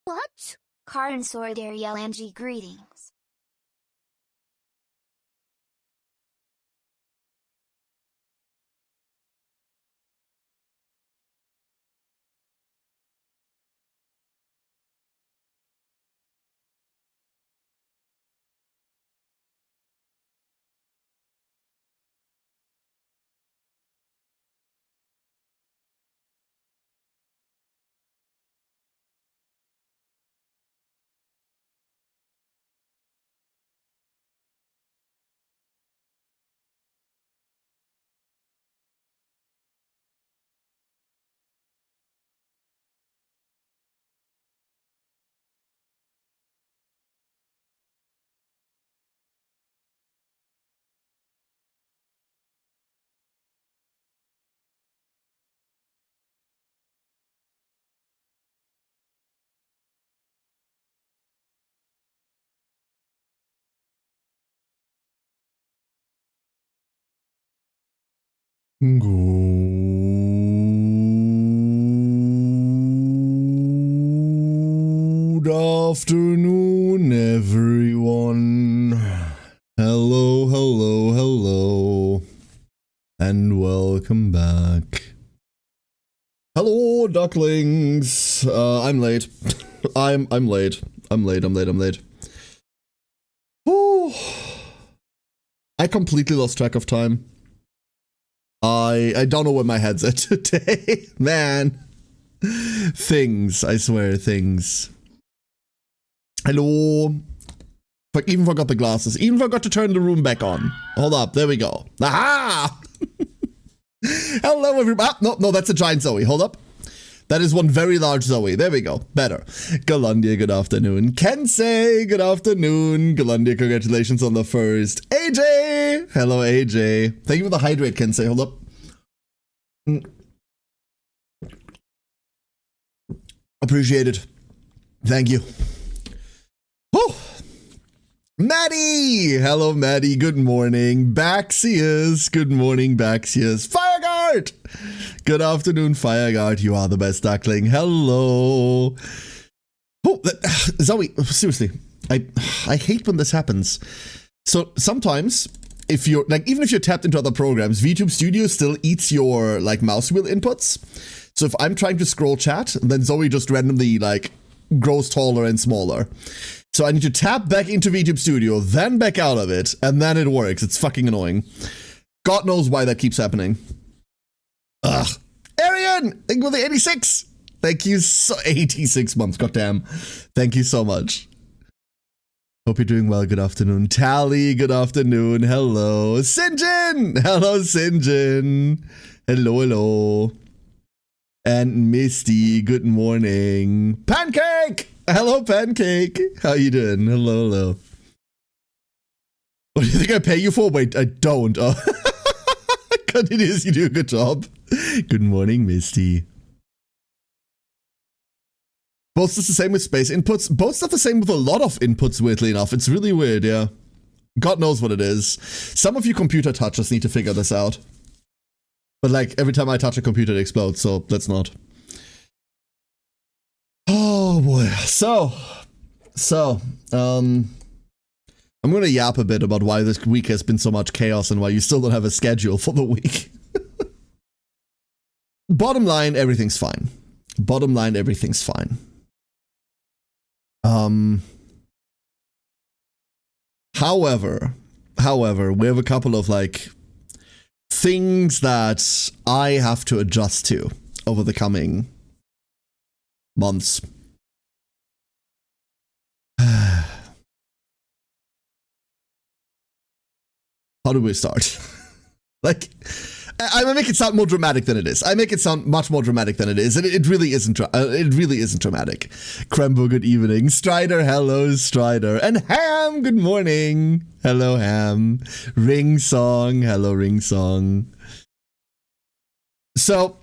What? Karan Sorder Yelanji greetings. Good afternoon, everyone. Hello, hello, hello. And welcome back. Hello, ducklings. I'm late. I'm late. I'm late. Whew. I completely lost track of time. I don't know where my head's at today. Man. Things, I swear, things. Hello. Even forgot the glasses. Even forgot to turn the room back on. Hold up, there we go. Aha! Hello, everybody. No, that's a giant Zoe. Hold up. That is one very large Zoe. There we go. Better. Galandia, good afternoon. Kensei, good afternoon. Galandia, congratulations on the first. AJ! Hello, AJ. Thank you for the hydrate, Kensei. Hold up. Appreciate it. Thank you. Whew. Maddie! Hello, Maddie. Good morning. Baxius. Good morning, Baxius. Fireguard! Good afternoon, Fireguard. You are the best duckling. Hello. Oh, Zoe, seriously. I hate when this happens. So sometimes, if you're like, even if you're tapped into other programs, VTube Studio still eats your like mouse wheel inputs. So if I'm trying to scroll chat, then Zoe just randomly like grows taller and smaller. So I need to tap back into VTube Studio, then back out of it, and then it works. It's fucking annoying. God knows why that keeps happening. Ugh. Arian! Thank you for the 86! Thank you so... 86 months, goddamn. Thank you so much. Hope you're doing well. Good afternoon. Tally, good afternoon. Hello. Sinjin! Hello, Sinjin. Hello. And Misty, good morning. Pancake! Hello, Pancake. How you doing? Hello. What do you think I pay you for? Wait, I don't. Oh. Continues, you do a good job. Good morning, Misty. Both stuff the same with space inputs. Both stuff the same with a lot of inputs, weirdly enough. It's really weird, yeah. God knows what it is. Some of you computer touchers need to figure this out. But like, every time I touch a computer, it explodes, so let's not. Oh boy. So, I'm gonna yap a bit about why this week has been so much chaos and why you still don't have a schedule for the week. Bottom line, everything's fine. However, we have a couple of like things that I have to adjust to over the coming months. How do we start? Like, I make it sound more dramatic than it is. I make it sound much more dramatic than it is, and it really isn't. It really isn't dramatic. Krembo, good evening. Strider, hello, Strider, and Ham, good morning. Hello, Ham. Ring Song, hello, Ring Song. So,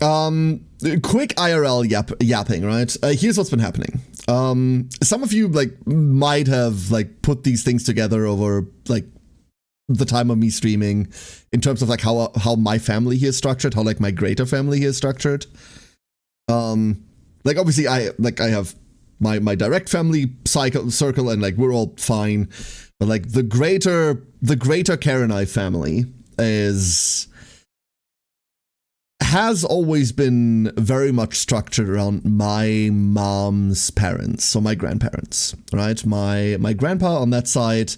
quick IRL yapping, right? Here's what's been happening. Some of you like might have like put these things together over like the time of me streaming in terms of like how my family here is structured, how like my greater family here is structured. like obviously I have my direct family circle, and like we're all fine, but like the greater Karenai family has always been very much structured around my mom's parents, so my grandparents, right? My grandpa on that side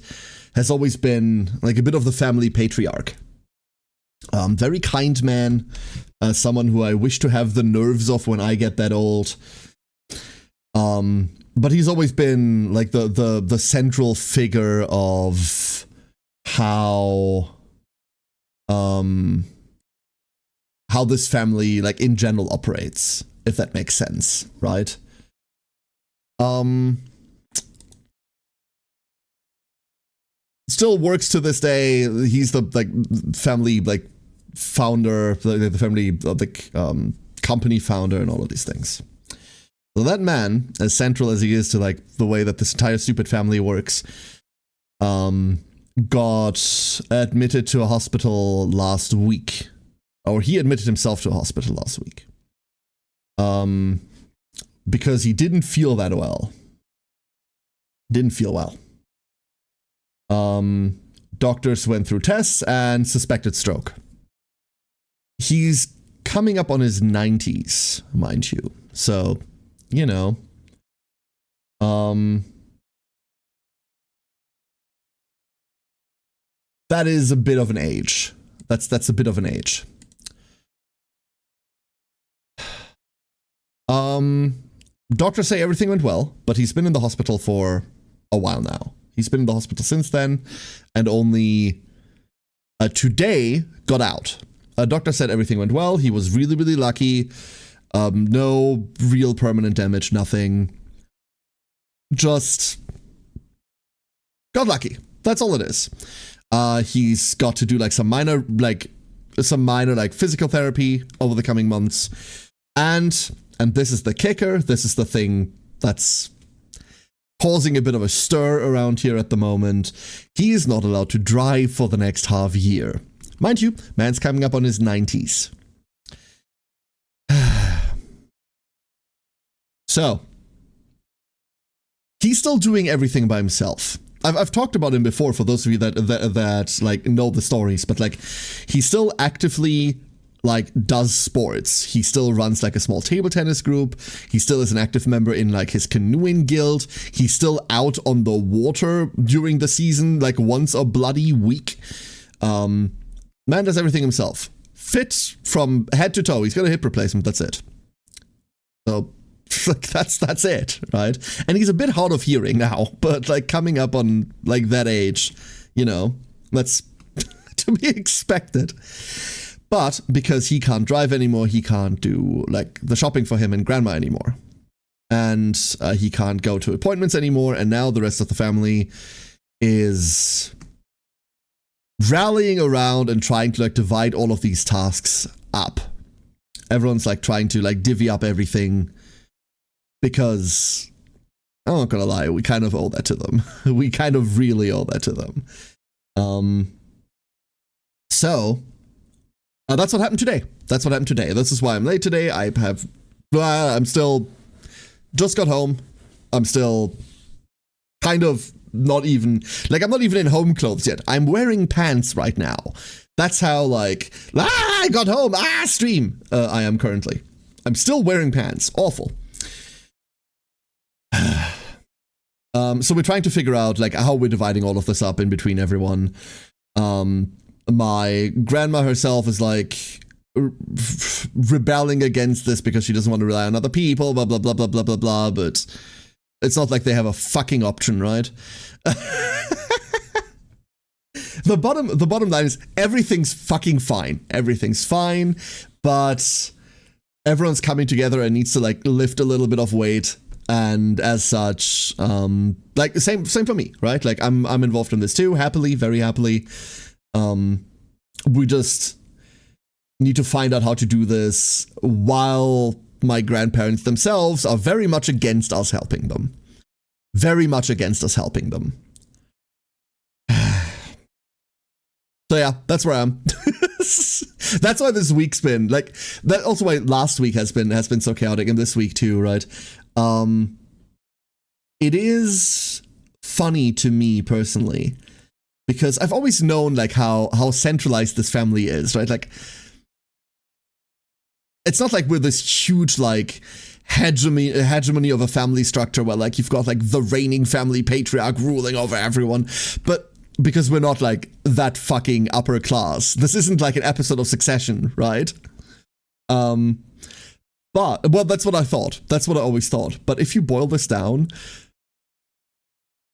has always been like a bit of the family patriarch. Very kind man, someone who I wish to have the nerves of when I get that old. But he's always been like the central figure of how this family, like in general, operates, if that makes sense, right? Still works to this day. He's the like family like founder, the family company founder, and all of these things. So that man, as central as he is to like the way that this entire stupid family works, got admitted to a hospital last week. Or he admitted himself to a hospital last week. Because he didn't feel that well. Didn't feel well. Doctors went through tests and suspected stroke. He's coming up on his 90s, mind you. So, you know. That is a bit of an age. That's a bit of an age. Doctors say everything went well, but he's been in the hospital for a while now. He's been in the hospital since then, and only today got out. A doctor said everything went well. He was really, really lucky. No real permanent damage, nothing. Just got lucky. That's all it is. He's got to do like some minor physical therapy over the coming months. And this is the kicker. This is the thing that's causing a bit of a stir around here at the moment. He is not allowed to drive for the next half year. Mind you, man's coming up on his 90s. So, he's still doing everything by himself. I've talked about him before for those of you that like know the stories, but like he still actively like does sports. He still runs like a small table tennis group. He still is an active member in like his canoeing guild. He's still out on the water during the season, like once a bloody week. Man does everything himself. Fit from head to toe. He's got a hip replacement. That's it. So like that's it, right? And he's a bit hard of hearing now, but like coming up on like that age, you know, that's to be expected. But because he can't drive anymore, he can't do like the shopping for him and grandma anymore. And he can't go to appointments anymore. And now the rest of the family is rallying around and trying to like divide all of these tasks up. Everyone's like trying to like divvy up everything because I'm not gonna lie, we kind of owe that to them. We kind of really owe that to them. So that's what happened today. This is why I'm late today. I'm still just got home. I'm still kind of not even I'm not even in home clothes yet. I'm wearing pants right now. That's how like I got home. Stream. I am currently. I'm still wearing pants. Awful. So we're trying to figure out like how we're dividing all of this up in between everyone. My grandma herself is like rebelling against this because she doesn't want to rely on other people, blah, blah, blah, blah, blah, blah, blah, but it's not like they have a fucking option, right? The bottom line is everything's fucking fine. Everything's fine, but everyone's coming together and needs to like lift a little bit of weight. And as such, like same for me, right? Like I'm involved in this too, happily, very happily. We just need to find out how to do this while my grandparents themselves are very much against us helping them. Very much against us helping them. So yeah, that's where I am. That's why this week's been like that. Also, why last week has been so chaotic, and this week too, right? It is funny to me personally because I've always known like how centralized this family is, right? Like, it's not like we're this huge like hegemony of a family structure where like you've got like the reigning family patriarch ruling over everyone, but because we're not like that fucking upper class. This isn't like an episode of Succession, right? But, well, that's what I thought. That's what I always thought. But if you boil this down,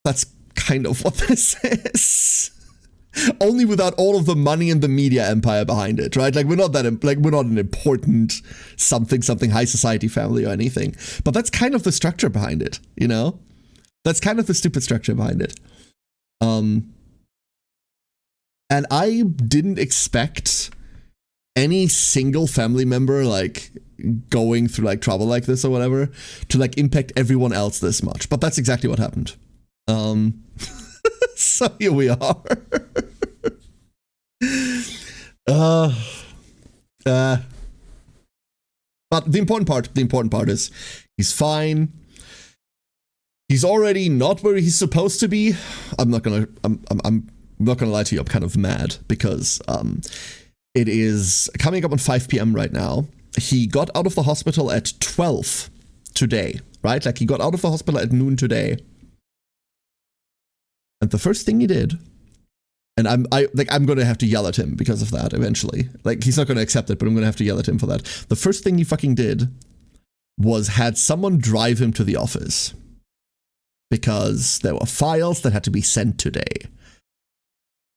that's kind of what this is. Only without all of the money and the media empire behind it, right? Like, we're not an important something high society family or anything. But that's kind of the structure behind it, you know? That's kind of the stupid structure behind it. And I didn't expect any single family member, like, going through, like, trouble like this or whatever, to, like, impact everyone else this much. But that's exactly what happened. So here we are. But the important part is he's fine. He's already not where he's supposed to be. I'm not gonna lie to you. I'm kind of mad because it is coming up on 5 p.m. right now. He got out of the hospital at 12 today, right? Like, he got out of the hospital at noon today. And the first thing he did, and I'm gonna have to yell at him because of that eventually. Like, he's not gonna accept it, but I'm gonna have to yell at him for that. The first thing he fucking did was had someone drive him to the office because there were files that had to be sent today.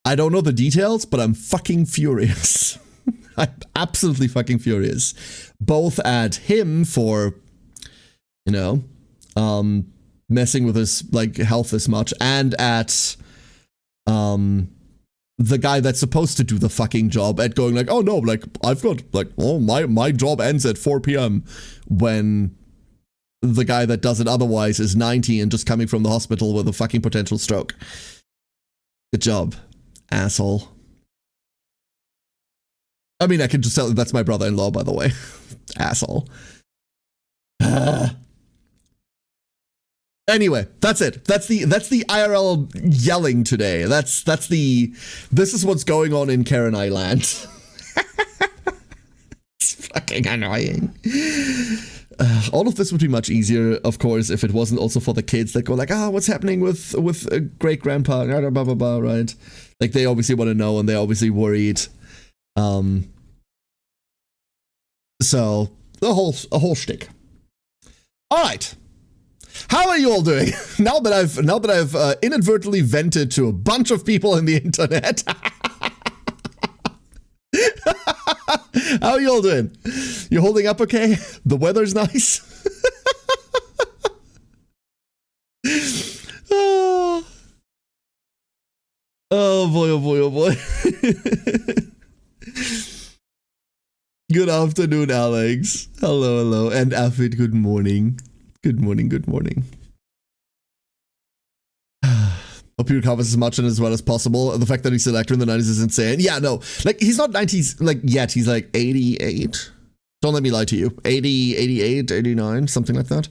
I don't know the details, but I'm fucking furious. I'm absolutely fucking furious. Both at him for, you know, messing with his, like, health this much, and at the guy that's supposed to do the fucking job at going like, oh no, like, I've got, like, oh, my job ends at 4 p.m. when the guy that does it otherwise is 90 and just coming from the hospital with a fucking potential stroke. Good job, asshole. I mean, I can just tell that's my brother-in-law, by the way. Asshole. Anyway, that's it. That's the IRL yelling today. This is what's going on in Karen Island. It's fucking annoying. All of this would be much easier, of course, if it wasn't also for the kids that go like, what's happening with great grandpa, blah blah blah, right? Like, they obviously want to know and they're obviously worried. So a whole shtick. All right. How are you all doing? Now that I've inadvertently vented to a bunch of people in the internet. How are you all doing? You holding up okay? The weather's nice? Oh boy, oh boy, oh boy. Good afternoon, Alex. Hello. And Afid, good morning. Good morning. Hope he recovers as much and as well as possible. The fact that he's still actor in the 90s is insane. Yeah, no. Like, he's not 90s, like, yet. He's, like, 88. Don't let me lie to you. 80, 88, 89, something like that.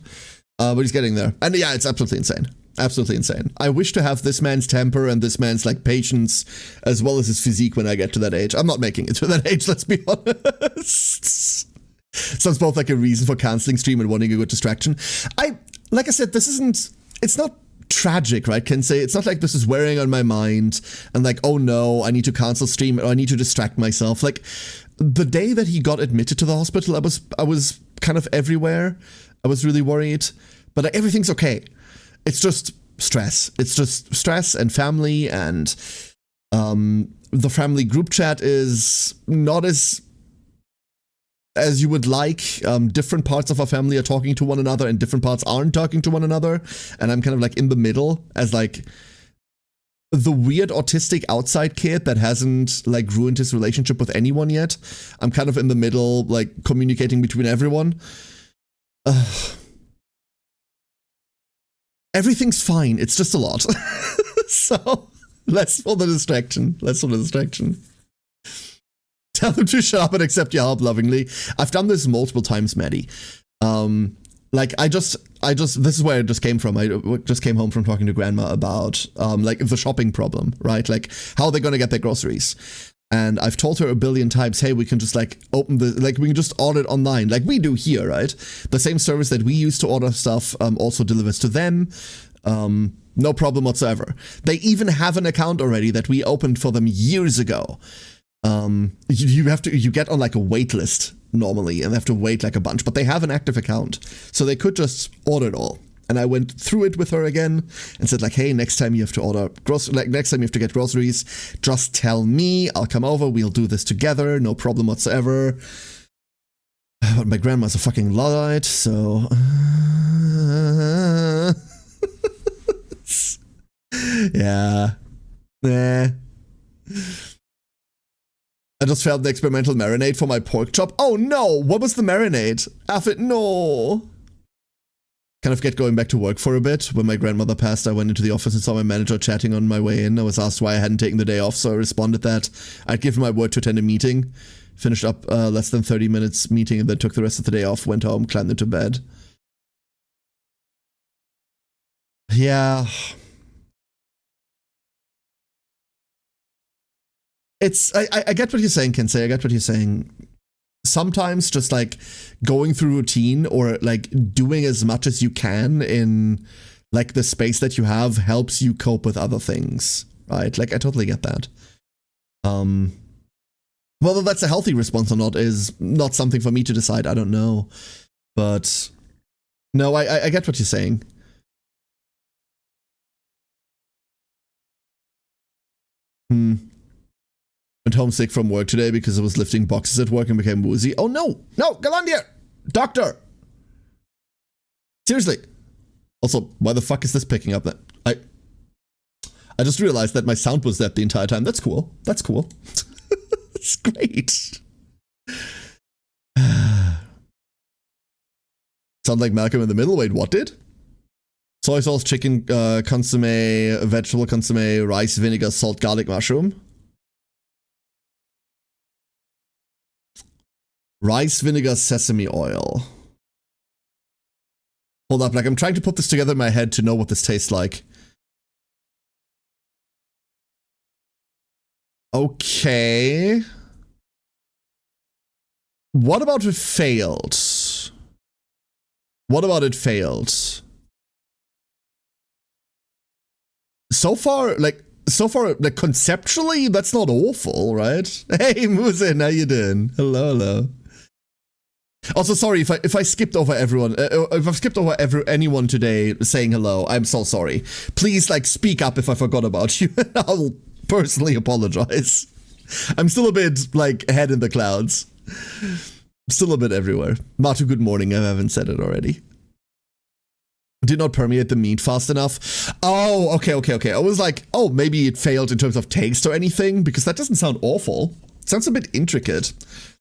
But he's getting there. And, yeah, it's absolutely insane. Absolutely insane. I wish to have this man's temper and this man's, like, patience as well as his physique when I get to that age. I'm not making it to that age, let's be honest. Sounds both like a reason for canceling stream and wanting a good distraction. Like I said, it's not tragic, right? Can say it's not like this is wearing on my mind and like, oh no, I need to cancel stream or I need to distract myself. Like, the day that he got admitted to the hospital, I was kind of everywhere. I was really worried, but like, everything's okay. It's just stress. It's just stress and family, and the family group chat is not as you would like. Different parts of our family are talking to one another and different parts aren't talking to one another. And I'm kind of like in the middle as like the weird autistic outside kid that hasn't like ruined his relationship with anyone yet. I'm kind of in the middle, like communicating between everyone. Everything's fine. It's just a lot. So less for the distraction. Tell them to shut up and accept your help lovingly. I've done this multiple times, Maddie. Like this is where it just came from. I just came home from talking to grandma about like the shopping problem, right? Like how they're gonna get their groceries. And I've told her a billion times, hey, we can just like we can just order it online, like we do here, right? The same service that we use to order stuff also delivers to them. No problem whatsoever. They even have an account already that we opened for them years ago. You get on like a wait list normally and have to wait like a bunch, but they have an active account, so they could just order it all. And I went through it with her again and said like, hey, next time you have to next time you have to get groceries, just tell me, I'll come over, we'll do this together, no problem whatsoever. But my grandma's a fucking Luddite, so yeah. Nah. I just failed the experimental marinade for my pork chop. Oh no! What was the marinade? Affit, no! Kind of get going back to work for a bit. When my grandmother passed, I went into the office and saw my manager chatting on my way in. I was asked why I hadn't taken the day off, so I responded that I'd given my word to attend a meeting. Finished up less than 30 minutes meeting and then took the rest of the day off, went home, climbed into bed. Yeah. I get what you're saying, Kinsey. I get what you're saying. Sometimes just like going through routine or like doing as much as you can in like the space that you have helps you cope with other things, right? Like I totally get that. Whether that's a healthy response or not is not something for me to decide. I don't know, but no, I get what you're saying. Went homesick from work today because I was lifting boxes at work and became woozy. Oh no! No! Galandia! Doctor! Seriously. Also, why the fuck is this picking up? I just realized that my sound was that the entire time. That's cool. That's cool. That's great. Sound like Malcolm in the Middle. Wait, what did? Soy sauce, chicken consomme, vegetable consomme, rice, vinegar, salt, garlic, mushroom. Rice, vinegar, sesame oil. Hold up, like I'm trying to put this together in my head to know what this tastes like. Okay. What about it failed? What about it failed? So far, like conceptually, that's not awful, right? Hey, Musin, how you doing? Hello, hello. Also, sorry if I skipped over everyone. If I've skipped over anyone today saying hello, I'm so sorry. Please, like, speak up if I forgot about you. I'll personally apologize. I'm still a bit, like, head in the clouds. Still a bit everywhere. Matu, good morning. I haven't said it already. Did not permeate the meat fast enough. Oh, okay. I was like, oh, maybe it failed in terms of taste or anything, because that doesn't sound awful. It sounds a bit intricate.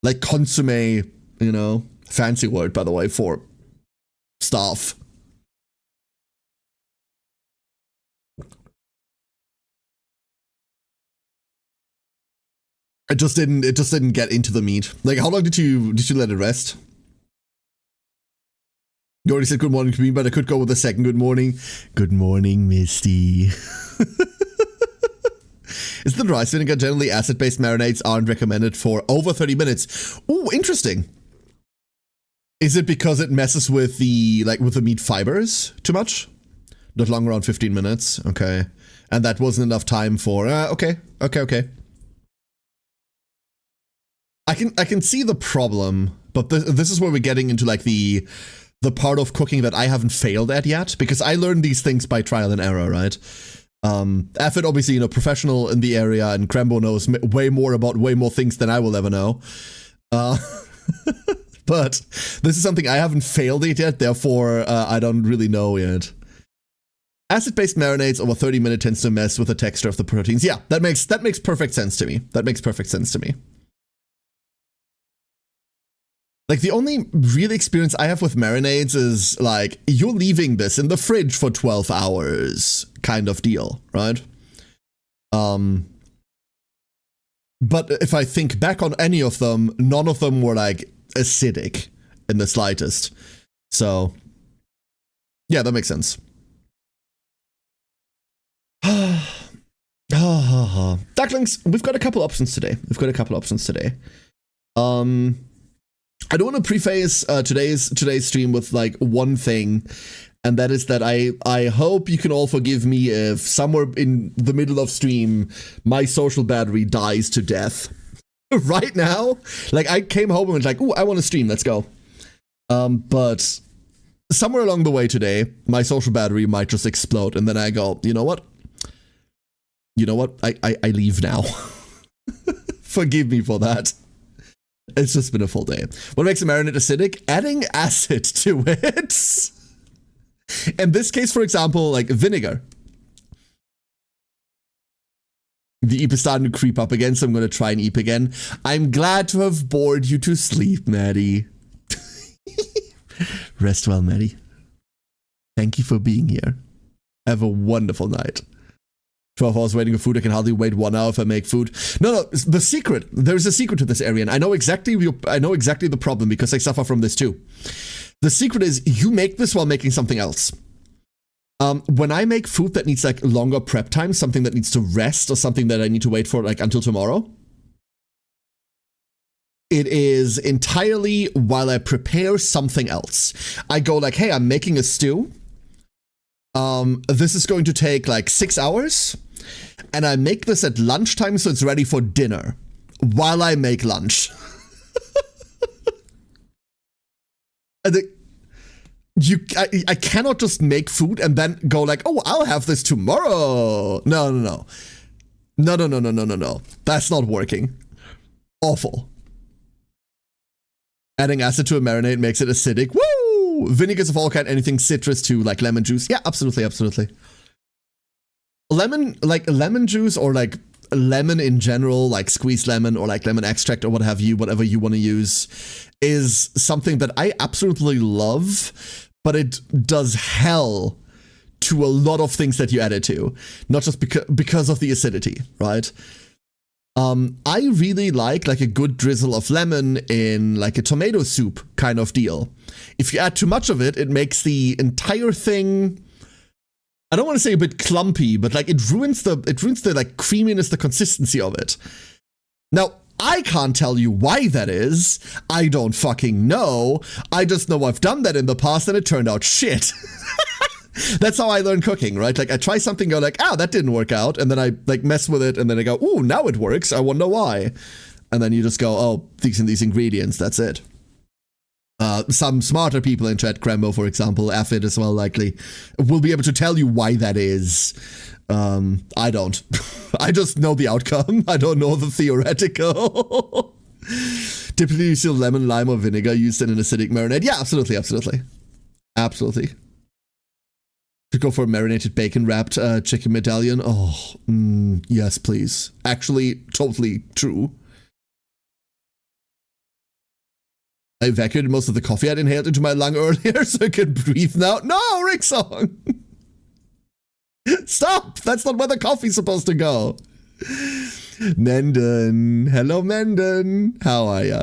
Like consomme, you know. Fancy word, by the way, for stuff. It just didn't get into the meat. Like, how long did you let it rest? You already said good morning to me, but I could go with a second good morning. Good morning, Misty. Is the rice vinegar generally acid-based marinades aren't recommended for over 30 minutes? Ooh, interesting. Is it because it messes with the meat fibers too much? Not long, around 15 minutes. Okay. And that wasn't enough time for, okay. I can see the problem, but this is where we're getting into like the part of cooking that I haven't failed at yet, because I learned these things by trial and error, right? Affid, obviously, you know, professional in the area, and Crembo knows way more things than I will ever know. But this is something I haven't failed at yet, therefore I don't really know yet. Acid-based marinades over 30 minutes tends to mess with the texture of the proteins. Yeah, that makes perfect sense to me. Like, the only real experience I have with marinades is, like, you're leaving this in the fridge for 12 hours kind of deal, right? But if I think back on any of them, none of them were like acidic in the slightest. So, yeah, that makes sense. Ducklings, we've got a couple options today. I don't want to preface today's stream with like one thing, and that is that I hope you can all forgive me if somewhere in the middle of stream my social battery dies to death. Right now, like I came home and was like, "Ooh, I want to stream. Let's go." But somewhere along the way today, my social battery might just explode, and then I go, you know what? I leave now. Forgive me for that. It's just been a full day. What makes a marinade acidic? Adding acid to it. In this case, for example, like vinegar. The eep is starting to creep up again, so I'm going to try and eep again. I'm glad to have bored you to sleep, Maddie. Rest well, Maddie. Thank you for being here. Have a wonderful night. 12 hours waiting for food. I can hardly wait 1 hour if I make food. No, the secret. There's a secret to this, Arian. I know exactly the problem because I suffer from this too. The secret is you make this while making something else. When I make food that needs like longer prep time, something that needs to rest or something that I need to wait for like until tomorrow, it is entirely while I prepare something else. I go like, hey, I'm making a stew. This is going to take like 6 hours, and I make this at lunchtime so it's ready for dinner while I make lunch. I cannot just make food and then go like, oh, I'll have this tomorrow. No. That's not working. Awful. Adding acid to a marinade makes it acidic. Woo! Vinegars of all kind, anything citrus to like lemon juice. Yeah, absolutely. Lemon juice or like lemon in general, like squeezed lemon or like lemon extract or what have you, whatever you want to use, is something that I absolutely love, but it does hell to a lot of things that you add it to, not just because of the acidity, right? I really like a good drizzle of lemon in like a tomato soup kind of deal. If you add too much of it, it makes the entire thing, I don't want to say a bit clumpy, but like it ruins the like creaminess, the consistency of it. Now, I can't tell you why that is. I don't fucking know. I just know I've done that in the past and it turned out shit. That's how I learn cooking, right? Like I try something, go like, that didn't work out. And then I like mess with it and then I go, ooh, now it works. I wonder why. And then you just go, oh, these ingredients, that's it. Some smarter people in chat, Crembo, for example, Affid as well, likely, will be able to tell you why that is. I don't. I just know the outcome. I don't know the theoretical. Typically, you see lemon, lime, or vinegar used in an acidic marinade. Yeah, absolutely. To go for a marinated bacon wrapped chicken medallion. Oh, yes, please. Actually, totally true. I evacuated most of the coffee I'd inhaled into my lung earlier so I could breathe now. No, Ricksong! Stop! That's not where the coffee's supposed to go. Menden. Hello, Menden. How are ya?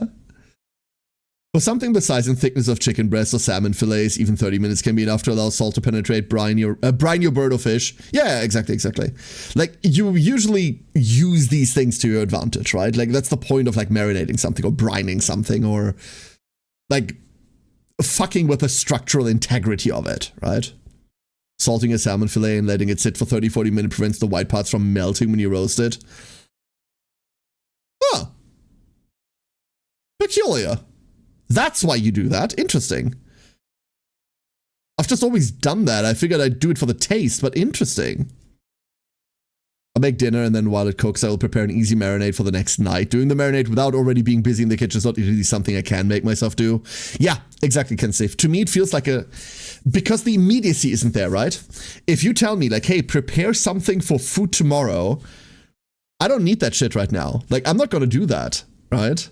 For something the size and thickness of chicken breasts or salmon fillets, even 30 minutes can be enough to allow salt to penetrate, brine your bird or fish. Yeah, exactly. Like, you usually use these things to your advantage, right? Like, that's the point of, like, marinating something or brining something or, like, fucking with the structural integrity of it, right? Salting a salmon fillet and letting it sit for 30-40 minutes prevents the white parts from melting when you roast it. Huh. Peculiar. That's why you do that. Interesting. I've just always done that. I figured I'd do it for the taste, but interesting. I'll make dinner and then while it cooks, I will prepare an easy marinade for the next night. Doing the marinade without already being busy in the kitchen is not really something I can make myself do. Yeah, exactly, Kensif. To me, it feels like because the immediacy isn't there, right? If you tell me like, hey, prepare something for food tomorrow, I don't need that shit right now. Like, I'm not going to do that, right?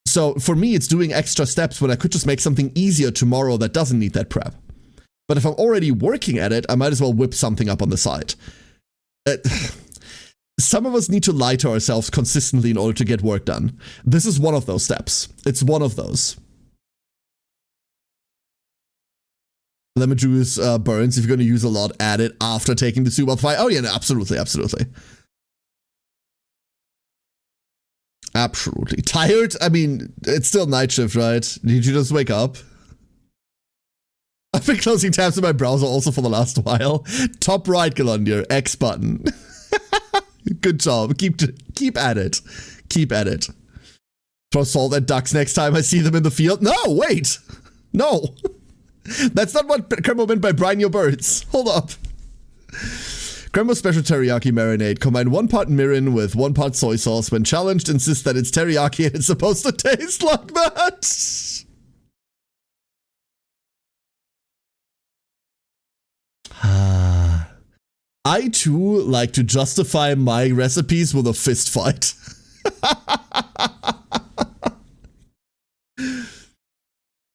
So for me, it's doing extra steps when I could just make something easier tomorrow that doesn't need that prep. But if I'm already working at it, I might as well whip something up on the side. some of us need to lie to ourselves consistently in order to get work done. This is one of those steps. It's one of those. Lemon juice burns. If you're going to use a lot, add it after taking the soup out the fire. Oh yeah, no, absolutely, absolutely. Absolutely. Tired? I mean, it's still night shift, right? Did you just wake up? I've been closing tabs in my browser also for the last while. Top right, Galundier. X button. Good job. Keep at it. Keep at it. Throw salt at ducks next time I see them in the field. No, wait. No. That's not what Cremo meant by brine your birds. Hold up. Cremo's special teriyaki marinade. Combine 1 part mirin with 1 part soy sauce. When challenged, insist that it's teriyaki and it's supposed to taste like that. I too like to justify my recipes with a fist fight.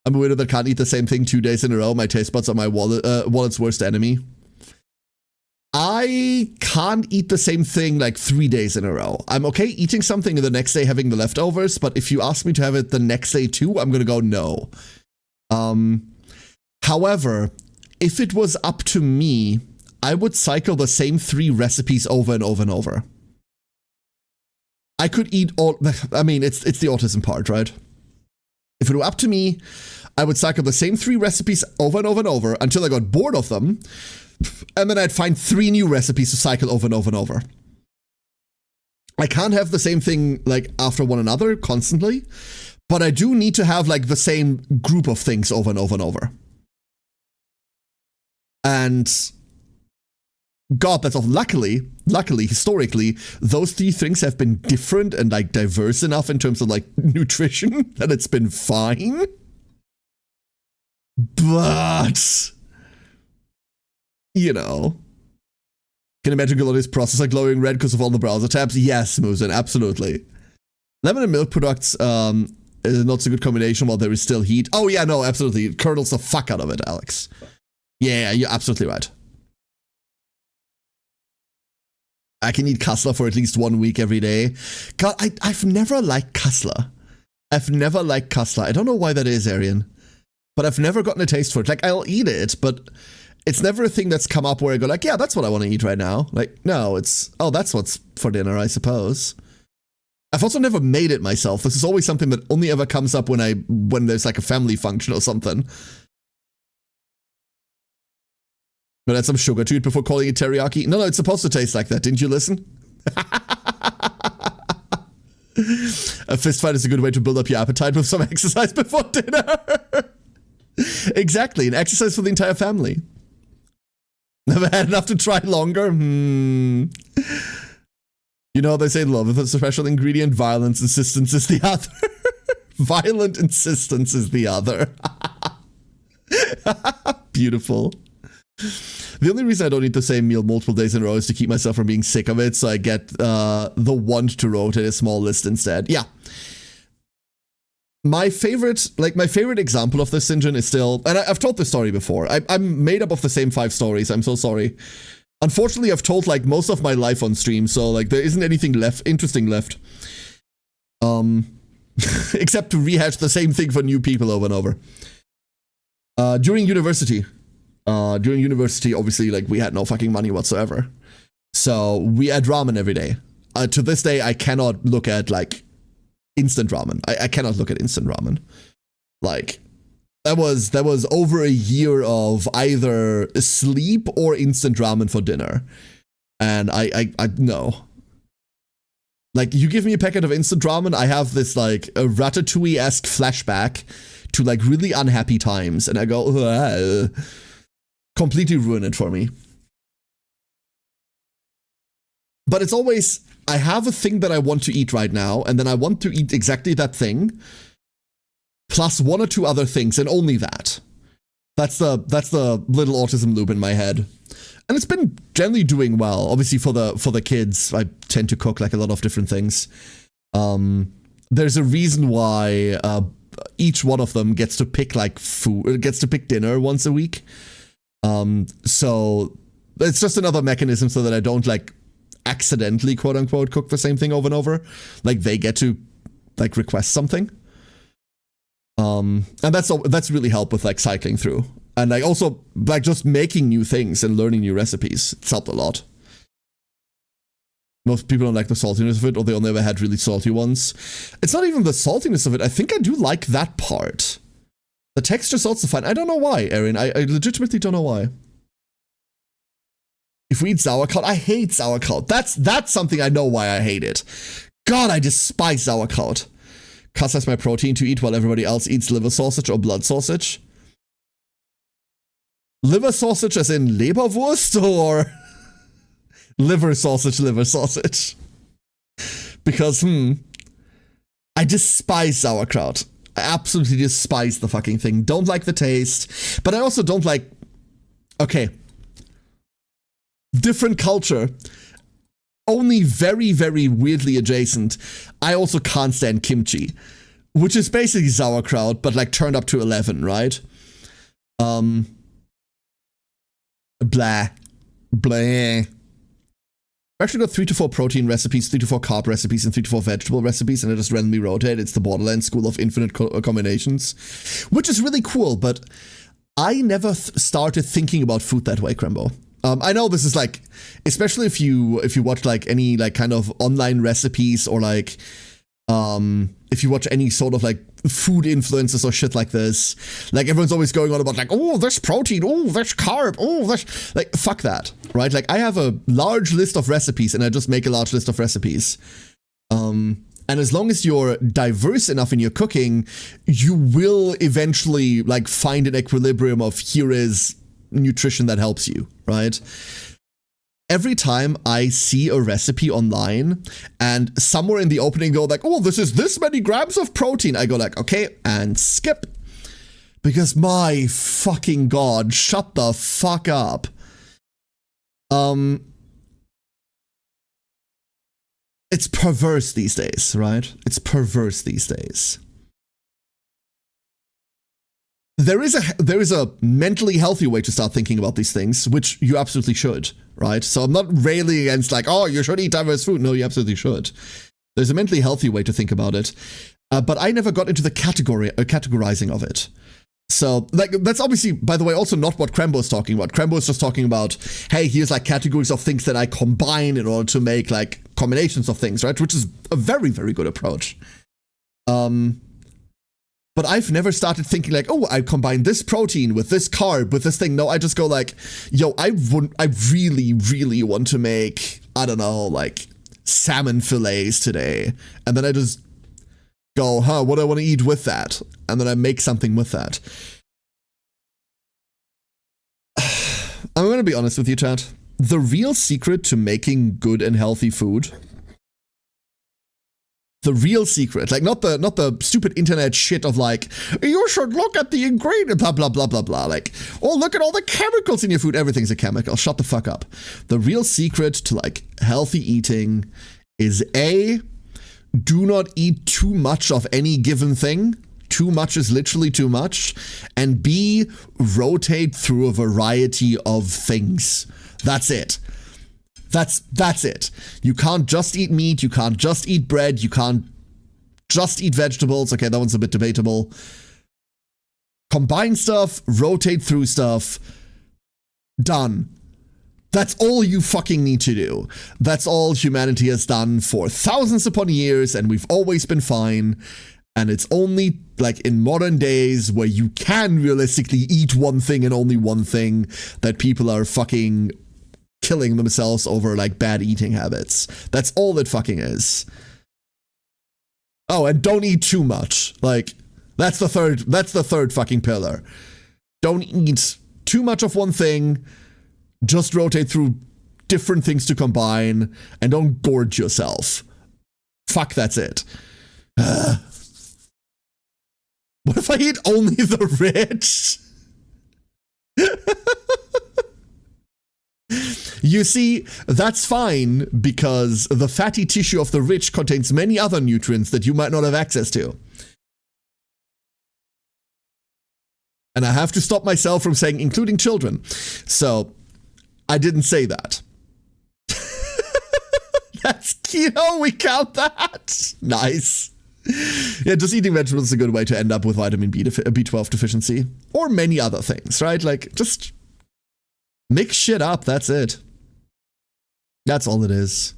I'm a weirdo that can't eat the same thing 2 days in a row. My taste buds are my wallet's worst enemy. I can't eat the same thing like 3 days in a row. I'm okay eating something and the next day having the leftovers, but if you ask me to have it the next day too, I'm gonna go no. However, if it was up to me, I would cycle the same 3 recipes over and over and over. I could eat all, I mean, it's the autism part, right? If it were up to me, I would cycle the same 3 recipes over and over and over until I got bored of them, and then I'd find 3 new recipes to cycle over and over and over. I can't have the same thing like after one another constantly, but I do need to have like the same group of things over and over and over. And God, that's all. Luckily, historically, those 3 things have been different and like diverse enough in terms of like nutrition that it's been fine. But, you know, can imagine Galodi's processor glowing red because of all the browser tabs? Yes, Musin, absolutely. Lemon and milk products is not so good combination while there is still heat. Oh yeah, no, absolutely. It curdles the fuck out of it, Alex. Yeah, you're absolutely right. I can eat Kassler for at least 1 week every day. God, I've never liked Kassler. I've never liked Kassler. I don't know why that is, Arian. But I've never gotten a taste for it. Like, I'll eat it, but it's never a thing that's come up where I go like, yeah, that's what I want to eat right now. Like, no, it's, oh, that's what's for dinner, I suppose. I've also never made it myself. This is always something that only ever comes up when there's like a family function or something. But add some sugar to it before calling it teriyaki. No, it's supposed to taste like that. Didn't you listen? A fist fight is a good way to build up your appetite with some exercise before dinner. Exactly, an exercise for the entire family. Never had enough to try longer? You know, they say love is a special ingredient. Violent insistence is the other. Violent insistence is the other. Beautiful. The only reason I don't eat the same meal multiple days in a row is to keep myself from being sick of it, so I get the want to rotate a small list instead. Yeah. My favorite example of this, Sinjin, is still, and I've told this story before. I'm made up of the same 5 stories. I'm so sorry. Unfortunately, I've told like most of my life on stream, so like there isn't anything interesting left. Except to rehash the same thing for new people over and over. During university, obviously, like, we had no fucking money whatsoever. So we had ramen every day. To this day, I cannot look at, like, instant ramen. I cannot look at instant ramen. Like, that was over a year of either sleep or instant ramen for dinner. And I no. Like, you give me a packet of instant ramen, I have this, like, a Ratatouille-esque flashback to, like, really unhappy times. And I go, ugh. Completely ruin it for me. But it's always, I have a thing that I want to eat right now, and then I want to eat exactly that thing, plus 1 or 2 other things, and only that. That's the little autism loop in my head. And it's been generally doing well. Obviously for the kids, I tend to cook like a lot of different things. There's a reason why each one of them gets to pick like food, gets to pick dinner once a week. So it's just another mechanism so that I don't like accidentally, quote unquote, cook the same thing over and over. Like, they get to, like, request something. And that's really helped with, like, cycling through. And, like, also, like, just making new things and learning new recipes. It's helped a lot. Most people don't like the saltiness of it, or they only ever had really salty ones. It's not even the saltiness of it. I think I do like that part. The texture's also fine. I don't know why, Erin. I legitimately don't know why. If we eat sauerkraut, I hate sauerkraut. That's something I know why I hate it. God, I despise sauerkraut. Cause that's my protein to eat while everybody else eats liver sausage or blood sausage. Liver sausage as in Leberwurst, or liver sausage? Because, I despise sauerkraut. I absolutely despise the fucking thing. Don't like the taste. But I also don't like... Okay. Different culture. Only very, very weirdly adjacent. I also can't stand kimchi. Which is basically sauerkraut, but like turned up to 11, right? Blah. Blah. I actually got 3 to 4 protein recipes, 3 to 4 carb recipes, and 3 to 4 vegetable recipes, and I just randomly rotate. It's the Borderlands School of Infinite combinations, which is really cool, but I never started thinking about food that way, Crembo. I know this is like, especially if you watch like any like kind of online recipes, or like if you watch any sort of like food influencers or shit like this, like everyone's always going on about like, oh, there's protein, oh, there's carb, oh, there's like, fuck that, right? Like I have a large list of recipes and I just make a large list of recipes. And as long as you're diverse enough in your cooking, you will eventually like find an equilibrium of here is nutrition that helps you, right? Every time I see a recipe online and somewhere in the opening go like, oh, this is this many grams of protein, I go like, okay, and skip. Because my fucking God, shut the fuck up. It's perverse these days, right? It's perverse these days. There is a mentally healthy way to start thinking about these things, which you absolutely should, right? So I'm not railing against like, oh, you should eat diverse food. No, you absolutely should. There's a mentally healthy way to think about it, but I never got into the categorizing of it. So like that's obviously, by the way, also not what Crembo's talking about. Crembo's just talking about, hey, here's like categories of things that I combine in order to make like combinations of things, right? Which is a very, very good approach. But I've never started thinking like, oh, I combine this protein with this carb with this thing. No, I just go like, yo, I really, really want to make, I don't know, like salmon fillets today. And then I just go, what do I want to eat with that? And then I make something with that. I'm going to be honest with you, chat. The real secret to making good and healthy food, the real secret, like not the stupid internet shit of like, you should look at the ingredient, blah, blah, blah, blah, blah. Like, oh, look at all the chemicals in your food. Everything's a chemical. Shut the fuck up. The real secret to like healthy eating is A, do not eat too much of any given thing. Too much is literally too much. And B, rotate through a variety of things. That's it. That's it. You can't just eat meat. You can't just eat bread. You can't just eat vegetables. Okay, that one's a bit debatable. Combine stuff, rotate through stuff. Done. That's all you fucking need to do. That's all humanity has done for thousands upon years, and we've always been fine. And it's only like in modern days where you can realistically eat one thing and only one thing that people are fucking killing themselves over like bad eating habits. That's all it fucking is. Oh, and don't eat too much. Like that's the third fucking pillar. Don't eat too much of one thing. Just rotate through different things to combine and don't gorge yourself. Fuck, that's it. What if I eat only the rich? You see, that's fine because the fatty tissue of the rich contains many other nutrients that you might not have access to. And I have to stop myself from saying including children. So, I didn't say that. That's keto, we count that. Nice. Yeah, just eating vegetables is a good way to end up with vitamin B12 deficiency. Or many other things, right? Like, just mix shit up, that's it. That's all it is.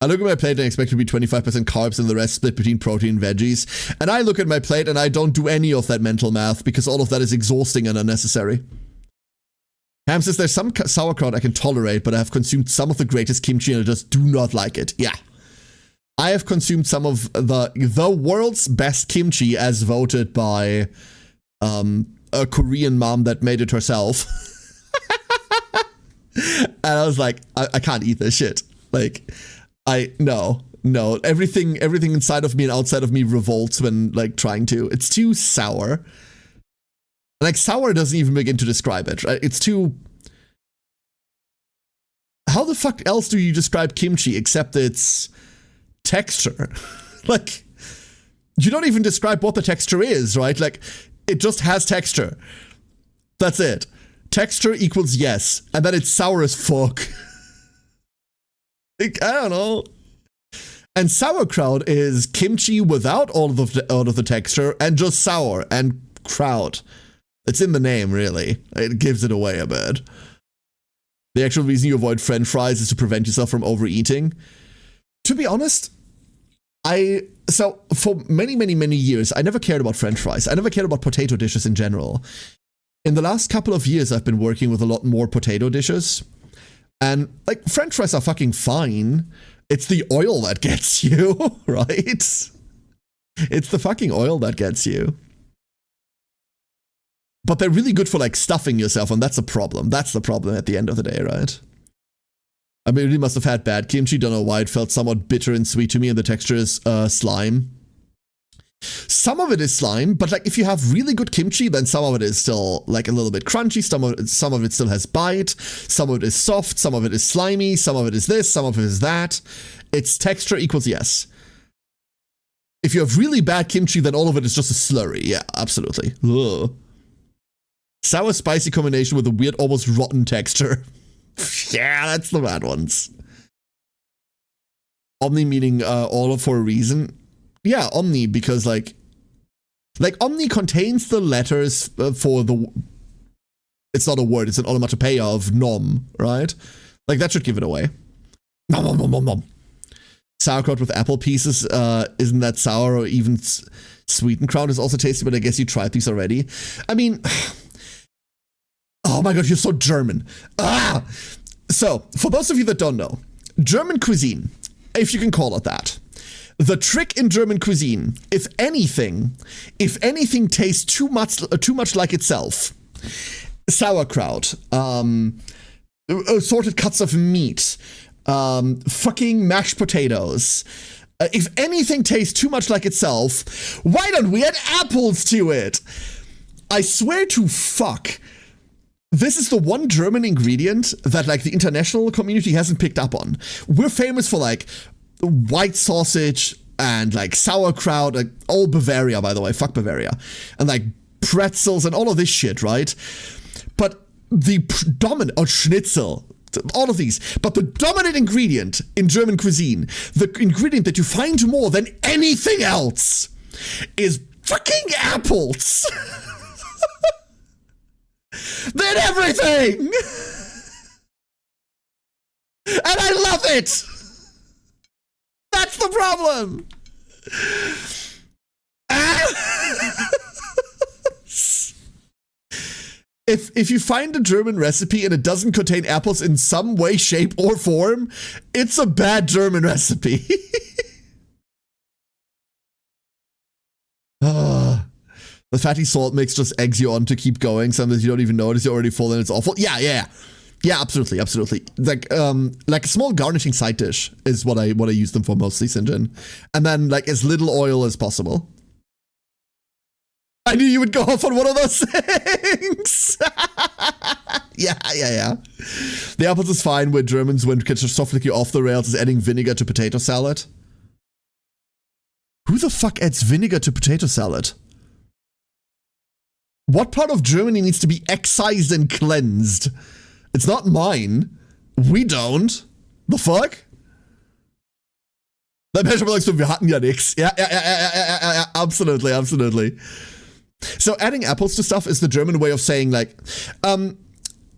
I look at my plate and expect to be 25% carbs and the rest split between protein and veggies. And I look at my plate and I don't do any of that mental math because all of that is exhausting and unnecessary. Ham says there's some sauerkraut I can tolerate, but I have consumed some of the greatest kimchi and I just do not like it. Yeah. I have consumed some of the world's best kimchi as voted by a Korean mom that made it herself. And I was like, I can't eat this shit. Like, no. Everything inside of me and outside of me revolts when, like, trying to. It's too sour. Like, sour doesn't even begin to describe it, right? It's too... How the fuck else do you describe kimchi except its texture? Like, you don't even describe what the texture is, right? Like, it just has texture. That's it. Texture equals yes. And then it's sour as fuck. Like, I don't know. And sauerkraut is kimchi without all of the texture and just sour and kraut. It's in the name, really. It gives it away a bit. The actual reason you avoid French fries is to prevent yourself from overeating. To be honest, so for many, many, many years, I never cared about French fries. I never cared about potato dishes in general. In the last couple of years, I've been working with a lot more potato dishes. And, like, French fries are fucking fine. It's the oil that gets you, right? It's the fucking oil that gets you. But they're really good for, like, stuffing yourself, and that's a problem. That's the problem at the end of the day, right? I mean, it really must have had bad kimchi. Don't know why it felt somewhat bitter and sweet to me, and the texture is slime. Some of it is slime, but, like, if you have really good kimchi, then some of it is still, like, a little bit crunchy. Some of it still has bite. Some of it is soft. Some of it is slimy. Some of it is this. Some of it is that. Its texture equals yes. If you have really bad kimchi, then all of it is just a slurry. Yeah, absolutely. Ugh. Sour spicy combination with a weird, almost rotten texture. Yeah, that's the bad ones. Omni meaning all for a reason. Yeah, Omni, because like Omni contains the letters for the... It's not a word, it's an onomatopoeia of nom, right? Like, that should give it away. Nom, nom, nom, nom, nom. Sauerkraut with apple pieces isn't that sour, or even sweetened kraut is also tasty, but I guess you tried these already. I mean... Oh my god, you're so German. Ah! So, for those of you that don't know, German cuisine, if you can call it that, the trick in German cuisine, if anything tastes too much like itself, sauerkraut, assorted cuts of meat, fucking mashed potatoes. If anything tastes too much like itself, why don't we add apples to it? I swear to fuck, this is the one German ingredient that, like, the international community hasn't picked up on. We're famous for, like, white sausage and, like, sauerkraut, like, all Bavaria, by the way, fuck Bavaria, and, like, pretzels and all of this shit, right? But the dominant, or schnitzel, all of these, but the dominant ingredient in German cuisine, the ingredient that you find more than anything else, is fucking apples. They're everything! And I love it! That's the problem! If you find a German recipe and it doesn't contain apples in some way, shape, or form, it's a bad German recipe. The fatty salt mix just eggs you on to keep going. Sometimes you don't even notice you're already full and it's awful. Yeah, absolutely. Like a small garnishing side dish is what I use them for mostly, Sinjin. And then, like, as little oil as possible. I knew you would go off on one of those things. Yeah. The apples is fine with Germans when catastrophically off the rails is adding vinegar to potato salad. Who the fuck adds vinegar to potato salad? What part of Germany needs to be excised and cleansed? It's not mine. We don't. The fuck? That measurement belongs to, wir hatten ja nix. Yeah, absolutely, absolutely. So adding apples to stuff is the German way of saying like,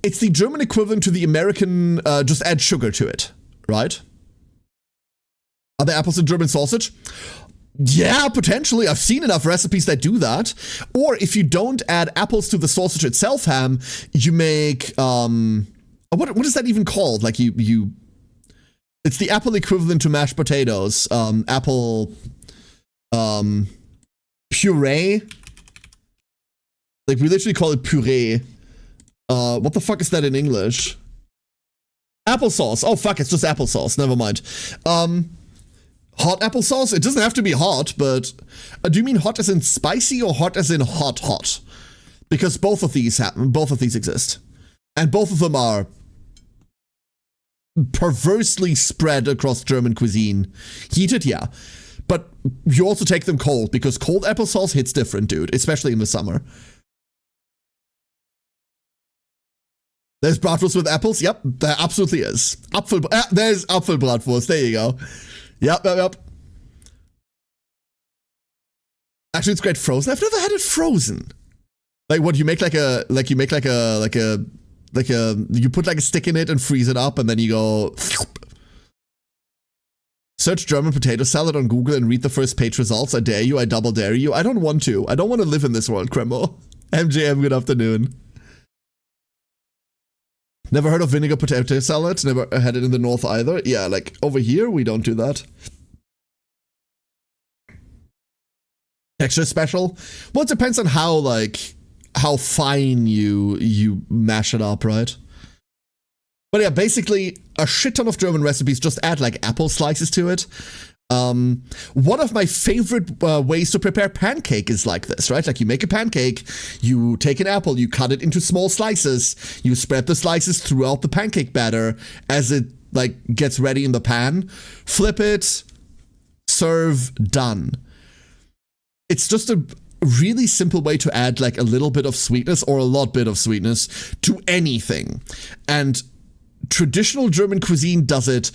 it's the German equivalent to the American, just add sugar to it, right? Are there apples in German sausage? Yeah, potentially. I've seen enough recipes that do that. Or if you don't add apples to the sausage itself, ham, you make, what is that even called? Like you it's the apple equivalent to mashed potatoes. Apple, puree. Like we literally call it puree. What the fuck is that in English? Applesauce. Oh fuck, it's just applesauce. Never mind. Hot applesauce? It doesn't have to be hot, but do you mean hot as in spicy or hot as in hot? Because both of these happen. Both of these exist. And both of them are perversely spread across German cuisine. Heated, yeah. But you also take them cold, because cold applesauce hits different, dude. Especially in the summer. There's bratwurst with apples? Yep, there absolutely is. There's Apfelbratwurst. There you go. Yep. Actually, it's great frozen. I've never had it frozen. Like what, you make you put like a stick in it and freeze it up and then you go. Search German potato salad on Google and read the first page results. I dare you, I double dare you. I don't want to. I don't want to live in this world, Cremo. MJM, good afternoon. Never heard of vinegar potato salad. Never had it in the north either. Yeah, like over here, we don't do that. Texture special? Well, it depends on how fine you mash it up, right? But yeah, basically, a shit ton of German recipes just add like apple slices to it. One of my favorite ways to prepare pancake is like this, right? Like you make a pancake, you take an apple, you cut it into small slices, you spread the slices throughout the pancake batter as it like gets ready in the pan, flip it, serve, done. It's just a really simple way to add like a little bit of sweetness or a lot bit of sweetness to anything. And traditional German cuisine does it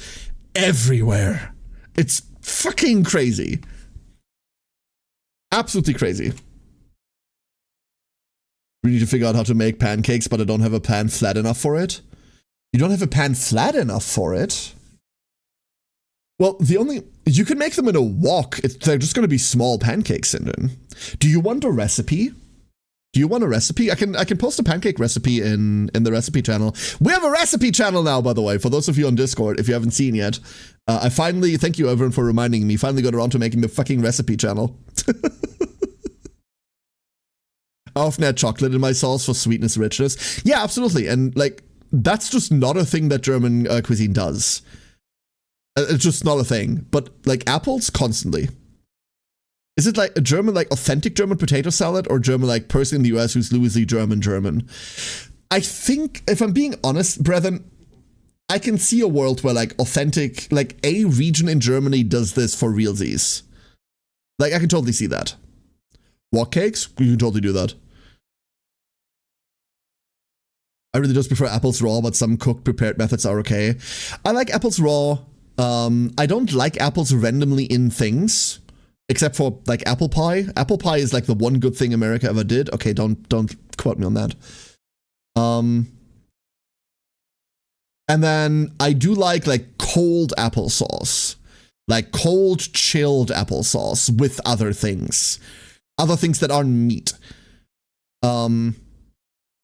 everywhere. It's fucking crazy. Absolutely crazy. We need to figure out how to make pancakes, but I don't have a pan flat enough for it. You don't have a pan flat enough for it? Well, you can make them in a wok. They're just going to be small pancakes, Sinden. Do you want a recipe? I can post a pancake recipe in the recipe channel. We have a recipe channel now, by the way, for those of you on Discord, if you haven't seen yet. I finally, thank you everyone for reminding me, finally got around to making the fucking recipe channel. I often add chocolate in my sauce for sweetness, richness. Yeah, absolutely. And like, that's just not a thing that German cuisine does. It's just not a thing. But like apples, constantly. Is it like a German, like authentic German potato salad, or German, like person in the US who's loosely German? I think, if I'm being honest, brethren, I can see a world where like authentic, like a region in Germany does this for realsies. Like I can totally see that. Wok cakes? You can totally do that. I really just prefer apples raw, but some cooked prepared methods are okay. I like apples raw. I don't like apples randomly in things. Except for like apple pie. Apple pie is like the one good thing America ever did. Okay, don't quote me on that. And then I do like cold applesauce. Like cold chilled applesauce with other things. Other things that aren't meat. And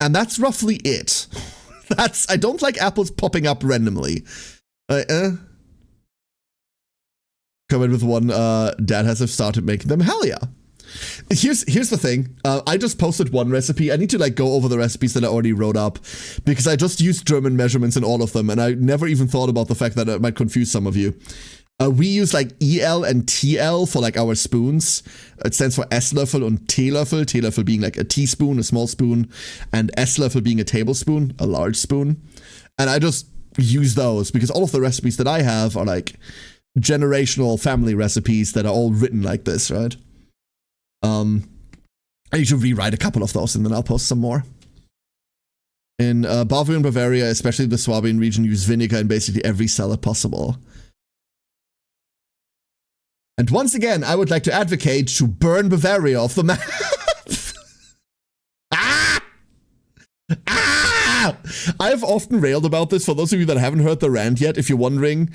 that's roughly it. I don't like apples popping up randomly. Comment with one, Dad has started making them. Hell yeah. Here's the thing. I just posted one recipe. I need to like go over the recipes that I already wrote up because I just used German measurements in all of them and I never even thought about the fact that it might confuse some of you. We use like EL and TL for like our spoons. It stands for Esslöffel and Teelöffel. Teelöffel being like a teaspoon, a small spoon, and Esslöffel being a tablespoon, a large spoon. And I just use those because all of the recipes that I have are like generational family recipes that are all written like this, right? I need to rewrite a couple of those and then I'll post some more. In Bavaria and Bavaria, especially the Swabian region, use vinegar in basically every salad possible. And once again, I would like to advocate to burn Bavaria off the map. Ah! Ah! I've often railed about this. For those of you that haven't heard the rant yet, if you're wondering,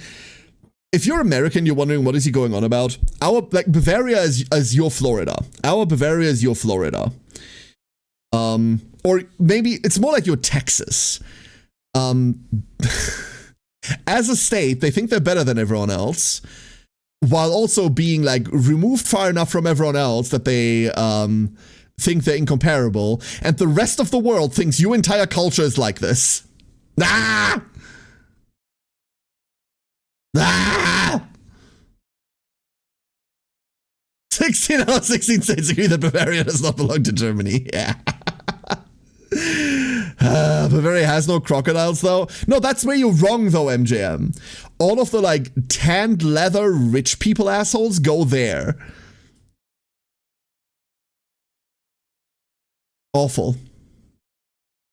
if you're American, you're wondering what is he going on about. Bavaria is your Florida. Our Bavaria is your Florida. Or maybe it's more like your Texas. As a state, they think they're better than everyone else, while also being like removed far enough from everyone else that they think they're incomparable, and the rest of the world thinks your entire culture is like this. Ah! Ah! 16 out of 16 states agree that Bavaria does not belong to Germany. Yeah. Bavaria has no crocodiles, though. No, that's where you're wrong, though, MJM. All of the, like, tanned leather rich people assholes go there. Awful.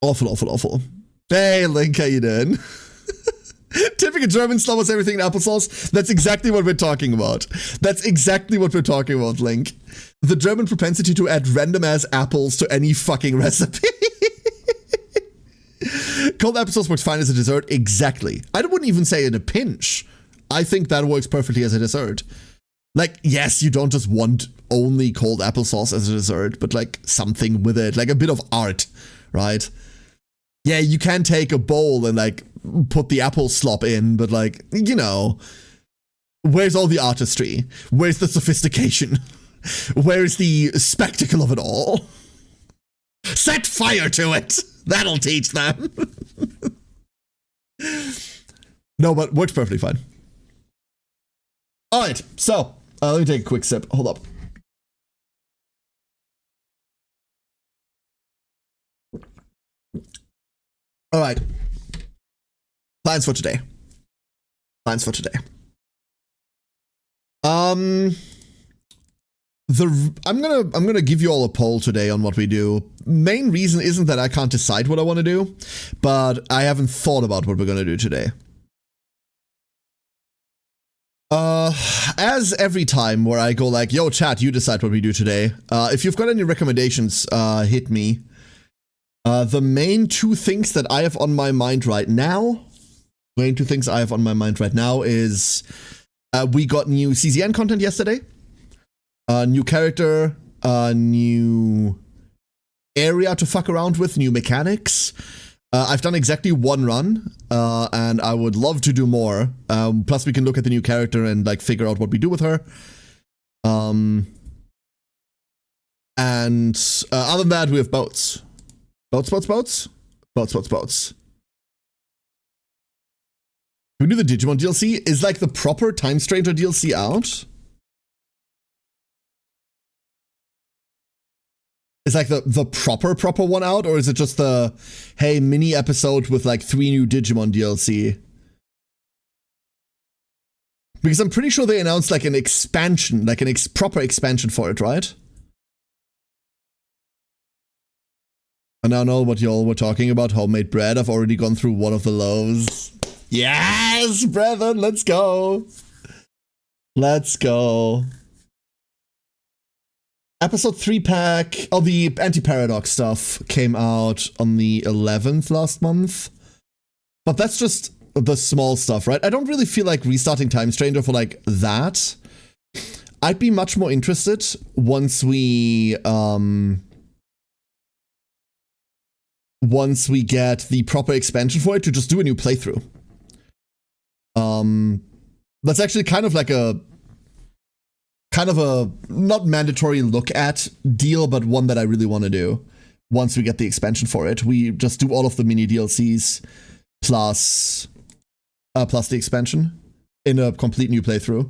Awful, awful, awful. Hey, Link, how you doing? Tipping a German slummers everything in applesauce. That's exactly what we're talking about. That's exactly what we're talking about, Link. The German propensity to add random-ass apples to any fucking recipe. Cold applesauce works fine as a dessert. Exactly. I wouldn't even say in a pinch. I think that works perfectly as a dessert. Like, yes, you don't just want only cold applesauce as a dessert, but like something with it, like a bit of art, right? Yeah, you can take a bowl and like put the apple slop in, but like, you know, where's all the artistry? Where's the sophistication? Where's the spectacle of it all? Set fire to it! That'll teach them. No, but works perfectly fine. All right, so let me take a quick sip. Hold up. All right. Plans for today. Plans for today. I'm gonna give you all a poll today on what we do. Main reason isn't that I can't decide what I want to do, but I haven't thought about what we're gonna do today. As every time where I go like, yo, chat, you decide what we do today. If you've got any recommendations, hit me. The main two things that I have on my mind right now, is we got new CZN content yesterday. New character, new area to fuck around with, new mechanics. I've done exactly one run, and I would love to do more. Plus we can look at the new character and like figure out what we do with her. And other than that, we have boats. Boats. We do the Digimon DLC. Is like the proper Time Stranger DLC out? Is like the proper one out, or is it just the, hey, mini episode with like 3 new Digimon DLC? Because I'm pretty sure they announced like an expansion, like an proper expansion for it, right? I now know what y'all were talking about, homemade bread. I've already gone through one of the loaves. Yes, brethren, let's go. Let's go. Episode 3 pack, the anti-paradox stuff came out on the 11th last month. But that's just the small stuff, right? I don't really feel like restarting Time Stranger for like that. I'd be much more interested once we get the proper expansion for it to just do a new playthrough. That's actually kind of a not mandatory look at deal, but one that I really want to do once we get the expansion for it. We just do all of the mini DLCs plus the expansion in a complete new playthrough.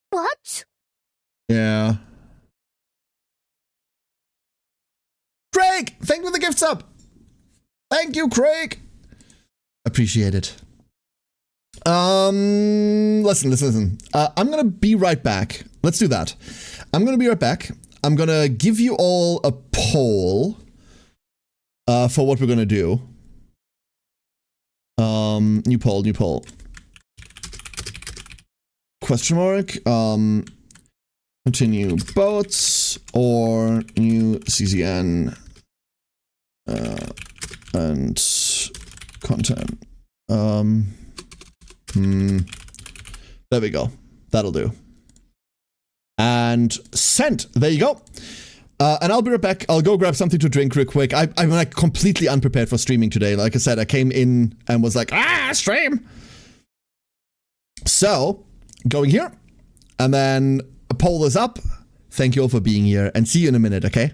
What? Yeah. Craig, thank you for the gift sub. Thank you, Craig. Appreciate it. Listen. I'm gonna be right back. Let's do that. I'm gonna be right back. I'm gonna give you all a poll for what we're gonna do. New poll. question mark. Continue boats or new CZN and content. There we go. That'll do. And sent. There you go. And I'll be right back. I'll go grab something to drink real quick. I'm like completely unprepared for streaming today. Like I said, I came in and was like, stream. So, going here. And then a poll is up. Thank you all for being here. And see you in a minute, okay?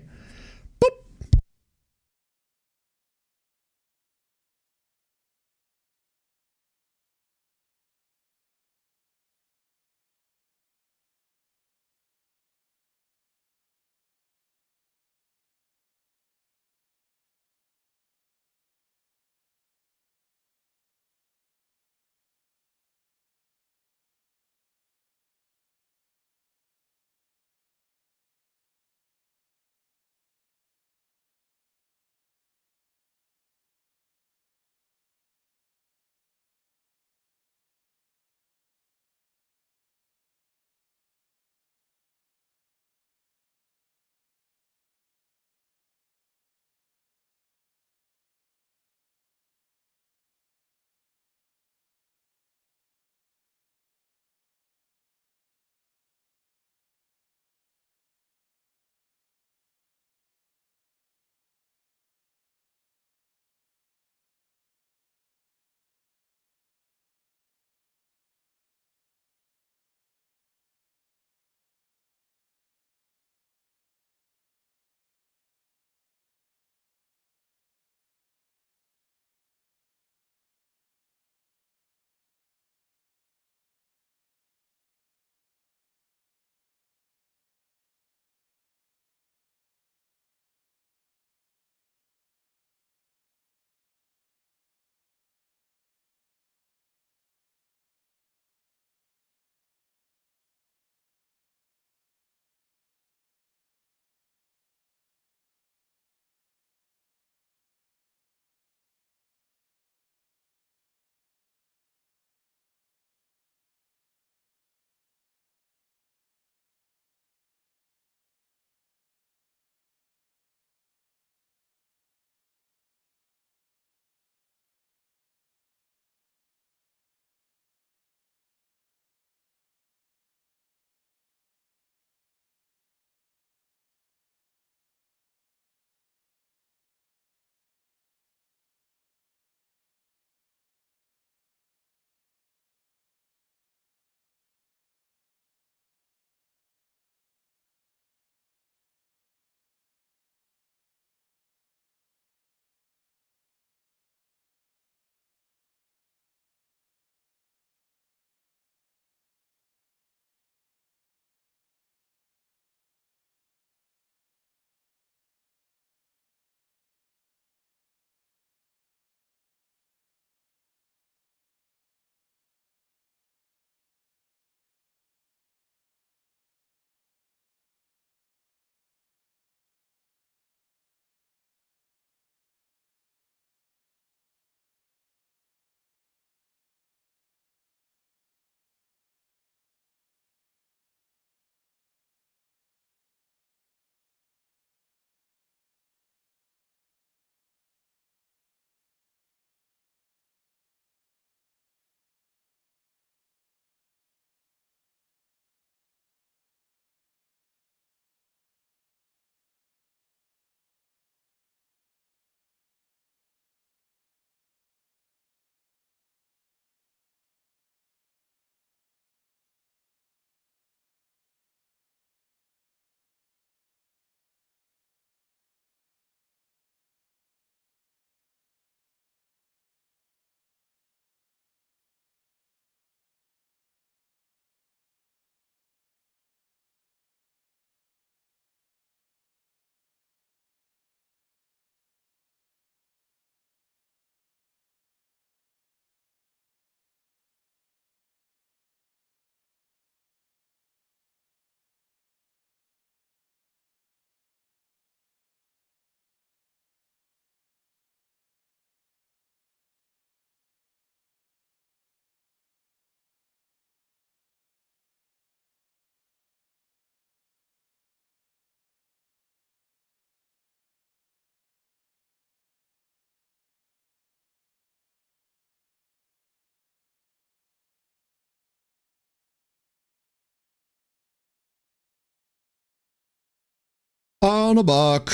Banana back.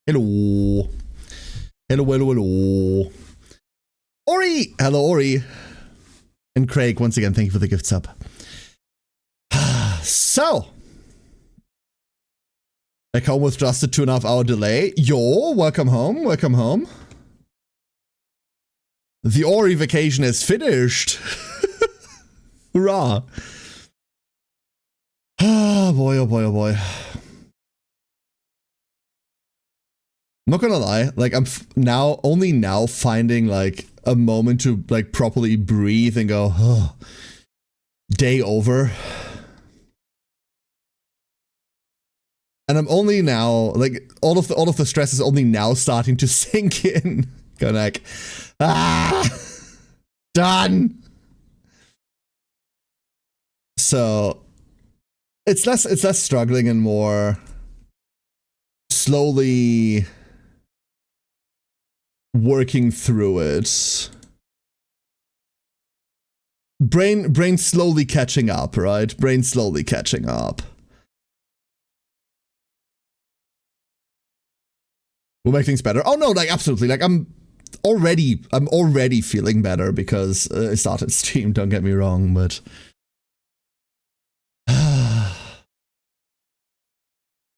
Hello. Hello, hello, hello. Ori! Hello, Ori. And Craig, once again, thank you for the gift sub. So. Back home with just a 2.5 hour delay. Yo, welcome home, welcome home. The Ori vacation is finished. Hurrah. Oh boy, oh boy, oh boy. I'm not gonna lie, like I'm only now finding like a moment to like properly breathe and go, oh, day over. And I'm only now, like, all of the stress is only now starting to sink in. Going like, done. So it's less struggling and more slowly working through it. Brain slowly catching up, right? Brain slowly catching up. Will make things better. Oh no, like absolutely. Like I'm already feeling better because I started stream, don't get me wrong, but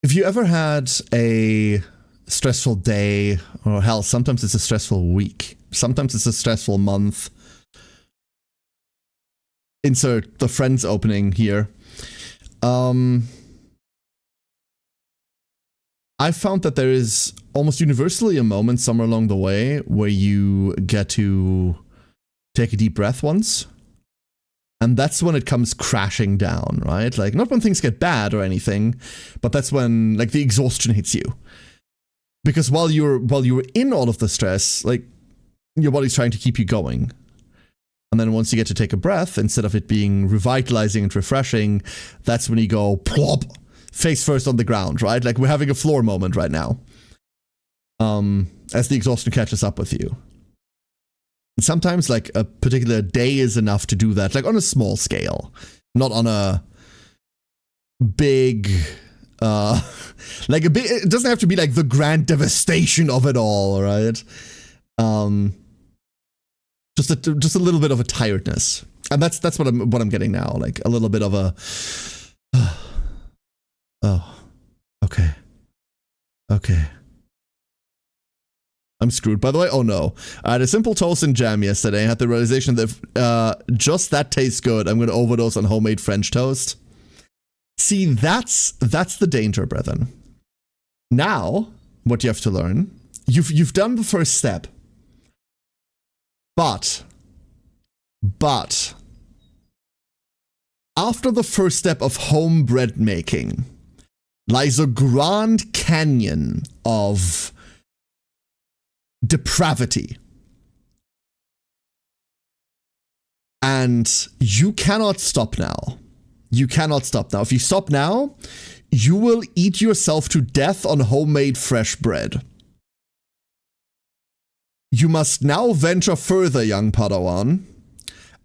if you ever had a stressful day, or hell, sometimes it's a stressful week, sometimes it's a stressful month. Insert the Friends opening here. I found that there is almost universally a moment somewhere along the way where you get to take a deep breath once. And that's when it comes crashing down, right? Like, not when things get bad or anything, but that's when, like, the exhaustion hits you. Because while you're in all of the stress, like, your body's trying to keep you going. And then once you get to take a breath, instead of it being revitalizing and refreshing, that's when you go plop, face first on the ground, right? Like we're having a floor moment right now. As the exhaustion catches up with you. And sometimes like a particular day is enough to do that, like on a small scale, not on a big, like a big, it doesn't have to be like the grand devastation of it all, right? Just a little bit of a tiredness. And that's what I'm getting now, like a little bit of a oh, okay. Okay. I'm screwed, by the way. Oh no. I had a simple toast and jam yesterday. I had the realization that just that tastes good, I'm going to overdose on homemade French toast. See, that's the danger, brethren. Now, what you have to learn, you've done the first step. But after the first step of home bread making lies a grand canyon of depravity. And you cannot stop now. You cannot stop now. If you stop now, you will eat yourself to death on homemade fresh bread. You must now venture further, young Padawan,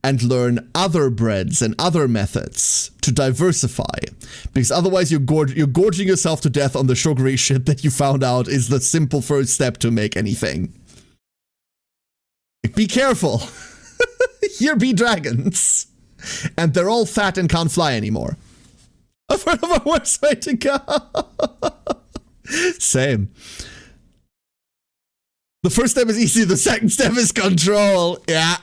and learn other breads and other methods to diversify. Because otherwise you're gorging yourself to death on the sugary shit that you found out is the simple first step to make anything. Be careful. Here be dragons. And they're all fat and can't fly anymore. I've heard of a worse way to go. Same. The first step is easy, the second step is control. Yeah.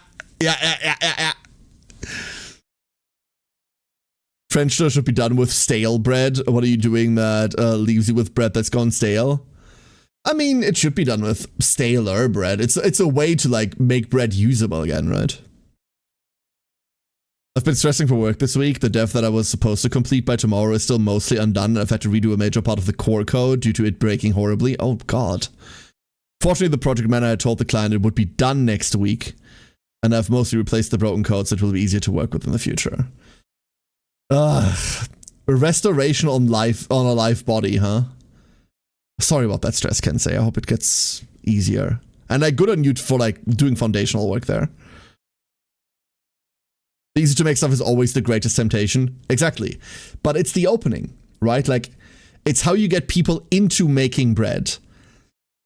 French toast should be done with stale bread. What are you doing that leaves you with bread that's gone stale? I mean, it should be done with staler bread. It's a way to like make bread usable again, right? I've been stressing for work this week. The dev that I was supposed to complete by tomorrow is still mostly undone. I've had to redo a major part of the core code due to it breaking horribly. Oh god. Fortunately, the project manager told the client it would be done next week, and I've mostly replaced the broken code so it will be easier to work with in the future. Restoration on a live body, huh? Sorry about that stress, Kensei. I hope it gets easier. And like, good on you for like doing foundational work there. Easy to make stuff is always the greatest temptation. Exactly. But it's the opening, right? Like, It's how you get people into making bread.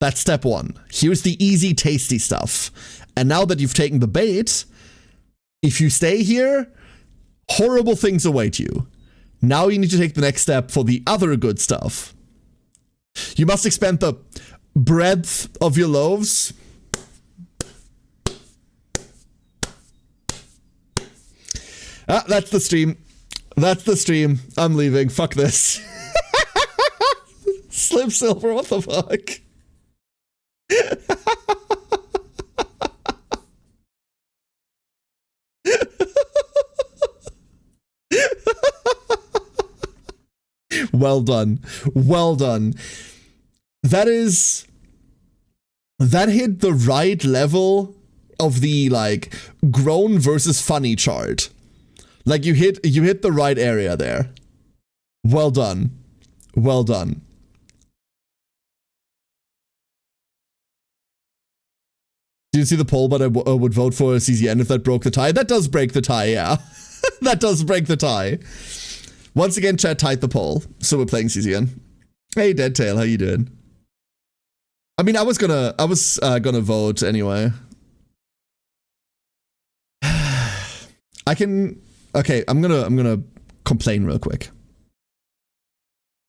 That's step one. Here's the easy, tasty stuff. And now that you've taken the bait, if you stay here, horrible things await you. Now you need to take the next step for the other good stuff. You must expand the breadth of your loaves. Ah, that's the stream. That's the stream. I'm leaving. Fuck this. Slim Silver, what the fuck? Well done. Well done. That hit the right level of the like grown versus funny chart. Like you hit the right area there. Well done. Well done. Did you see the poll, but I would vote for CZN if that broke the tie? That does break the tie, yeah. That does break the tie. Once again, chat tied the poll, so we're playing CZN. Hey, Deadtail, how you doing? I mean, I was gonna vote anyway. Okay, I'm gonna complain real quick.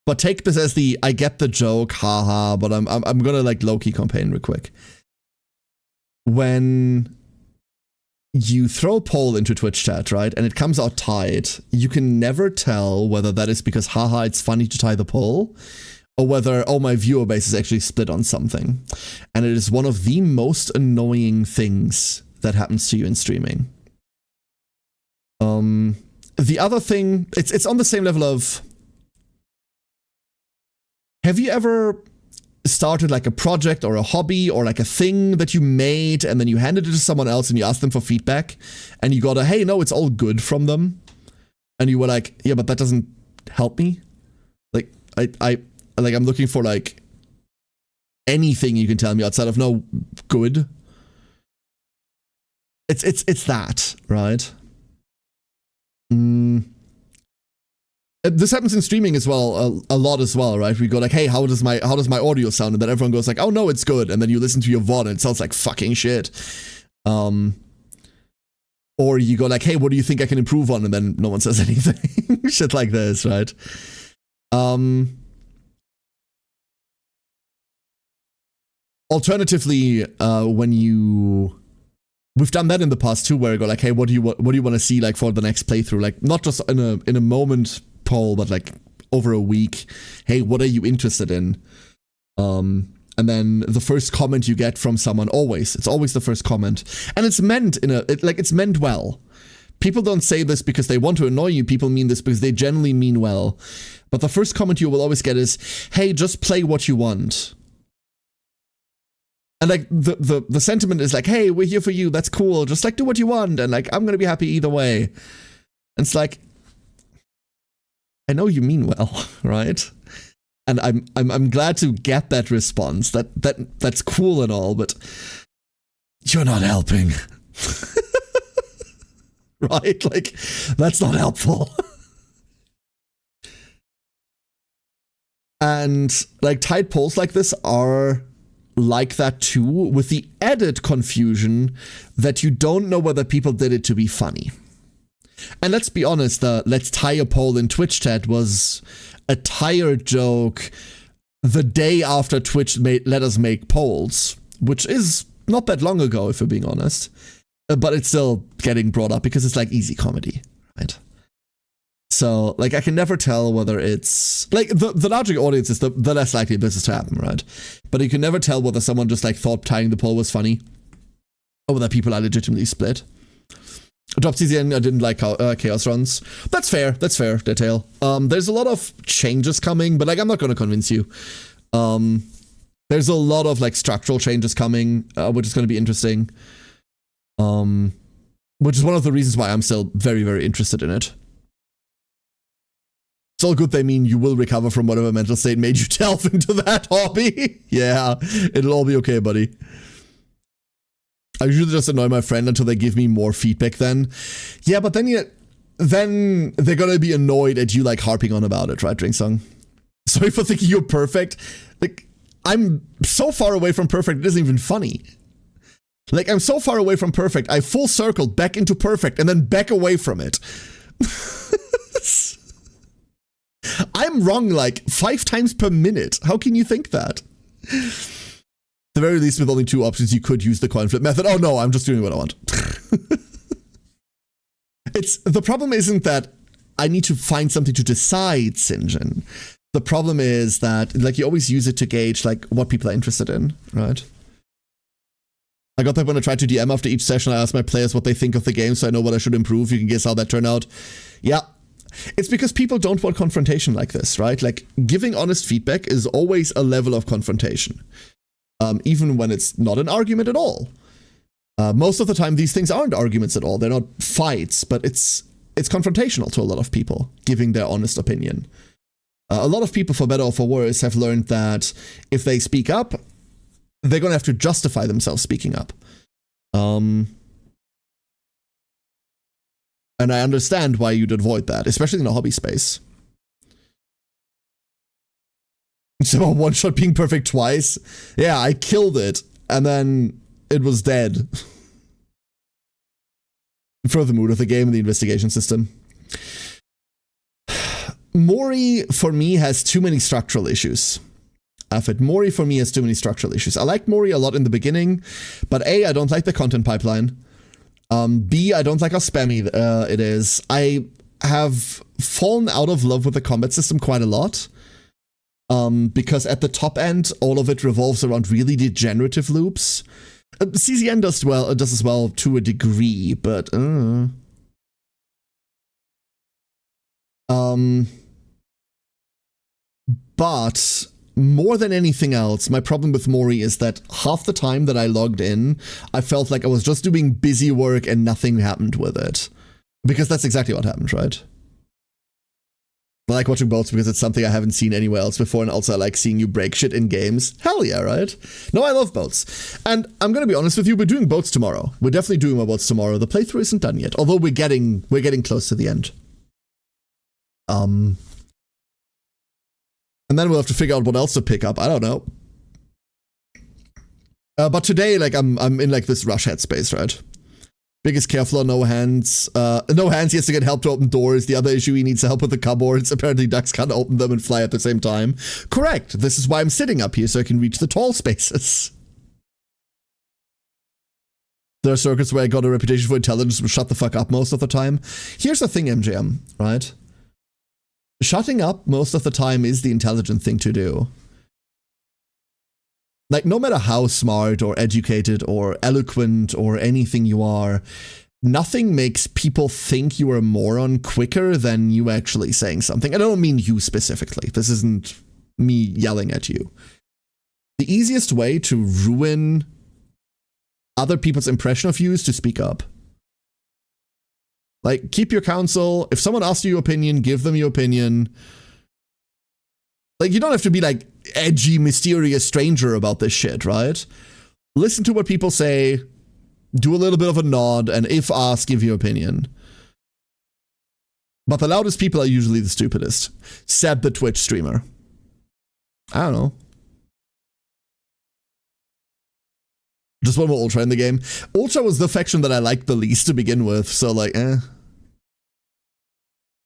But take this as the I get the joke, haha. But I'm gonna like low-key complain real quick. When you throw a poll into Twitch chat, right, and it comes out tied, you can never tell whether that is because, haha, it's funny to tie the poll, or whether, oh, my viewer base is actually split on something. And it is one of the most annoying things that happens to you in streaming. The other thing, it's on the same level of, have you ever started like a project or a hobby or like a thing that you made and then you handed it to someone else and you asked them for feedback and you got a, hey, no, it's all good from them. And you were like, yeah, but that doesn't help me. Like, I'm looking for like anything you can tell me outside of no good. It's that, right? This happens in streaming as well, a lot as well, right? We go like, hey, how does my audio sound? And then everyone goes like, oh no, it's good. And then you listen to your VOD and it sounds like fucking shit. Or you go like, hey, what do you think I can improve on? And then no one says anything. Shit like this, right? Alternatively, we've done that in the past too, where I go like, hey, what do you want to see like for the next playthrough? Like not just in a moment poll, but like over a week. Hey, what are you interested in? And then the first comment you get from someone, it's always the first comment, and it's meant it's meant well. People don't say this because they want to annoy you. People mean this because they generally mean well. But the first comment you will always get is, hey, just play what you want. And like the sentiment is like, hey, we're here for you. That's cool. Just like do what you want. And like, I'm gonna be happy either way. And it's like, I know you mean well, right? And I'm glad to get that response. That's cool and all, but you're not helping. Right? Like, that's not helpful. And like tight polls like this are like that too, with the added confusion that you don't know whether people did it to be funny. And let's be honest, let's tie a poll in Twitch chat was a tired joke the day after Twitch let us make polls, which is not that long ago, if we're being honest. But it's still getting brought up because it's like easy comedy, right? So, like, I can never tell whether it's... Like, the larger audience is the less likely this is to happen, right? But you can never tell whether someone just, like, thought tying the poll was funny or whether people are legitimately split. Drop CZN, I didn't like Chaos runs. That's fair, Detail. There's a lot of changes coming, but, like, I'm not going to convince you. There's a lot of, like, structural changes coming, which is going to be interesting. Which is one of the reasons why I'm still very, very interested in it. It's all good they mean you will recover from whatever mental state made you delve into that hobby. Yeah, it'll all be okay, buddy. I usually just annoy my friend until they give me more feedback then. Yeah, but then they're gonna be annoyed at you like harping on about it, right, Drink Song? Sorry for thinking you're perfect. Like, I'm so far away from perfect, it isn't even funny. Like, I'm so far away from perfect, I full circled back into perfect and then back away from it. I'm wrong like 5 times per minute. How can you think that? At the very least, with only 2 options, you could use the coin flip method. Oh no, I'm just doing what I want. The problem isn't that I need to find something to decide, Sinjin. The problem is that, like, you always use it to gauge, like, what people are interested in, right? I got that when I tried to DM after each session, I asked my players what they think of the game so I know what I should improve. You can guess how that turned out. Yeah. It's because people don't want confrontation like this, right? Like, giving honest feedback is always a level of confrontation. Even when it's not an argument at all. Most of the time, these things aren't arguments at all. They're not fights, but it's confrontational to a lot of people, giving their honest opinion. A lot of people, for better or for worse, have learned that if they speak up, they're going to have to justify themselves speaking up. And I understand why you'd avoid that, especially in a hobby space. So one shot being perfect twice. Yeah, I killed it, and then it was dead. For the mood of the game and the investigation system. Mori, for me, has too many structural issues. Mori, for me, has too many structural issues. I liked Mori a lot in the beginning, but A, I don't like the content pipeline. B, I don't like how spammy it is. I have fallen out of love with the combat system quite a lot. Because at the top end, all of it revolves around really degenerative loops. CZN does as well to a degree, but but more than anything else, my problem with Mori is that half the time that I logged in, I felt like I was just doing busy work and nothing happened with it. Because that's exactly what happened, right? I like watching boats because it's something I haven't seen anywhere else before, and also I like seeing you break shit in games. Hell yeah, right? No, I love boats. And I'm gonna be honest with you, we're doing boats tomorrow. We're definitely doing more boats tomorrow. The playthrough isn't done yet, although we're getting close to the end. And then we'll have to figure out what else to pick up. I don't know. But today, like, I'm in like this rush headspace, right? Biggest careful, no hands. No hands, he has to get help to open doors. The other issue, he needs help with the cupboards. Apparently ducks can't open them and fly at the same time. Correct. This is why I'm sitting up here, so I can reach the tall spaces. There are circuits where I got a reputation for intelligence, but shut the fuck up most of the time. Here's the thing, MJM, right? Shutting up most of the time is the intelligent thing to do. Like, no matter how smart or educated or eloquent or anything you are, nothing makes people think you are a moron quicker than you actually saying something. I don't mean you specifically. This isn't me yelling at you. The easiest way to ruin other people's impression of you is to speak up. Like, keep your counsel. If someone asks you your opinion, give them your opinion. Like, you don't have to be like edgy, mysterious stranger about this shit, right? Listen to what people say, do a little bit of a nod, and if asked, give your opinion. But the loudest people are usually the stupidest. Said the Twitch streamer. I don't know. Just one more Ultra in the game. Ultra was the faction that I liked the least to begin with, so like, I'm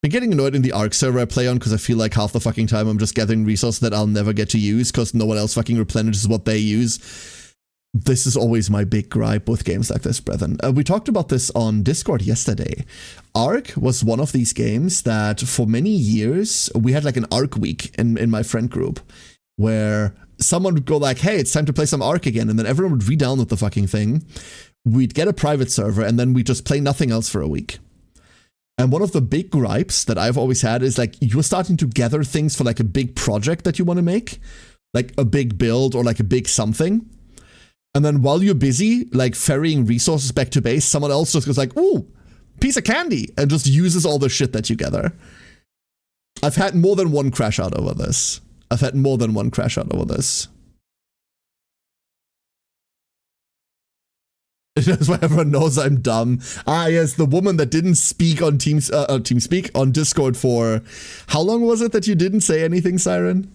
getting annoyed in the ARC server I play on because I feel like half the fucking time I'm just gathering resources that I'll never get to use because no one else fucking replenishes what they use. This is always my big gripe with games like this, brethren. We talked about this on Discord yesterday. ARC was one of these games that for many years, we had like an ARC week in my friend group where someone would go like, hey, it's time to play some ARC again, and then everyone would re-download the fucking thing. We'd get a private server, and then we'd just play nothing else for a week. And one of the big gripes that I've always had is like, you're starting to gather things for like a big project that you want to make, like a big build or like a big something. And then while you're busy, like ferrying resources back to base, someone else just goes like, ooh, piece of candy, and just uses all the shit that you gather. I've had more than one crash out over this. That's why everyone knows I'm dumb. Ah, yes, the woman that didn't speak on TeamSpeak on Discord for... How long was it that you didn't say anything, Siren?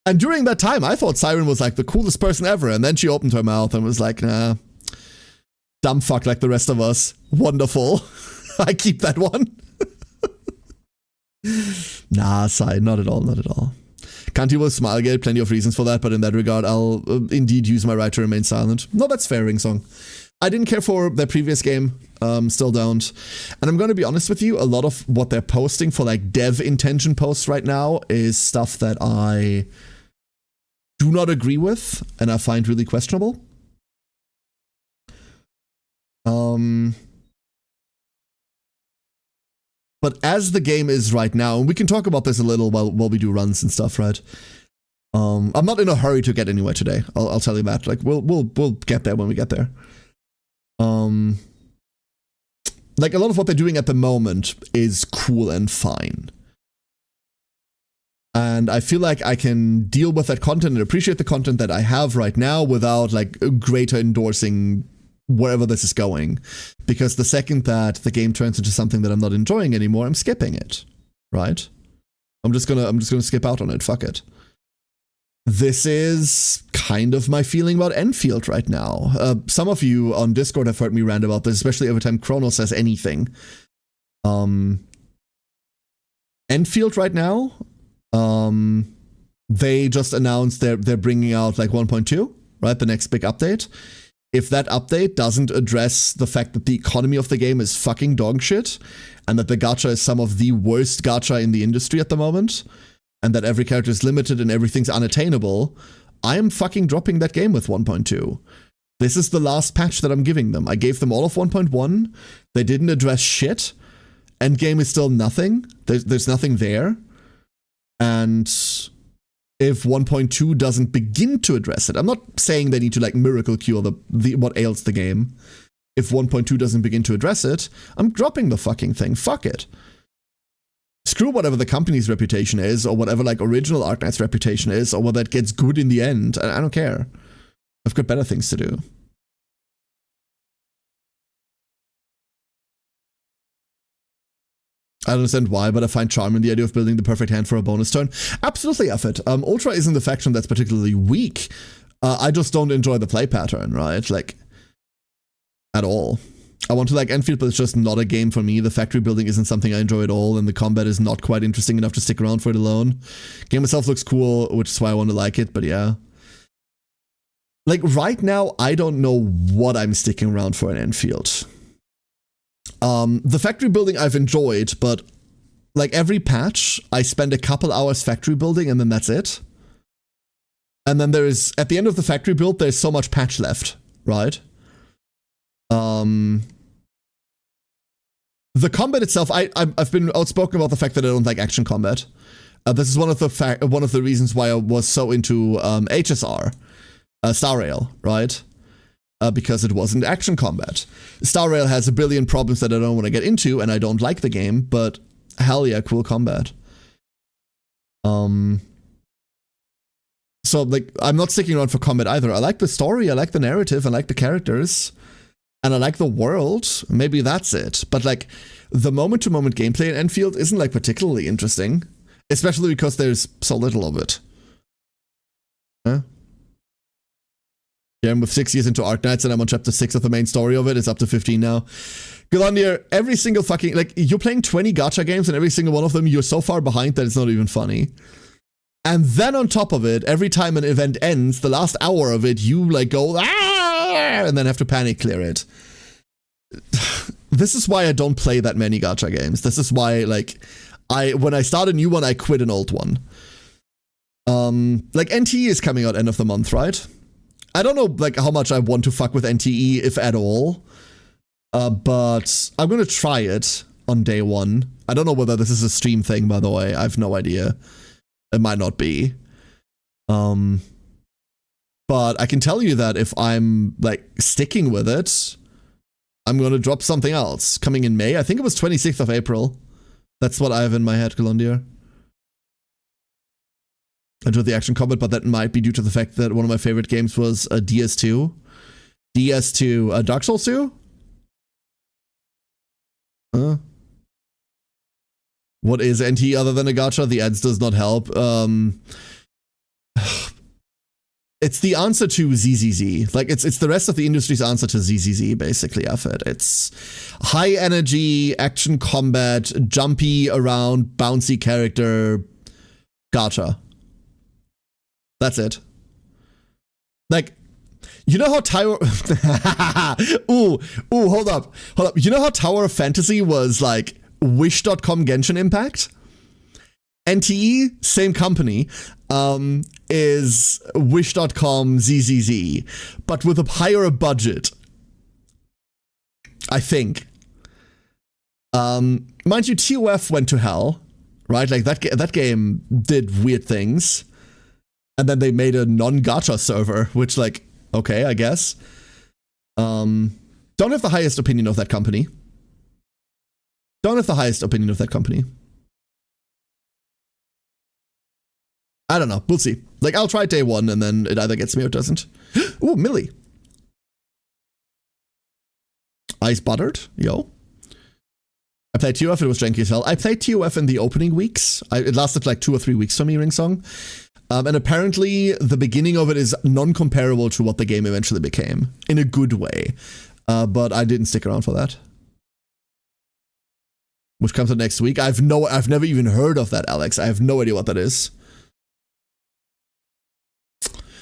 And during that time, I thought Siren was like the coolest person ever. And then she opened her mouth and was like, nah, dumb fuck like the rest of us. Wonderful. I keep that one. Nah, Sai, not at all, not at all. Can't deal with Smilegate, plenty of reasons for that, but in that regard, I'll indeed use my right to remain silent. No, that's fair, Ringsong. I didn't care for their previous game, still don't. And I'm going to be honest with you, a lot of what they're posting for like dev intention posts right now is stuff that I do not agree with and I find really questionable. But as the game is right now, and we can talk about this a little while we do runs and stuff, right? I'm not in a hurry to get anywhere today. I'll tell you that. Like we'll get there when we get there. Like a lot of what they're doing at the moment is cool and fine. And I feel like I can deal with that content and appreciate the content that I have right now without like greater endorsing wherever this is going. Because the second that the game turns into something that I'm not enjoying anymore, I'm skipping it. Right? I'm just gonna skip out on it. Fuck it. This is kind of my feeling about Enfield right now. Some of you on Discord have heard me rant about this, especially every time Chrono says anything. Enfield right now, they just announced they're bringing out like 1.2, right? The next big update. If that update doesn't address the fact that the economy of the game is fucking dog shit, and that the gacha is some of the worst gacha in the industry at the moment, and that every character is limited and everything's unattainable, I am fucking dropping that game with 1.2. This is the last patch that I'm giving them. I gave them all of 1.1. They didn't address shit. Endgame is still nothing. There's nothing there. And if 1.2 doesn't begin to address it, I'm not saying they need to like miracle cure the what ails the game. If 1.2 doesn't begin to address it, I'm dropping the fucking thing. Fuck it. Screw whatever the company's reputation is, or whatever like original Arknight's reputation is, or whether it gets good in the end. I don't care. I've got better things to do. I don't understand why, but I find charm in the idea of building the perfect hand for a bonus turn. Absolutely, Effort. Ultra isn't the faction that's particularly weak. I just don't enjoy the play pattern, right? Like, at all. I want to like Enfield, but it's just not a game for me. The factory building isn't something I enjoy at all, and the combat is not quite interesting enough to stick around for it alone. Game itself looks cool, which is why I want to like it, but yeah. Like, right now, I don't know what I'm sticking around for in Enfield. The factory building I've enjoyed, but like every patch, I spend a couple hours factory building and then that's it. And then there's, at the end of the factory build, there's so much patch left, right? The combat itself, I've been outspoken about the fact that I don't like action combat. This is one of the reasons why I was so into HSR, Star Rail, right? Because it wasn't action combat. Star Rail has a billion problems that I don't want to get into, and I don't like the game, but hell yeah, cool combat. So, like, I'm not sticking around for combat either. I like the story, I like the narrative, I like the characters, and I like the world. Maybe that's it. But, like, the moment-to-moment gameplay in Enfield isn't, like, particularly interesting. Especially because there's so little of it. Huh? Yeah, I'm with 6 years into Arknights and I'm on chapter 6 of the main story of it. It's up to 15 now. Galandir, every single fucking, like, you're playing 20 gacha games and every single one of them you're so far behind that it's not even funny. And then on top of it, every time an event ends, the last hour of it, you, like, go, ah, and then have to panic clear it. This is why I don't play that many gacha games. This is why, like, when I start a new one, I quit an old one. Like, NTE is coming out end of the month, right? I don't know, like, how much I want to fuck with NTE, if at all. But I'm gonna try it on day one. I don't know whether this is a stream thing, by the way. I have no idea. It might not be. But I can tell you that if I'm, like, sticking with it, I'm gonna drop something else. Coming in May. I think it was 26th of April. That's what I have in my head, Galundir. I enjoyed the action combat, but that might be due to the fact that one of my favorite games was DS2. DS2, Dark Souls 2? What is NT other than a gacha? The ads does not help. It's the answer to ZZZ. Like, it's the rest of the industry's answer to ZZZ, basically, of it. It's high energy, action combat, jumpy around, bouncy character, gacha. That's it. Like, you know how hold up. You know how Tower of Fantasy was like Wish.com Genshin Impact? NTE, same company, is Wish.com ZZZ, but with a higher budget, I think. Mind you, TOF went to hell, right? Like, that game did weird things, and then they made a non-gacha server, which, like, okay, I guess. Don't have the highest opinion of that company. I don't know. We'll see. Like, I'll try day one, and then it either gets me or doesn't. Ooh, Millie. Ice buttered. Yo. I played TOF. It was janky as hell. I played TOF in the opening weeks. It lasted like 2 or 3 weeks for me, Ringsong. And apparently, the beginning of it is non-comparable to what the game eventually became. In a good way. But I didn't stick around for that. Which comes out next week. I've never even heard of that, Alex. I have no idea what that is.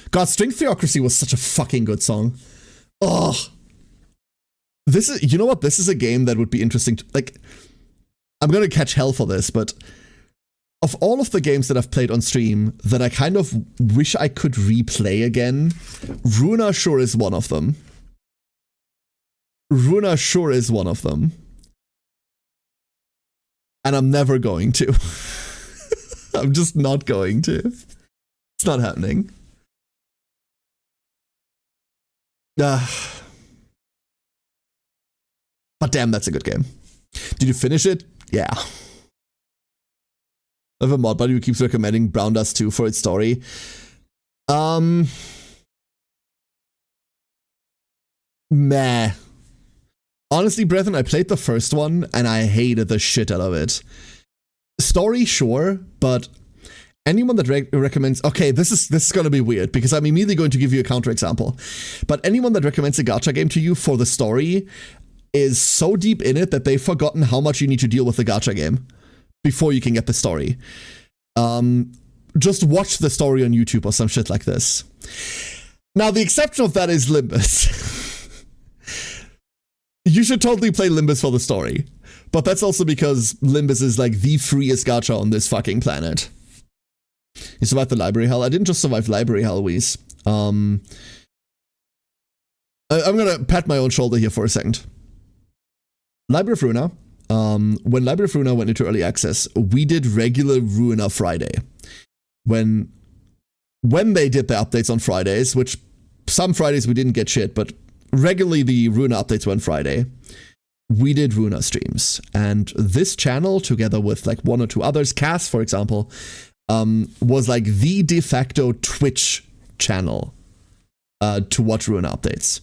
God, String Theocracy was such a fucking good song. Oh. This is, you know what? This is a game that would be interesting to, like, I'm gonna catch hell for this, but of all of the games that I've played on stream that I kind of wish I could replay again, Runa sure is one of them. And I'm never going to. I'm just not going to. It's not happening. But damn, that's a good game. Did you finish it? Yeah. I have a mod buddy who keeps recommending Brown Dust 2 for its story. Meh. Honestly, brethren, I played the first one and I hated the shit out of it. Story, sure, but anyone that recommends... Okay, this is going to be weird because I'm immediately going to give you a counterexample. But anyone that recommends a gacha game to you for the story is so deep in it that they've forgotten how much you need to deal with the gacha game before you can get the story. Just watch the story on YouTube or some shit like this. Now, the exception of that is Limbus. You should totally play Limbus for the story. But that's also because Limbus is like the freest gacha on this fucking planet. You survived the library hell? I didn't just survive library hell, Whis. I'm gonna pat my own shoulder here for a second. Library of Ruina. When Library of Ruina went into early access, we did regular Ruina Friday. When they did the updates on Fridays, which some Fridays we didn't get shit, but regularly the Ruina updates were on Friday, we did Ruina streams. And this channel, together with like 1 or 2 others, Cass, for example, was like the de facto Twitch channel to watch Ruina updates.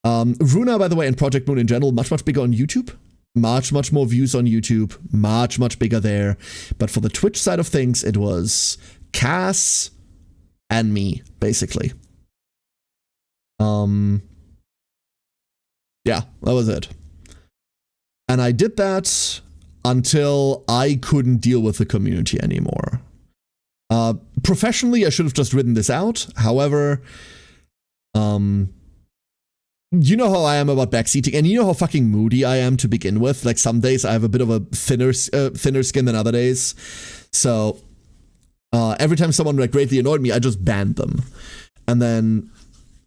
Ruina, by the way, and Project Moon in general, much bigger on YouTube. Much more views on YouTube. Much bigger there. But for the Twitch side of things, it was Cass and me, basically. Yeah, that was it. And I did that until I couldn't deal with the community anymore. Professionally, I should have just written this out. However, you know how I am about backseating, and you know how fucking moody I am to begin with. Like, some days I have a bit of a thinner skin than other days. So every time someone like greatly annoyed me, I just banned them. And then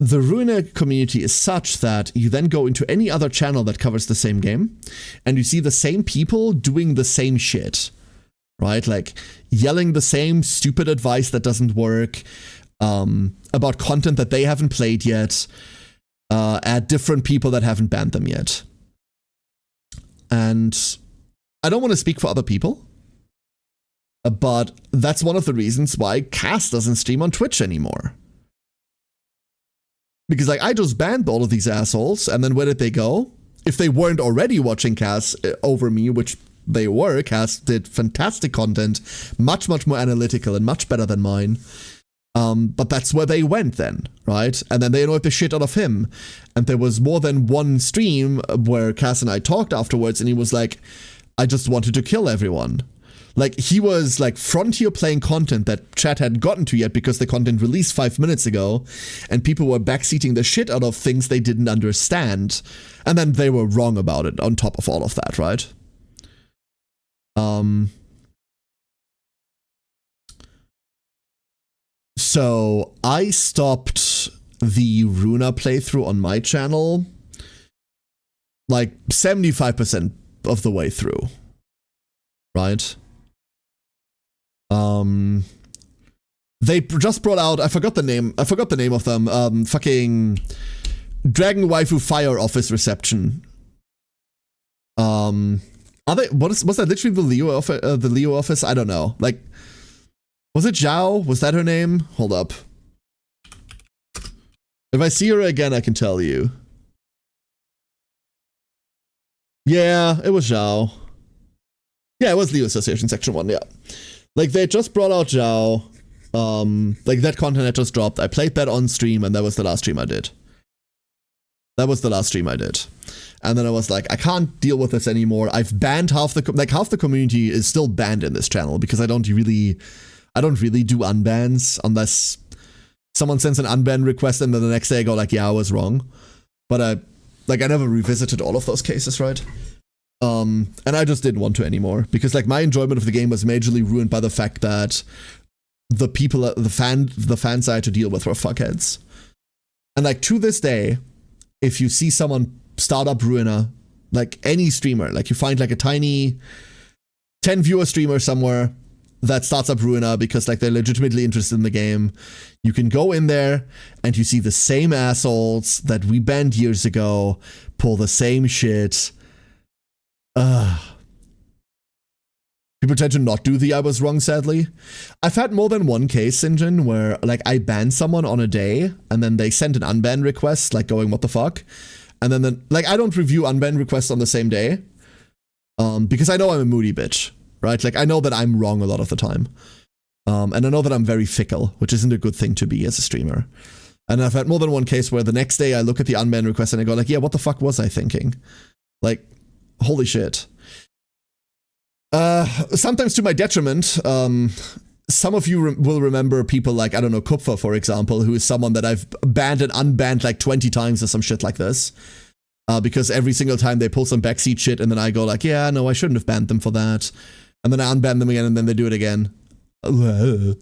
the Ruina community is such that you then go into any other channel that covers the same game, and you see the same people doing the same shit, right? Like, yelling the same stupid advice that doesn't work, about content that they haven't played yet, at different people that haven't banned them yet. And I don't want to speak for other people, but that's one of the reasons why Cass doesn't stream on Twitch anymore. Because, like, I just banned all of these assholes, and then where did they go? If they weren't already watching Cass over me, which they were, Cass did fantastic content, much more analytical and much better than mine. But that's where they went then, right? And then they annoyed the shit out of him. And there was more than one stream where Cass and I talked afterwards, and he was like, I just wanted to kill everyone. Like, he was like frontier playing content that chat hadn't gotten to yet because the content released 5 minutes ago, and people were backseating the shit out of things they didn't understand. And then they were wrong about it on top of all of that, right? So I stopped the Runa playthrough on my channel like 75% of the way through, right? They just brought out, I forgot the name of them, fucking Dragon Waifu Fire Office Reception. Are they, was that literally the Leo office? I don't know. Like, was it Zhao? Was that her name? Hold up. If I see her again, I can tell you. Yeah, it was Zhao. Yeah, it was Leo Association Section 1, yeah. Like, they just brought out Zhao. Like, that content had just dropped. I played that on stream, and that was the last stream I did. And then I was like, I can't deal with this anymore. I've banned half the community is still banned in this channel because I don't really do unbans unless someone sends an unban request and then the next day I go like, yeah, I was wrong. But I never revisited all of those cases, right? And I just didn't want to anymore because like my enjoyment of the game was majorly ruined by the fact that the people, the fans I had to deal with were fuckheads. And like to this day, if you see someone start up Ruiner, like any streamer, like you find like a tiny 10 viewer streamer somewhere that starts up Ruiner because like they're legitimately interested in the game, you can go in there and you see the same assholes that we banned years ago pull the same shit. People tend to not do the I was wrong, sadly. I've had more than one case, Sinjin, where like I banned someone on a day and then they sent an unban request, like going, what the fuck? And then like I don't review unban requests on the same day because I know I'm a moody bitch, right? Like I know that I'm wrong a lot of the time. And I know that I'm very fickle, which isn't a good thing to be as a streamer. And I've had more than one case where the next day I look at the unban request and I go like, yeah, what the fuck was I thinking? Like, holy shit. Sometimes to my detriment, some of you will remember people like, I don't know, Kupfer, for example, who is someone that I've banned and unbanned like 20 times or some shit like this. Because every single time they pull some backseat shit and then I go like, yeah, no, I shouldn't have banned them for that. And then I unban them again and then they do it again. Why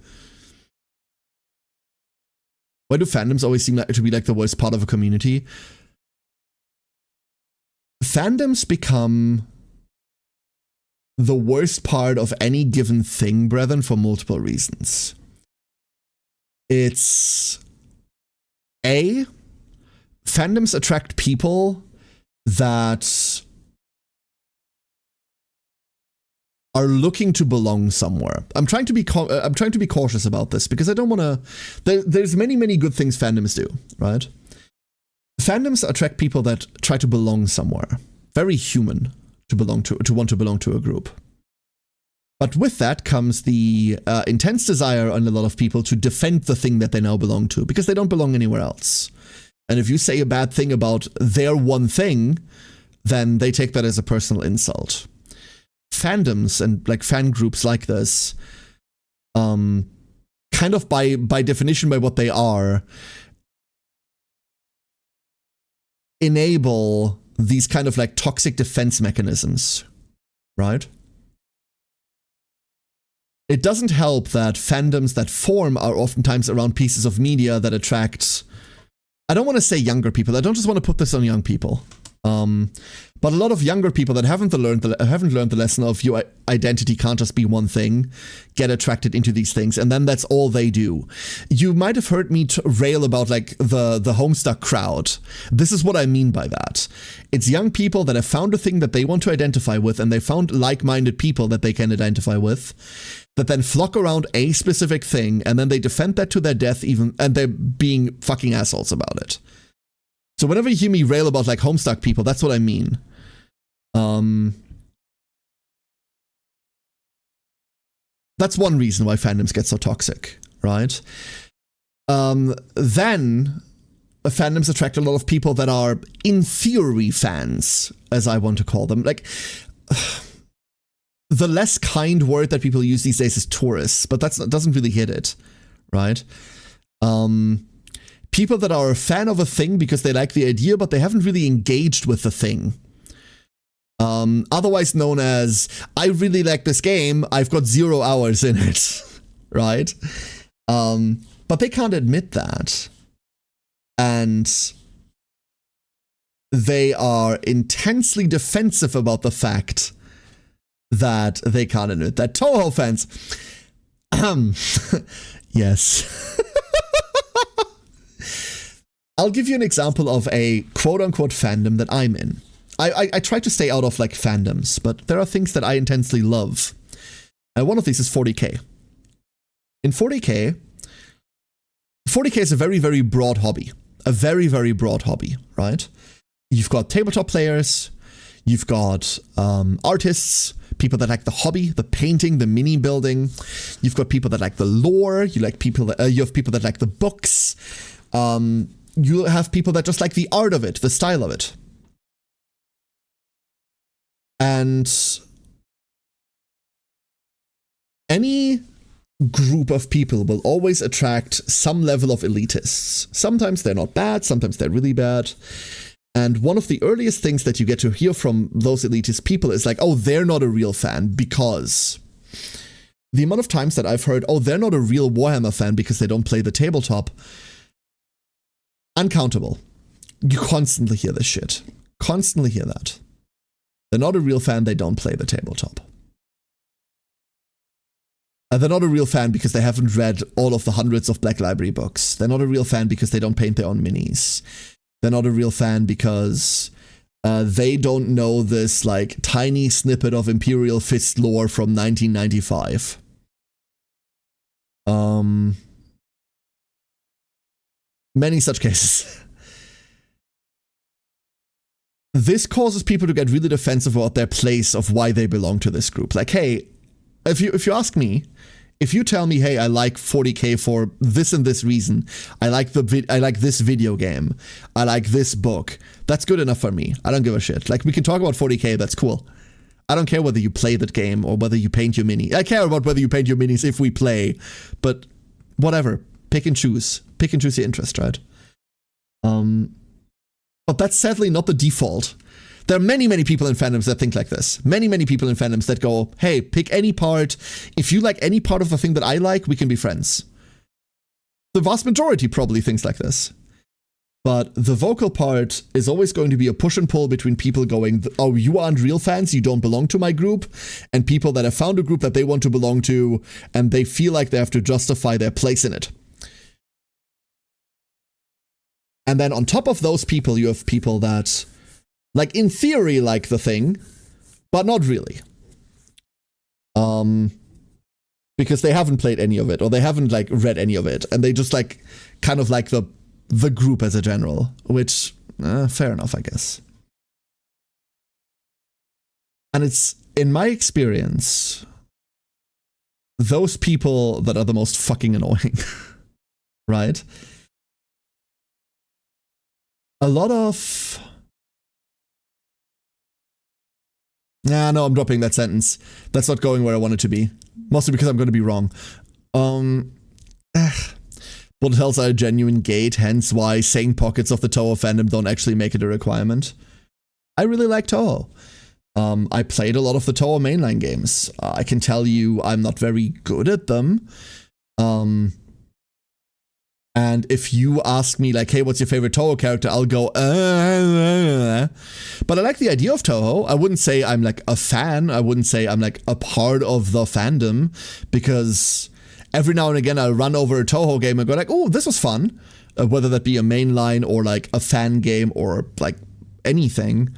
do fandoms always seem like to be like the worst part of a community? Fandoms become the worst part of any given thing, brethren, for multiple reasons. It's A, fandoms attract people that are looking to belong somewhere. I'm trying to be cautious about this because I don't want to. There's many good things fandoms do, right? Fandoms attract people that try to belong somewhere. Very human. To want to belong to a group. But with that comes the intense desire on a lot of people to defend the thing that they now belong to because they don't belong anywhere else. And if you say a bad thing about their one thing, then they take that as a personal insult. Fandoms and like fan groups like this, kind of by definition, by what they are, enable these kind of like toxic defense mechanisms, right? It doesn't help that fandoms that form are oftentimes around pieces of media that attract, I don't want to say younger people, I don't just want to put this on young people. But a lot of younger people that haven't learned the lesson of your identity can't just be one thing, get attracted into these things, and then that's all they do. You might have heard me rail about like the Homestuck crowd. This is what I mean by that. It's young people that have found a thing that they want to identify with, and they found like-minded people that they can identify with, that then flock around a specific thing, and then they defend that to their death, even, and they're being fucking assholes about it. So whenever you hear me rail about like Homestuck people, that's what I mean. That's one reason why fandoms get so toxic, right? then fandoms attract a lot of people that are in theory fans, as I want to call them. Like, the less kind word that people use these days is tourists, but that doesn't really hit it, right? People that are a fan of a thing because they like the idea, but they haven't really engaged with the thing. Otherwise known as, I really like this game, I've got 0 hours in it, right? But they can't admit that. And they are intensely defensive about the fact that they can't admit that. Toho fans. Yes. I'll give you an example of a quote-unquote fandom that I'm in. I try to stay out of like fandoms, but there are things that I intensely love. And one of these is 40k. In 40k is a very, very broad hobby. A very, very broad hobby, right? You've got tabletop players, you've got artists, people that like the hobby, the painting, the mini building. You've got people that like the lore. You have people that like the books. You have people that just like the art of it, the style of it. And any group of people will always attract some level of elitists. Sometimes they're not bad, sometimes they're really bad. And one of the earliest things that you get to hear from those elitist people is like, oh, they're not a real fan because... The amount of times that I've heard, oh, they're not a real Warhammer fan because they don't play the tabletop. Uncountable. You constantly hear this shit. Constantly hear that. They're not a real fan, they don't play the tabletop. They're not a real fan because they haven't read all of the hundreds of Black Library books. They're not a real fan because they don't paint their own minis. They're not a real fan because they don't know this like tiny snippet of Imperial Fist lore from 1995. Many such cases. This causes people to get really defensive about their place of why they belong to this group. Like, hey, if you ask me, if you tell me, hey, I like 40k for this and this reason, I like this video game, I like this book, that's good enough for me. I don't give a shit. Like, we can talk about 40k, that's cool. I don't care whether you play that game or whether you paint your mini. I care about whether you paint your minis if we play, but whatever. Pick and choose. Pick and choose your interest, right? But that's sadly not the default. There are many, many people in fandoms that think like this. Many, many people in fandoms that go, hey, pick any part. If you like any part of the thing that I like, we can be friends. The vast majority probably thinks like this. But the vocal part is always going to be a push and pull between people going, oh, you aren't real fans, you don't belong to my group, and people that have found a group that they want to belong to, and they feel like they have to justify their place in it. And then on top of those people, you have people that, like, in theory, like the thing, but not really. Because they haven't played any of it, or they haven't, like, read any of it, and they just, like, kind of like the group as a general, which, fair enough, I guess. And it's, in my experience, those people that are the most fucking annoying, right? A lot of... no, I'm dropping that sentence. That's not going where I want it to be. Mostly because I'm going to be wrong. Bullet hells are a genuine gate, hence why saying pockets of the Toho fandom don't actually make it a requirement. I really like Toho. I played a lot of the Toho mainline games. I can tell you I'm not very good at them. And if you ask me, like, hey, what's your favorite Toho character? I'll go, But I like the idea of Toho. I wouldn't say I'm, like, a fan. I wouldn't say I'm, like, a part of the fandom. Because every now and again, I'll run over a Toho game and go, like, oh, this was fun. Whether that be a mainline or, like, a fan game or, like, anything.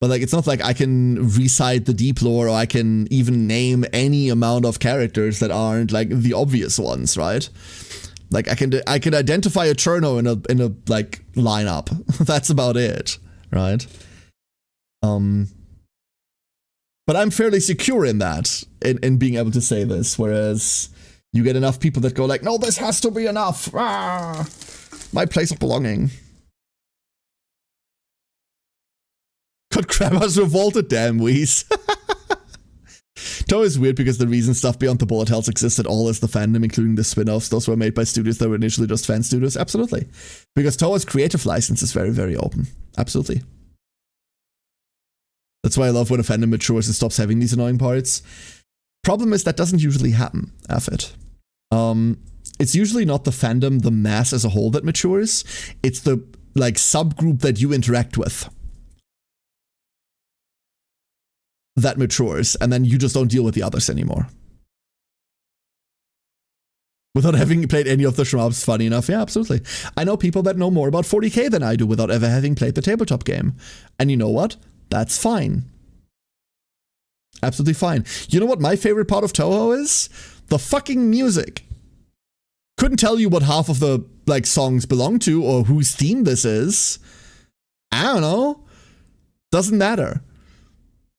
But, like, it's not like I can recite the deep lore or I can even name any amount of characters that aren't, like, the obvious ones, right? Like, I can identify a Cherno in a like lineup. That's about it, right? But I'm fairly secure in that, in being able to say this. Whereas You get enough people that go like, no, this has to be enough. Ah, my place of belonging. God, Grandma's revolted, damn Wheeze. Toho is weird because the reason stuff beyond the bullet hells exists at all is the fandom, including the spin-offs. Those were made by studios that were initially just fan studios. Absolutely. Because Toho's creative license is very, very open. Absolutely. That's why I love when a fandom matures and stops having these annoying parts. Problem is that doesn't usually happen, Affit. It's usually not the fandom, the mass as a whole that matures. It's the, like, subgroup that you interact with that matures, and then you just don't deal with the others anymore. Without having played any of the shmups, funny enough, yeah, absolutely. I know people that know more about 40k than I do without ever having played the tabletop game. And you know what? That's fine. Absolutely fine. You know what my favorite part of Toho is? The fucking music. Couldn't tell you what half of the, like, songs belong to or whose theme this is. I don't know. Doesn't matter.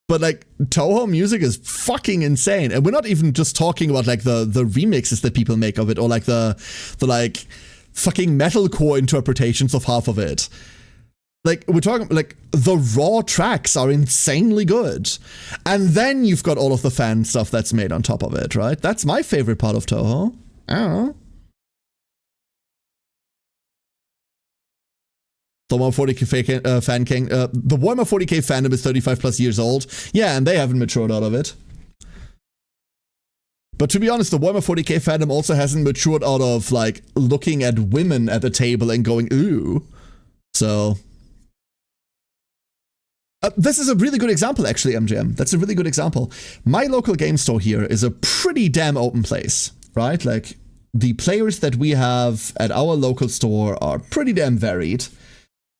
But, like, Toho music is fucking insane. And we're not even just talking about, like, the remixes that people make of it or, like, the like, fucking metalcore interpretations of half of it. Like, we're talking, like, the raw tracks are insanely good. And then you've got all of the fan stuff that's made on top of it, right? That's my favorite part of Toho. I don't know. The Warhammer 40k fan king. The Warhammer 40k fandom is 35 plus years old. Yeah, and they haven't matured out of it. But to be honest, the Warhammer 40k fandom also hasn't matured out of, like, looking at women at the table and going, ooh. So... this is a really good example, actually, MGM. That's a really good example. My local game store here is a pretty damn open place, right? Like, the players that we have at our local store are pretty damn varied.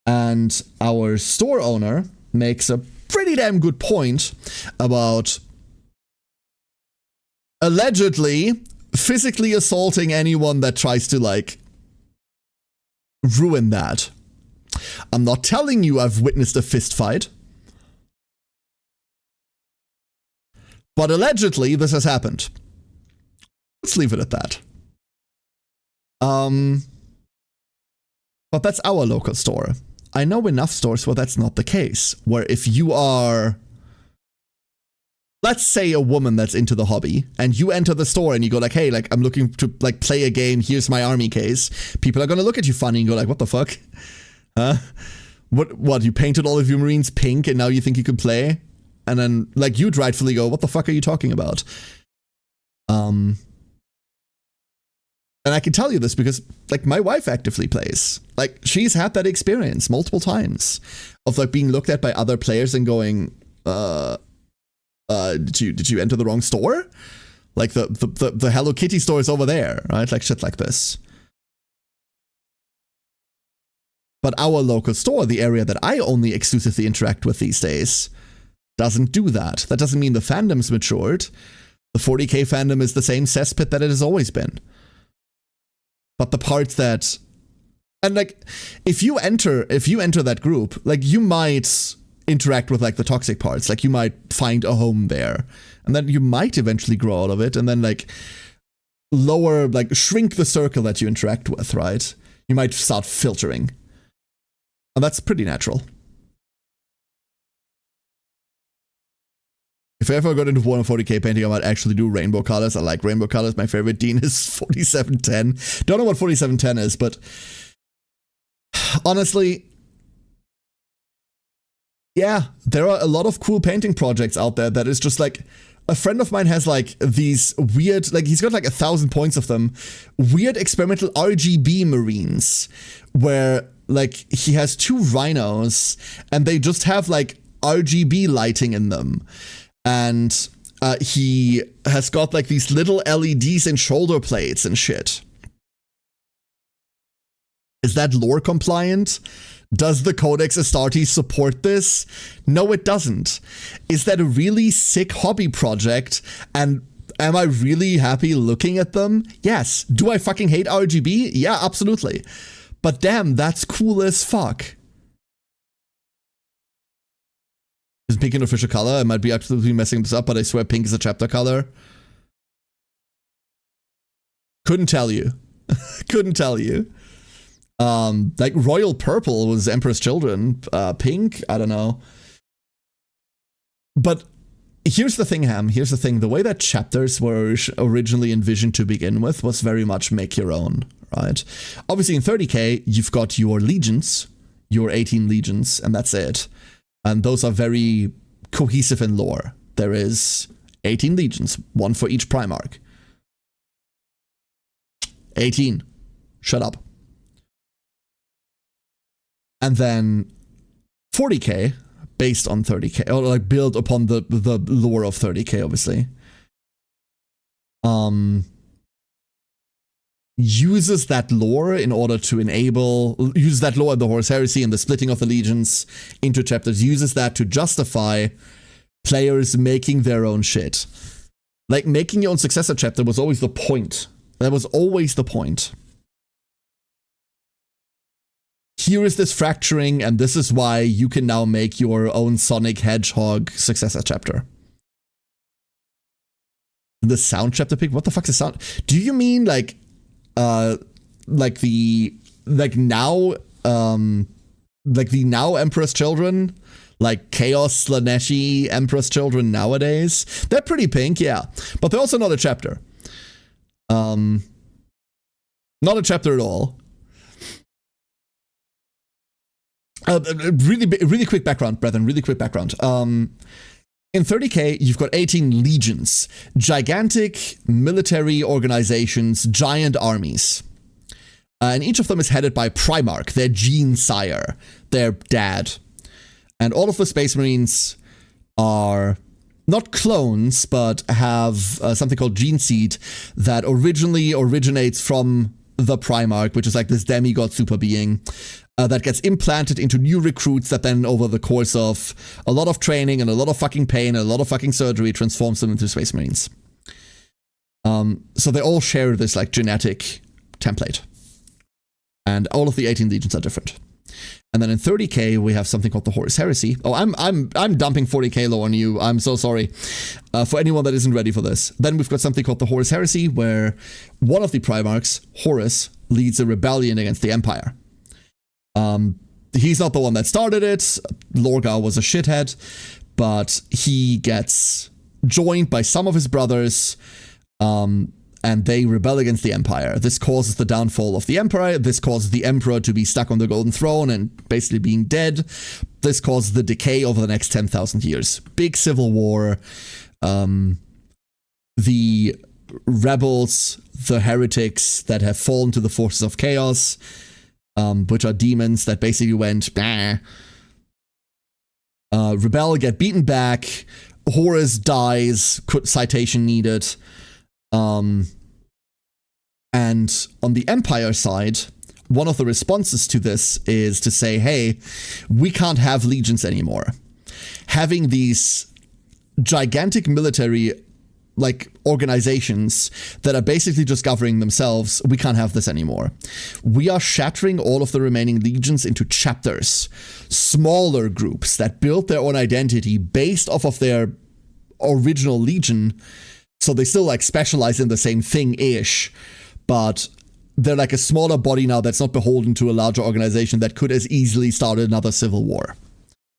And our store owner makes a pretty damn good point about allegedly physically assaulting anyone that tries to, like, ruin that. I'm not telling you I've witnessed a fist fight. But allegedly, this has happened. Let's leave it at that. But that's our local store. I know enough stores where that's not the case. Where if you are, let's say, a woman that's into the hobby, and you enter the store and you go like, hey, like, I'm looking to, like, play a game, here's my army case. People are gonna look at you funny and go like, what the fuck? Huh? What, you painted all of your Marines pink and now you think you can play? And then, like, you'd rightfully go, what the fuck are you talking about? And I can tell you this because, like, my wife actively plays. Like, she's had that experience multiple times of, like, being looked at by other players and going, did you enter the wrong store? Like, the Hello Kitty store is over there, right? Like, shit like this. But our local store, the area that I only exclusively interact with these days, doesn't do that. That doesn't mean the fandom's matured. The 40k fandom is the same cesspit that it has always been. But the parts that... And, like, if you enter that group, like, you might interact with, like, the toxic parts. Like, you might find a home there. And then you might eventually grow out of it and then, like, shrink the circle that you interact with, right? You might start filtering. And that's pretty natural. If I ever got into Warhammer 40k painting, I might actually do rainbow colors. I like rainbow colors. My favorite Dean is 4710. Don't know what 4710 is, but honestly, yeah, there are a lot of cool painting projects out there that is just like, a friend of mine has like these weird, like he's got like 1,000 points of them, weird experimental RGB Marines, where like he has 2 rhinos and they just have like RGB lighting in them. And he has got like these little LEDs and shoulder plates and shit. Is that lore compliant? Does the Codex Astartes support this? No, it doesn't. Is that a really sick hobby project? And am I really happy looking at them? Yes. Do I fucking hate RGB? Yeah, absolutely. But damn, that's cool as fuck. Is pink an official color? I might be absolutely messing this up, but I swear pink is a chapter color. Couldn't tell you. Couldn't tell you. Like royal purple was Emperor's Children. Pink, I don't know. But here's the thing, Ham. Here's the thing. The way that chapters were originally envisioned to begin with was very much make your own, right? Obviously in 30k, you've got your legions, your 18 legions, and that's it. And those are very cohesive in lore. There is 18 legions, one for each Primarch. 18. Shut up. And then 40k, based on 30k, or like built upon the lore of 30k, obviously. Uses that lore in order to uses that lore in the Horus Heresy and the splitting of the legions into chapters, uses that to justify players making their own shit. Like, making your own successor chapter was always the point. That was always the point. Here is this fracturing, and this is why you can now make your own Sonic Hedgehog successor chapter. The sound chapter pick? What the fuck is sound? Do you mean like now Emperor's Children? Like Chaos Slaneshi Emperor's Children nowadays? They're pretty pink, yeah. But they're also not a chapter. Not a chapter at all. Really quick background, brethren. Really quick background. In 30k, you've got 18 legions, gigantic military organizations, giant armies. And each of them is headed by Primarch, their gene sire, their dad. And all of the Space Marines are not clones, but have something called Gene Seed that originally originates from the Primarch, which is like this demigod super being. That gets implanted into new recruits that then over the course of a lot of training and a lot of fucking pain and a lot of fucking surgery transforms them into Space Marines. So they all share this like genetic template. And all of the 18 legions are different. And then in 30k we have something called the Horus Heresy. Oh, I'm dumping 40k lore on you. I'm so sorry. For anyone that isn't ready for this. Then we've got something called the Horus Heresy, where one of the Primarchs, Horus, leads a rebellion against the Empire. He's not the one that started it. Lorgar was a shithead, but he gets joined by some of his brothers, and they rebel against the Empire. This causes the downfall of the Empire. This causes the Emperor to be stuck on the Golden Throne and basically being dead. This causes the decay over the next 10,000 years. Big civil war. The rebels, the heretics that have fallen to the forces of chaos, which are demons that basically went, bah. Rebel, get beaten back. Horus dies, citation needed. And on the Empire side, one of the responses to this is to say, hey, we can't have legions anymore. Having these gigantic military organizations that are basically just governing themselves, we can't have this anymore. We are shattering all of the remaining legions into chapters, smaller groups that build their own identity based off of their original legion. So they still specialize in the same thing-ish, but they're like a smaller body now that's not beholden to a larger organization that could as easily start another civil war.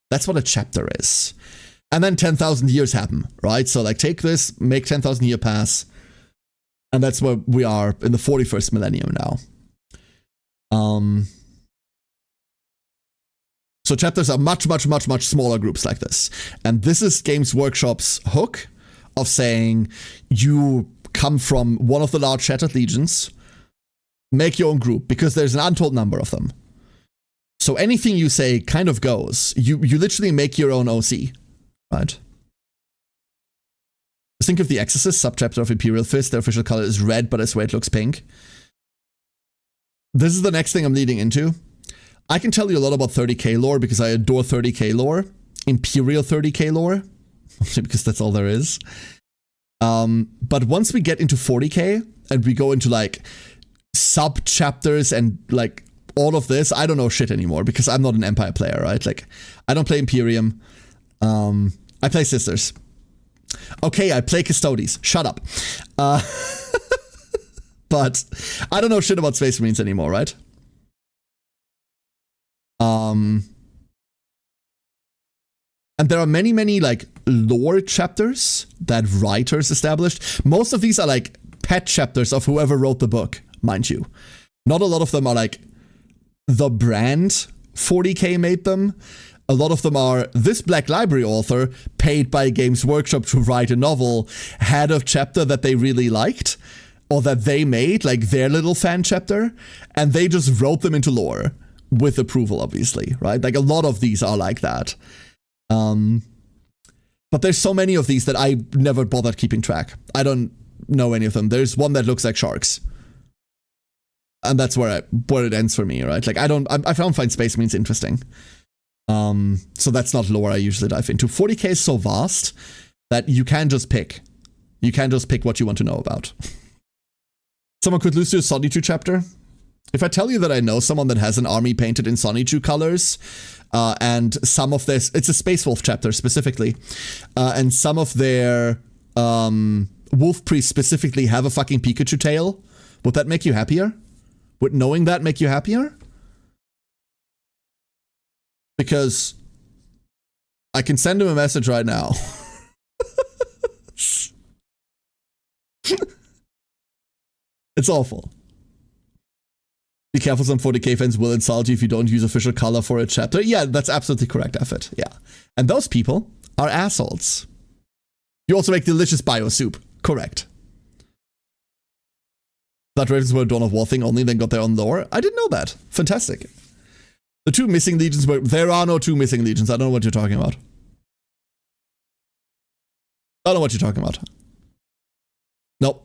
That's what a chapter is. And then 10,000 years happen, right? So take this, make 10,000 year pass, and that's where we are in the 41st millennium now. So chapters are much, much, much, much smaller groups like this. And this is Games Workshop's hook of saying you come from one of the large shattered legions, make your own group, because there's an untold number of them. So anything you say kind of goes. You literally make your own OC. Right. Think of the Exorcist subchapter of Imperial Fist. Their official color is red, but I swear it looks pink. This is the next thing I'm leading into. I can tell you a lot about 30k lore because I adore 30k lore. Imperial 30k lore. Because that's all there is. But once we get into 40k and we go into sub-chapters and all of this, I don't know shit anymore because I'm not an Empire player, right? I don't play Imperium. I play Sisters. Okay, I play Custodes. Shut up. But I don't know shit about Space Marines anymore, right? And there are many, many like lore chapters that writers established. Most of these are like pet chapters of whoever wrote the book, mind you. Not a lot of them are like the brand 40K made them. A lot of them are this Black Library author paid by Games Workshop to write a novel, had a chapter that they really liked or that they made, like their little fan chapter, and they just wrote them into lore with approval, obviously, right? Like a lot of these are like that. But there's so many of these that I never bothered keeping track. I don't know any of them. There's one that looks like sharks. And that's where it ends for me, right? Like I don't find Space Marines interesting. So that's not lore I usually dive into. 40K is so vast that you can just pick. You can just pick what you want to know about. Someone could lose to a Sonichu chapter. If I tell you that I know someone that has an army painted in Sonichu colors, and some of this, it's a Space Wolf chapter specifically, and some of their wolf priests specifically have a fucking Pikachu tail, would that make you happier? Would knowing that make you happier? Because I can send him a message right now. It's awful. Be careful, some 40K fans will insult you if you don't use official color for a chapter. Yeah, that's absolutely correct, Effort. Yeah. And those people are assholes. You also make delicious bio soup. Correct. Blood Ravens were a Dawn of War thing only, then got their own lore. I didn't know that. Fantastic. The two missing legions were... There are no two missing legions. I don't know what you're talking about. I don't know what you're talking about. Nope.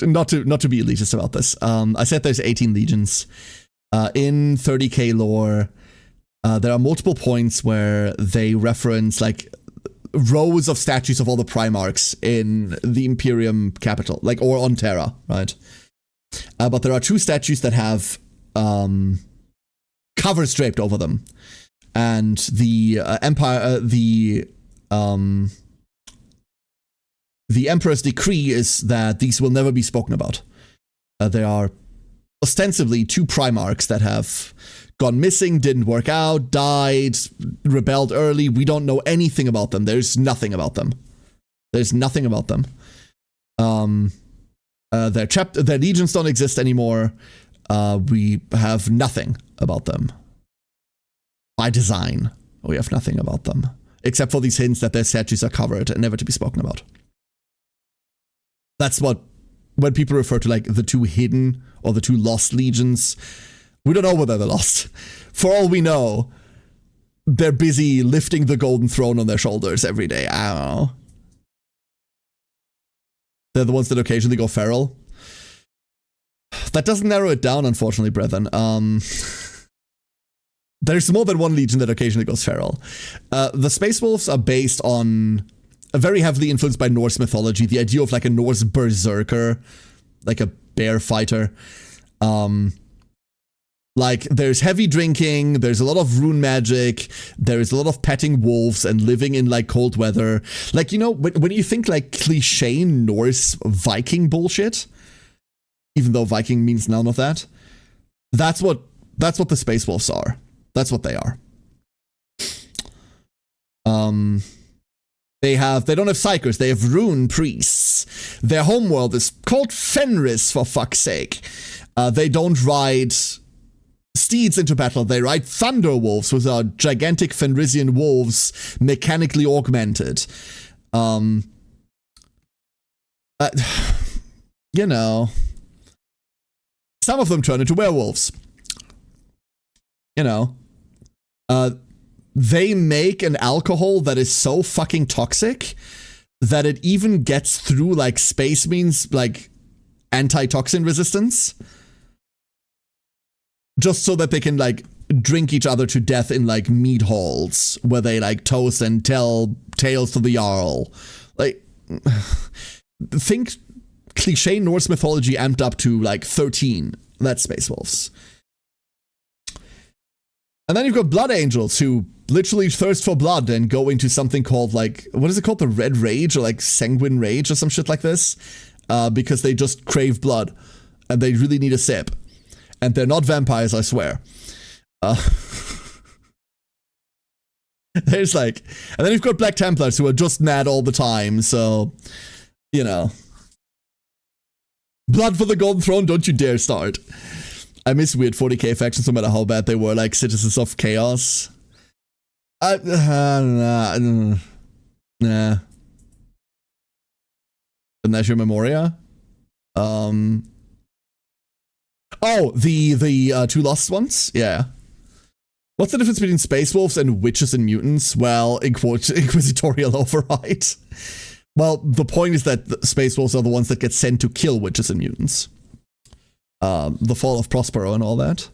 Not to be elitist about this. I said there's 18 legions. In 30K lore, there are multiple points where they reference like rows of statues of all the Primarchs in the Imperium capital, like, or on Terra, right? But there are two statues that have covers draped over them, and the Emperor's decree is that these will never be spoken about. They are ostensibly two Primarchs that have gone missing, didn't work out, died, rebelled early. We don't know anything about them. There's nothing about them. Their legions don't exist anymore. We have nothing about them. By design, we have nothing about them. Except for these hints that their statues are covered and never to be spoken about. That's what, when people refer to like the two hidden or the two lost legions, we don't know whether they're lost. For all we know, they're busy lifting the golden throne on their shoulders every day. I don't know. They're the ones that occasionally go feral. That doesn't narrow it down, unfortunately, brethren. There's more than one legion that occasionally goes feral. The Space Wolves are based on... very heavily influenced by Norse mythology, the idea of like a Norse berserker, like a bear fighter. Like there's heavy drinking, there's a lot of rune magic, there's a lot of petting wolves and living in like cold weather. Like, you know, when you think like cliche Norse Viking bullshit, even though Viking means none of that, that's what the Space Wolves are. That's what they are. They don't have psychers, they have rune priests. Their homeworld is called Fenris, for fuck's sake. They don't ride steeds into battle, they ride thunder wolves, which are gigantic Fenrisian wolves, mechanically augmented. You know. Some of them turn into werewolves. You know. They make an alcohol that is so fucking toxic that it even gets through like Space Marines like anti-toxin resistance. Just so that they can like drink each other to death in like mead halls where they like toast and tell tales to the Jarl. Like, think cliche Norse mythology amped up to like 13. That's Space Wolves. And then you've got blood angels who literally thirst for blood and go into something called, like, what is it called? The Red Rage, or like Sanguine Rage or some shit like this. Because they just crave blood and they really need a sip. And they're not vampires, I swear. There's like, and then you've got Black Templars who are just mad all the time, so, you know. Blood for the Golden Throne, don't you dare start. I miss weird 40k factions no matter how bad they were, like Citizens of Chaos. Nah. The National Memoria? Oh, the two lost ones? Yeah. What's the difference between Space Wolves and Witches and Mutants? Well, inquisitorial override. Well, the point is that the Space Wolves are the ones that get sent to kill Witches and Mutants. The fall of Prospero and all that.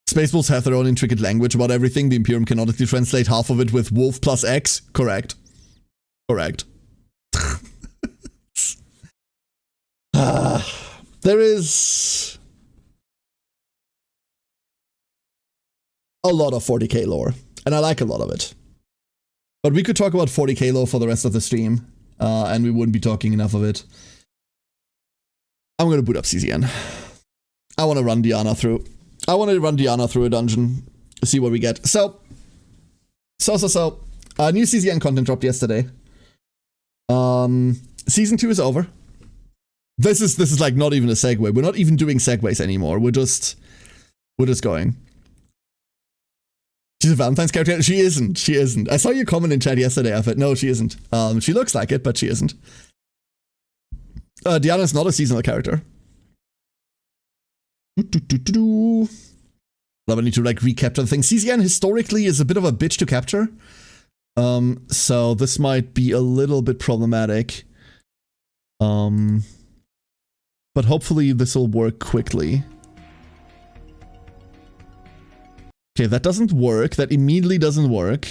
Space Wolves have their own intricate language about everything. The Imperium cannot translate half of it with wolf plus X. Correct. Correct. There is a lot of 40k lore, and I like a lot of it. But we could talk about 40k lore for the rest of the stream, and we wouldn't be talking enough of it. I'm gonna boot up CZN. I want to run Diana through. I want to run Diana through a dungeon, see what we get. So. New CZN content dropped yesterday. Season 2 is over. This is like not even a segue. We're not even doing segues anymore. We're just going. She's a Valentine's character. She isn't. She isn't. I saw your comment in chat yesterday. I thought, no, she isn't. She looks like it, but she isn't. Diana's not a seasonal character. Well, I need to like recapture the thing. CZN historically is a bit of a bitch to capture. So this might be a little bit problematic. But hopefully this will work quickly. Okay, that doesn't work. That immediately doesn't work.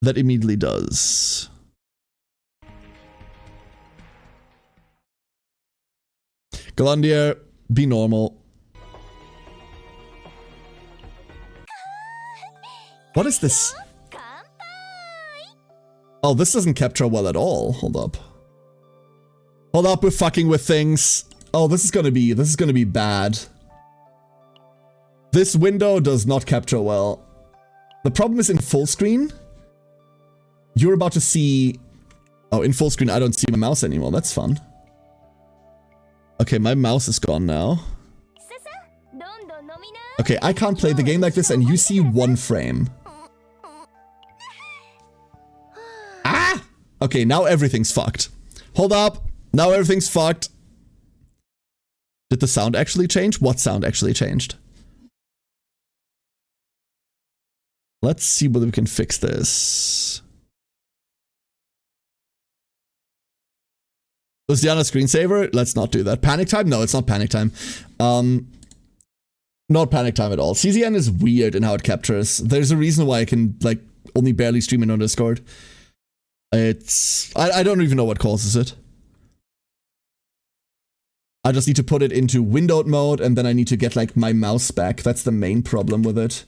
That immediately does. Galandier, be normal. What is this? Oh, this doesn't capture well at all. Hold up. Hold up, we're fucking with things. Oh, this is gonna be bad. This window does not capture well. The problem is in full screen. You're about to see... Oh, in full screen I don't see my mouse anymore. That's fun. Okay, my mouse is gone now. Okay, I can't play the game like this and you see one frame. Ah! Okay, now everything's fucked. Hold up. Now everything's fucked. Did the sound actually change? What sound actually changed? Let's see whether we can fix this. Was Diana screensaver? Let's not do that. Panic time? No, it's not panic time. Not panic time at all. CZN is weird in how it captures. There's a reason why I can, like, only barely stream it on Discord. It's... I don't even know what causes it. I just need to put it into windowed mode, and then I need to get, like, my mouse back. That's the main problem with it.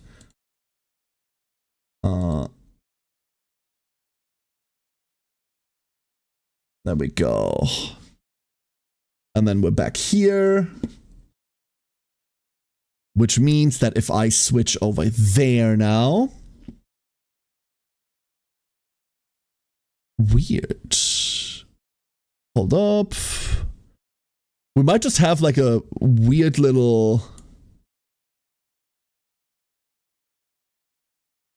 There we go. And then we're back here. Which means that if I switch over there now... Weird. Hold up. We might just have like a weird little...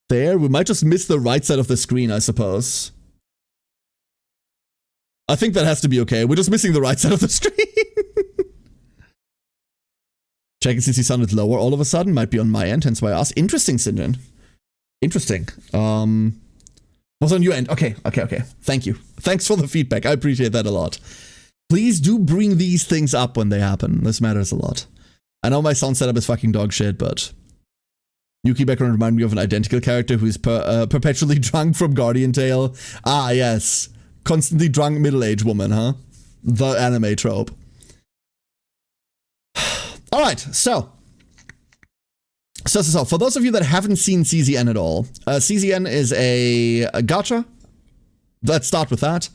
There, we might just miss the right side of the screen, I suppose. I think that has to be okay. We're just missing the right side of the screen. Checking since he sounded lower all of a sudden. Might be on my end, hence why I asked. Interesting, Sinjin. Interesting. Was on your end. Okay. Thank you. Thanks for the feedback. I appreciate that a lot. Please do bring these things up when they happen. This matters a lot. I know my sound setup is fucking dog shit, but... Yuki background reminded me of an identical character who is perpetually drunk from Guardian Tale. Ah, yes. Constantly drunk middle-aged woman, huh? The anime trope. All right, so for those of you that haven't seen CZN at all, CZN is a gacha. Let's start with that.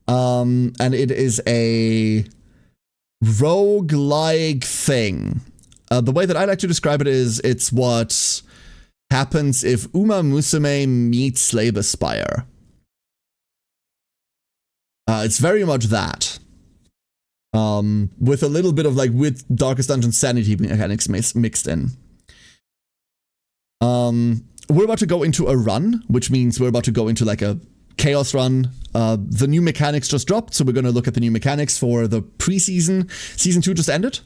And it is a roguelike thing. The way that I like to describe it is it's what happens if Uma Musume meets Slay the Spire. It's very much that. With a little bit of like with Darkest Dungeon sanity mechanics mixed in. We're about to go into a run, which means we're about to go into like a chaos run. The new mechanics just dropped, so we're going to look at the new mechanics for the preseason. Season 2 just ended.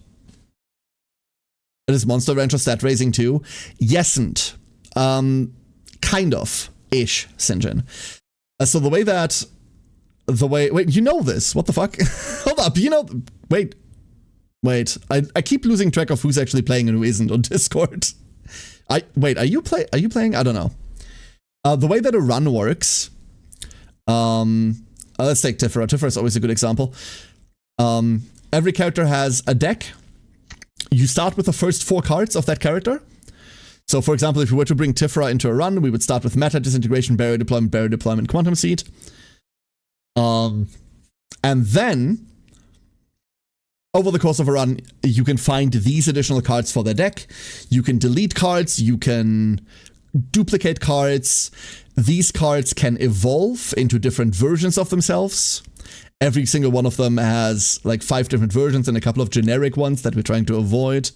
It is Monster Rancher stat raising too. Yesn't. Kind of. Ish, Sinjin. So the way, wait, you know this. What the fuck? Hold up, you know, wait. I keep losing track of who's actually playing and who isn't on Discord. Wait, are you playing? I don't know. The way that a run works, let's take Tifera. Tifera is always a good example. Every character has a deck. You start with the first 4 cards of that character. So, for example, if we were to bring Tifera into a run, we would start with Meta, Disintegration, Barrier Deployment, Quantum Seed. And then, over the course of a run, you can find these additional cards for the deck. You can delete cards, you can duplicate cards. These cards can evolve into different versions of themselves. Every single one of them has like 5 different versions and a couple of generic ones that we're trying to avoid.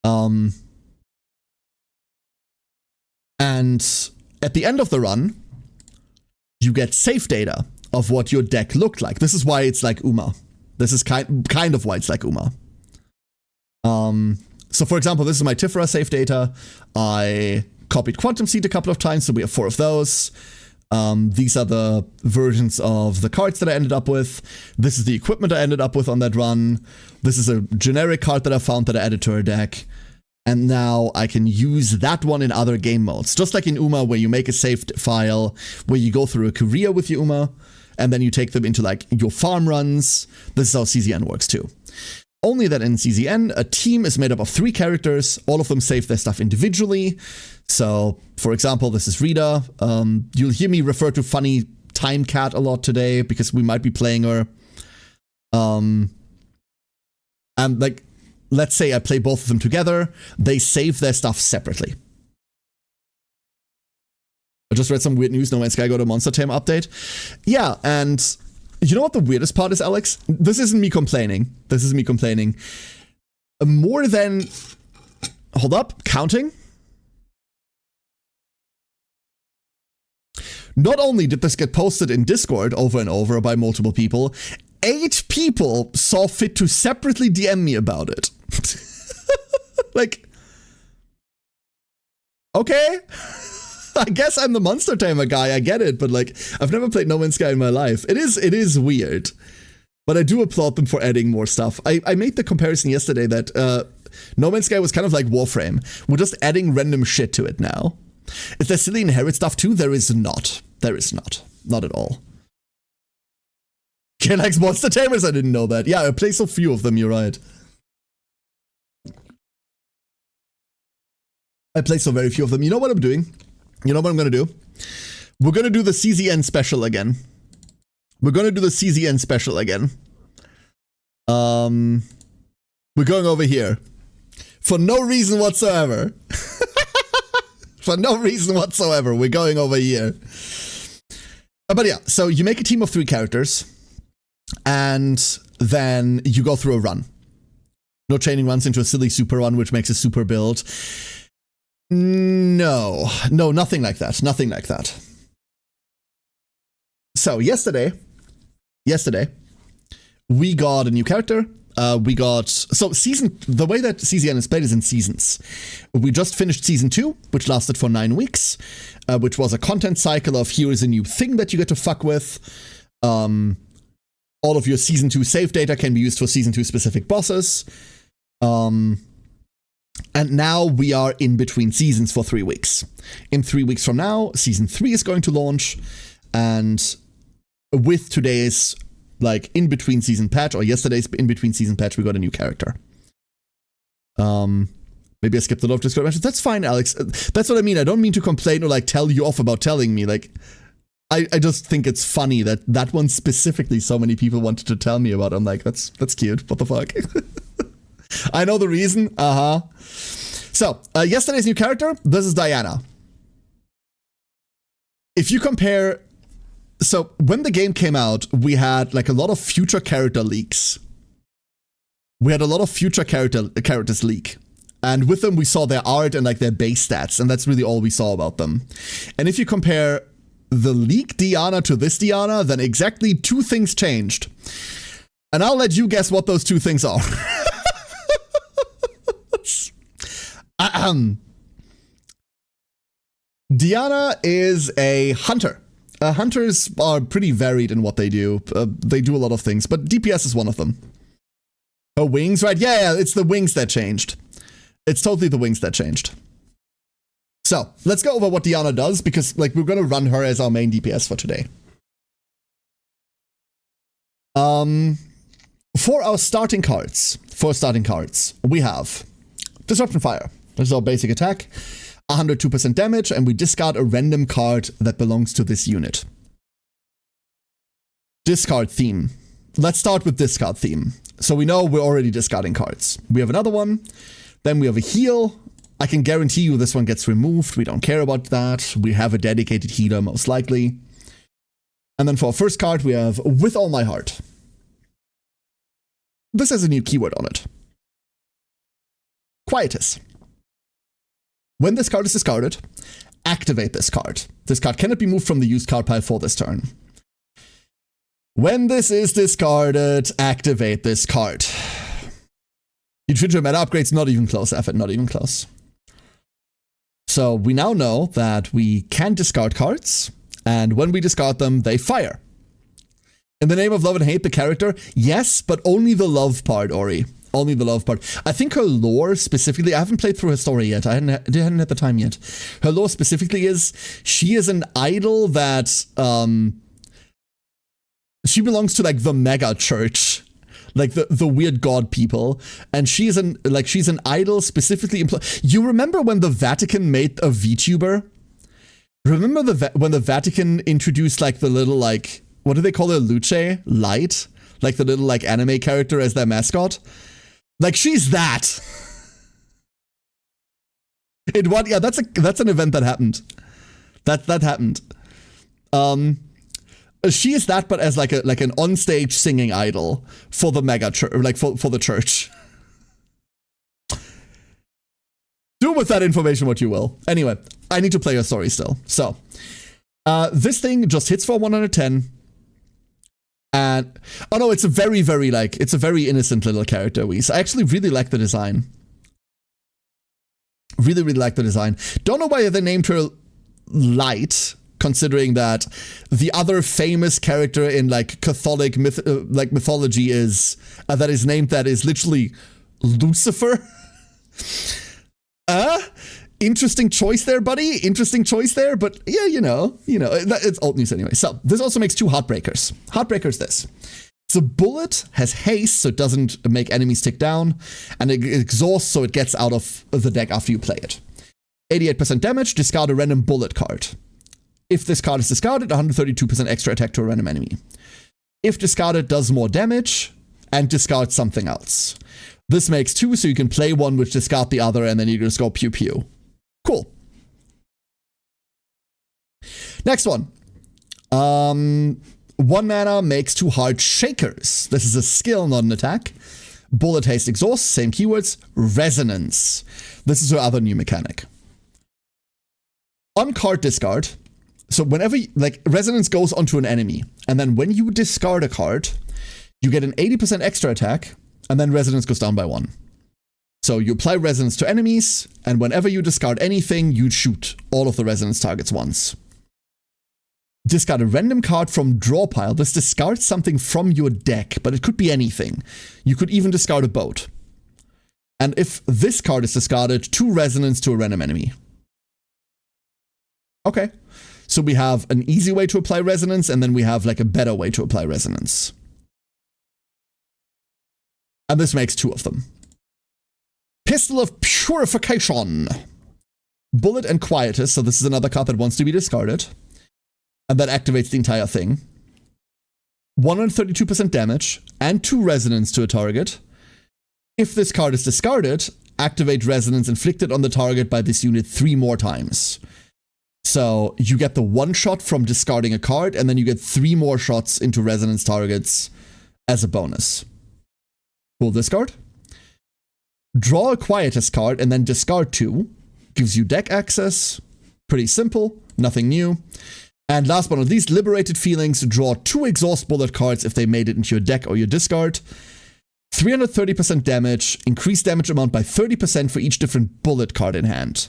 And at the end of the run, you get save data of what your deck looked like. This is why it's like Uma. This is kind of why it's like Uma. So for example, this is my Tifera save data. I copied Quantum Seed a couple of times, so we have 4 of those. These are the versions of the cards that I ended up with. This is the equipment I ended up with on that run. This is a generic card that I found that I added to her deck. And now I can use that one in other game modes. Just like in Uma, where you make a saved file, where you go through a career with your Uma, and then you take them into like your farm runs. This is how CZN works too. Only that in CZN, a team is made up of 3 characters. All of them save their stuff individually. So, for example, this is Rita. You'll hear me refer to Funny Time Cat a lot today because we might be playing her. And like, let's say I play both of them together. They save their stuff separately. I just read some weird news. No Man's Sky got a Monster Tamer update. Yeah, and you know what the weirdest part is, Alex? This isn't me complaining. This is me complaining. More than... Hold up. Counting. Not only did this get posted in Discord over and over by multiple people, 8 people saw fit to separately DM me about it. Like... Okay. I guess I'm the Monster Tamer guy, I get it, but like, I've never played No Man's Sky in my life. It is weird, but I do applaud them for adding more stuff. I made the comparison yesterday that No Man's Sky was kind of like Warframe. We're just adding random shit to it now. Is there silly inherit stuff too? There is not. There is not. Not at all. Ken likes Monster Tamers? I didn't know that. Yeah, I play so few of them, you're right. I play so very few of them. You know what I'm doing? You know what I'm gonna do? We're gonna do the CZN special again. We're gonna do the CZN special again. We're going over here. For no reason whatsoever. For no reason whatsoever, we're going over here. But yeah, so you make a team of 3 characters, and then you go through a run. No chaining runs into a silly super run, which makes a super build. No, nothing like that. Nothing like that. So yesterday, we got a new character. The way that CZN is played is in seasons. We just finished season 2, which lasted for 9 weeks, which was a content cycle of here is a new thing that you get to fuck with. All of your season 2 save data can be used for season 2 specific bosses. And now we are in between seasons for 3 weeks. In 3 weeks from now, season 3 is going to launch, and with today's like in-between season patch, or yesterday's in-between season patch, we got a new character. Maybe I skipped a lot of Discord messages. That's fine, Alex. That's what I mean. I don't mean to complain or like tell you off about telling me. Like, I just think it's funny that that one specifically so many people wanted to tell me about. I'm like, that's cute. What the fuck? I know the reason. So, yesterday's new character, this is Diana. If you compare... So, when the game came out, we had like a lot of future character leaks. We had a lot of future characters leak. And with them, we saw their art and like their base stats. And that's really all we saw about them. And if you compare the leaked Diana to this Diana, then exactly two things changed. And I'll let you guess what those two things are. Diana is a hunter. Hunters are pretty varied in what they do. They do a lot of things, but DPS is one of them. Her wings, right? Yeah, it's the wings that changed. It's totally the wings that changed. So, let's go over what Diana does, because like we're gonna run her as our main DPS for today. For our starting cards, we have Disruption Fire. This is our basic attack. 102% damage, and we discard a random card that belongs to this unit. Discard theme. Let's start with discard theme. So we know we're already discarding cards. We have another one. Then we have a heal. I can guarantee you this one gets removed. We don't care about that. We have a dedicated healer, most likely. And then for our first card, we have With All My Heart. This has a new keyword on it. Quietus. When this card is discarded, activate this card. This card cannot be moved from the used card pile for this turn. When this is discarded, activate this card. Huge future meta upgrades, not even close, Effort, not even close. So we now know that we can discard cards, and when we discard them, they fire. In the name of love and hate the character, yes, but only the love part, Ori. Only the love part. I think her lore specifically, I haven't played through her story yet. I hadn't had the time yet. Her lore specifically is, she is an idol that, she belongs to like the mega church. Like the weird god people, and she's an idol specifically. You remember when the Vatican made a VTuber? Remember when the Vatican introduced like the little like, what do they call it, Luce light, like the little like anime character as their mascot? Like she's that. Yeah, that's an event that happened. That happened. She is that, but as like an onstage singing idol for the mega church, like for the church. Do with that information what you will. Anyway, I need to play your story still. So, this thing just hits for 110. And, oh no, it's a very innocent little character, Whis. I actually really like the design. Really like the design. Don't know why they named her Light, considering that the other famous character in like Catholic mythology is that is named that is literally Lucifer. Interesting choice there, buddy. Interesting choice there, but yeah, you know, it's old news anyway. So this also makes two Heartbreakers. Heartbreaker's this. The bullet has haste, so it doesn't make enemies tick down, and it exhausts, so it gets out of the deck after you play it. 88% damage, discard a random bullet card. If this card is discarded, 132% extra attack to a random enemy. If discarded, does more damage, and discard something else. This makes two, so you can play one which discard the other, and then you just go pew pew. Cool. Next one. 1 mana makes 2 Heart Shakers. This is a skill, not an attack. Bullet, haste, exhaust, same keywords. Resonance. This is her other new mechanic. On card discard, so whenever, like, resonance goes onto an enemy, and then when you discard a card, you get an 80% extra attack, and then resonance goes down by 1. So you apply resonance to enemies, and whenever you discard anything, you shoot all of the resonance targets once. Discard a random card from draw pile. This discards something from your deck, but it could be anything. You could even discard a boat. And if this card is discarded, 2 resonance to a random enemy. Okay. So we have an easy way to apply resonance, and then we have like a better way to apply resonance. And this makes 2 of them. Pistol of Purification. Bullet and Quietus, so this is another card that wants to be discarded. And that activates the entire thing. 132% damage and 2 resonance to a target. If this card is discarded, activate resonance inflicted on the target by this unit 3 more times. So you get the 1 shot from discarding a card, and then you get 3 more shots into resonance targets as a bonus. Cool discard. Draw a Quietus card and then discard 2. Gives you deck access. Pretty simple, nothing new. And last but not least, Liberated Feelings. Draw 2 Exhaust Bullet cards if they made it into your deck or your discard. 330% damage, increase damage amount by 30% for each different bullet card in hand.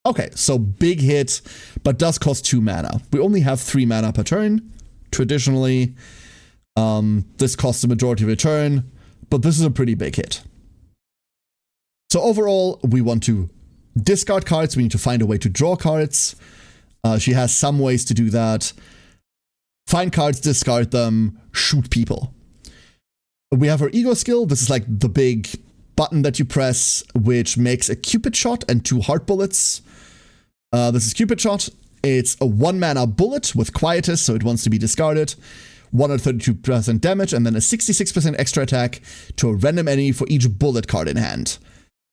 Okay, so big hit, but does cost 2 mana. We only have 3 mana per turn, traditionally. This costs the majority of a turn, but this is a pretty big hit. So overall, we want to discard cards, we need to find a way to draw cards. She has some ways to do that. Find cards, discard them, shoot people. We have her ego skill. This is like the big button that you press, which makes a Cupid shot and 2 heart bullets. This is Cupid shot. It's a 1 mana bullet with Quietus, so it wants to be discarded. 132% damage, and then a 66% extra attack to a random enemy for each bullet card in hand.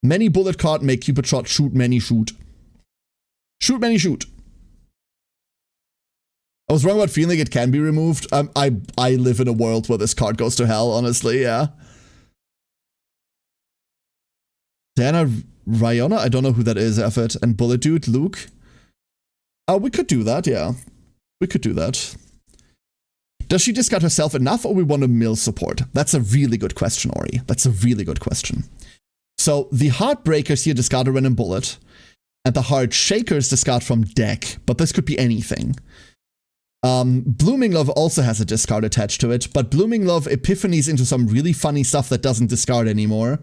Many bullet card make Cupid shot, shoot many shoot. Shoot many shoot. I was wrong about feeling it can be removed. I live in a world where this card goes to hell, honestly, yeah. Diana Ryona? I don't know who that is, Effort. And Bullet Dude, Luke? We could do that, yeah. We could do that. Does she discard herself enough, or we want a mill support? That's a really good question, Ori. That's a really good question. So, the Heartbreakers here discard a random bullet, and the Heart Shakers discard from deck, but this could be anything. Blooming Love also has a discard attached to it, but Blooming Love epiphanies into some really funny stuff that doesn't discard anymore.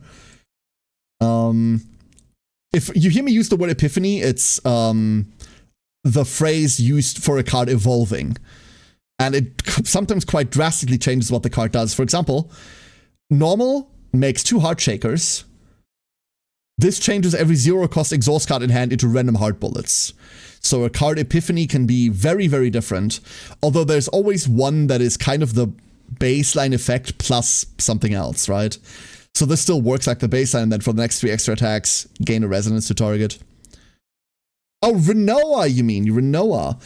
If you hear me use the word epiphany, it's the phrase used for a card evolving. And it sometimes quite drastically changes what the card does. For example, normal makes 2 Heart Shakers. This changes every 0-cost exhaust card in hand into random heart bullets. So a card epiphany can be very, very different. Although there's always one that is kind of the baseline effect plus something else, right? So this still works like the baseline, and then for the next 3 extra attacks, gain a resonance to target. Oh, Renoa, you mean? Renoa.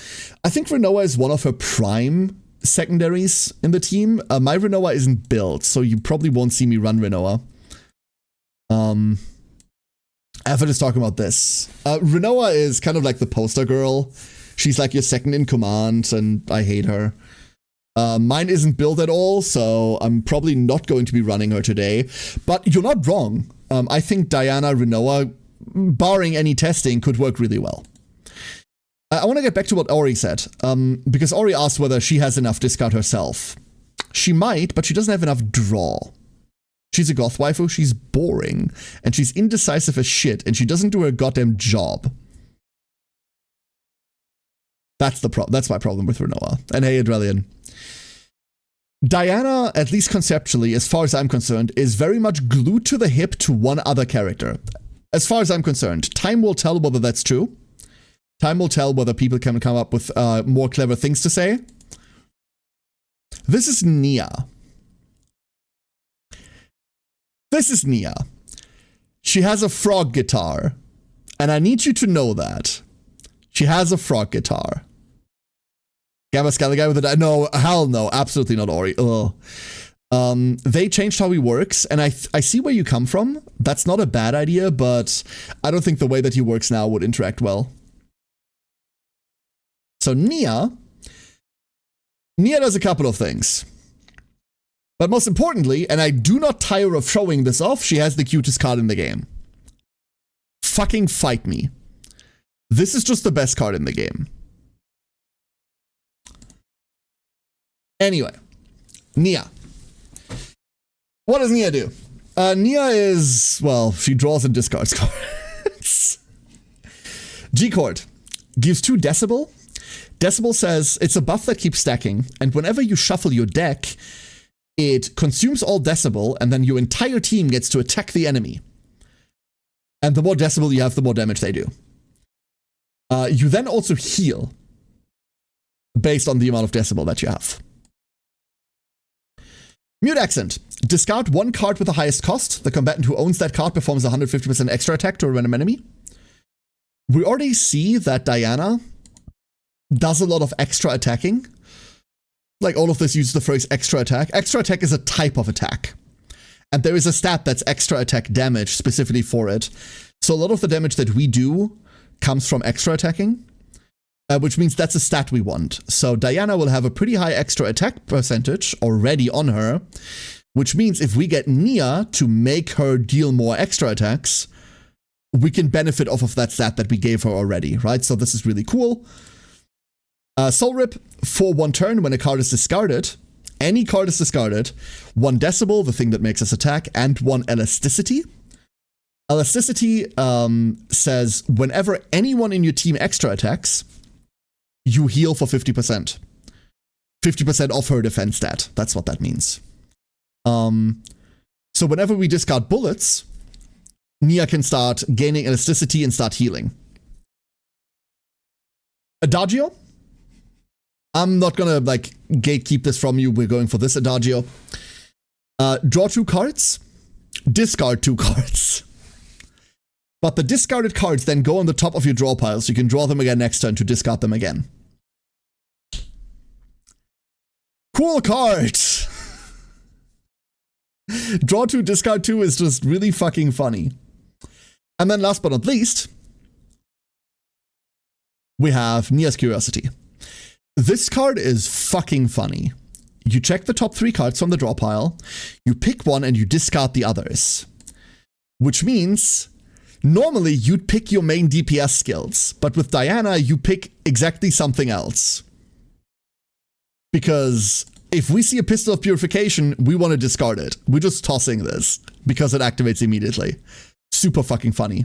I think Renoa is one of her prime secondaries in the team. My Renoa isn't built, so you probably won't see me run Renoa. Effort is talking about this. Renoa is kind of like the poster girl. She's like your second in command, and I hate her. Mine isn't built at all, so I'm probably not going to be running her today. But you're not wrong. I think Diana Renoa, barring any testing, could work really well. I want to get back to what Ori said, because Ori asked whether she has enough discard herself. She might, but she doesn't have enough draw. She's a goth waifu, she's boring, and she's indecisive as shit, and she doesn't do her goddamn job. That's my problem with Renoa. And hey, Adrelian. Diana, at least conceptually, as far as I'm concerned, is very much glued to the hip to one other character. As far as I'm concerned, time will tell whether that's true. Time will tell whether people can come up with more clever things to say. This is Nia. This is Nia. She has a frog guitar. And I need you to know that. She has a frog guitar. Gamma Scally with it. No, hell no. Absolutely not, Ori. Ugh. They changed how he works, and I see where you come from. That's not a bad idea, but I don't think the way that he works now would interact well. So Nia does a couple of things. But most importantly, and I do not tire of showing this off, she has the cutest card in the game. Fucking fight me. This is just the best card in the game. Anyway, Nia. What does Nia do? Nia is, well, she draws and discards cards. G-Chord gives 2 Decibel. Decibel says it's a buff that keeps stacking, and whenever you shuffle your deck, it consumes all decibel, and then your entire team gets to attack the enemy. And the more decibel you have, the more damage they do. You then also heal based on the amount of decibel that you have. Mute Accent. Discard one card with the highest cost. The combatant who owns that card performs 150% extra attack to a random enemy. We already see that Diana does a lot of extra attacking. Like, all of this uses the phrase extra attack. Extra attack is a type of attack. And there is a stat that's extra attack damage specifically for it. So a lot of the damage that we do comes from extra attacking, which means that's a stat we want. So Diana will have a pretty high extra attack percentage already on her, which means if we get Nia to make her deal more extra attacks, we can benefit off of that stat that we gave her already, right? So this is really cool. Soul Rip, for 1 turn, when a card is discarded, any card is discarded, 1 decibel, the thing that makes us attack, and 1 elasticity. Elasticity says whenever anyone in your team extra attacks, you heal for 50%. 50% off her defense stat. That's what that means. So whenever we discard bullets, Nia can start gaining elasticity and start healing. Adagio. I'm not gonna, like, gatekeep this from you. We're going for this Adagio. Draw 2 cards. Discard 2 cards. But the discarded cards then go on the top of your draw pile, so you can draw them again next turn to discard them again. Cool card! Draw 2, discard 2 is just really fucking funny. And then last but not least, we have Nia's Curiosity. This card is fucking funny. You check the top 3 cards from the draw pile, you pick one and you discard the others. Which means, normally you'd pick your main DPS skills, but with Diana you pick exactly something else. Because if we see a Pistol of Purification, we want to discard it. We're just tossing this, because it activates immediately. Super fucking funny.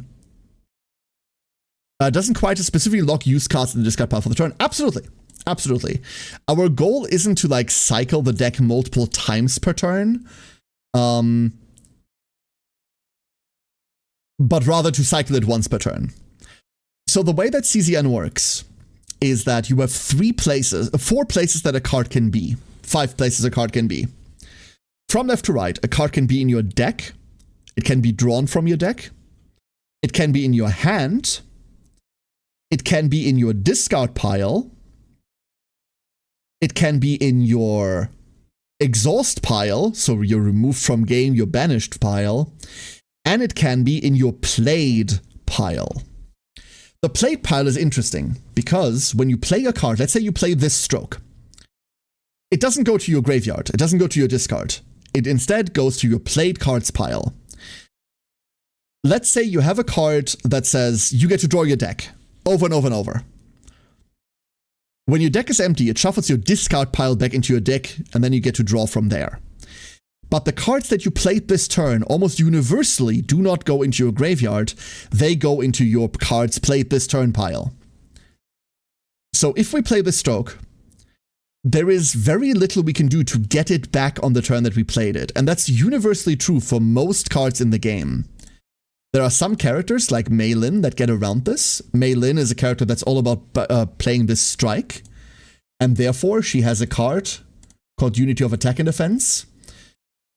Doesn't quite specifically lock used cards in the discard pile for the turn. Absolutely. Absolutely. Our goal isn't to, like, cycle the deck multiple times per turn, but rather to cycle it once per turn. So the way that CZN works is that you have 4 places that a card can be. 5 places a card can be. From left to right, a card can be in your deck. It can be drawn from your deck. It can be in your hand. It can be in your discard pile. It can be in your exhaust pile, so you're removed from game, you're banished pile. And it can be in your played pile. The played pile is interesting, because when you play a card, let's say you play this stroke, it doesn't go to your graveyard, it doesn't go to your discard. It instead goes to your played cards pile. Let's say you have a card that says you get to draw your deck over and over and over. When your deck is empty, it shuffles your discard pile back into your deck, and then you get to draw from there. But the cards that you played this turn almost universally do not go into your graveyard. They go into your cards played this turn pile. So if we play this stroke, there is very little we can do to get it back on the turn that we played it. And that's universally true for most cards in the game. There are some characters like Mei Lin that get around this. Mei Lin is a character that's all about playing this strike. And therefore she has a card called Unity of Attack and Defense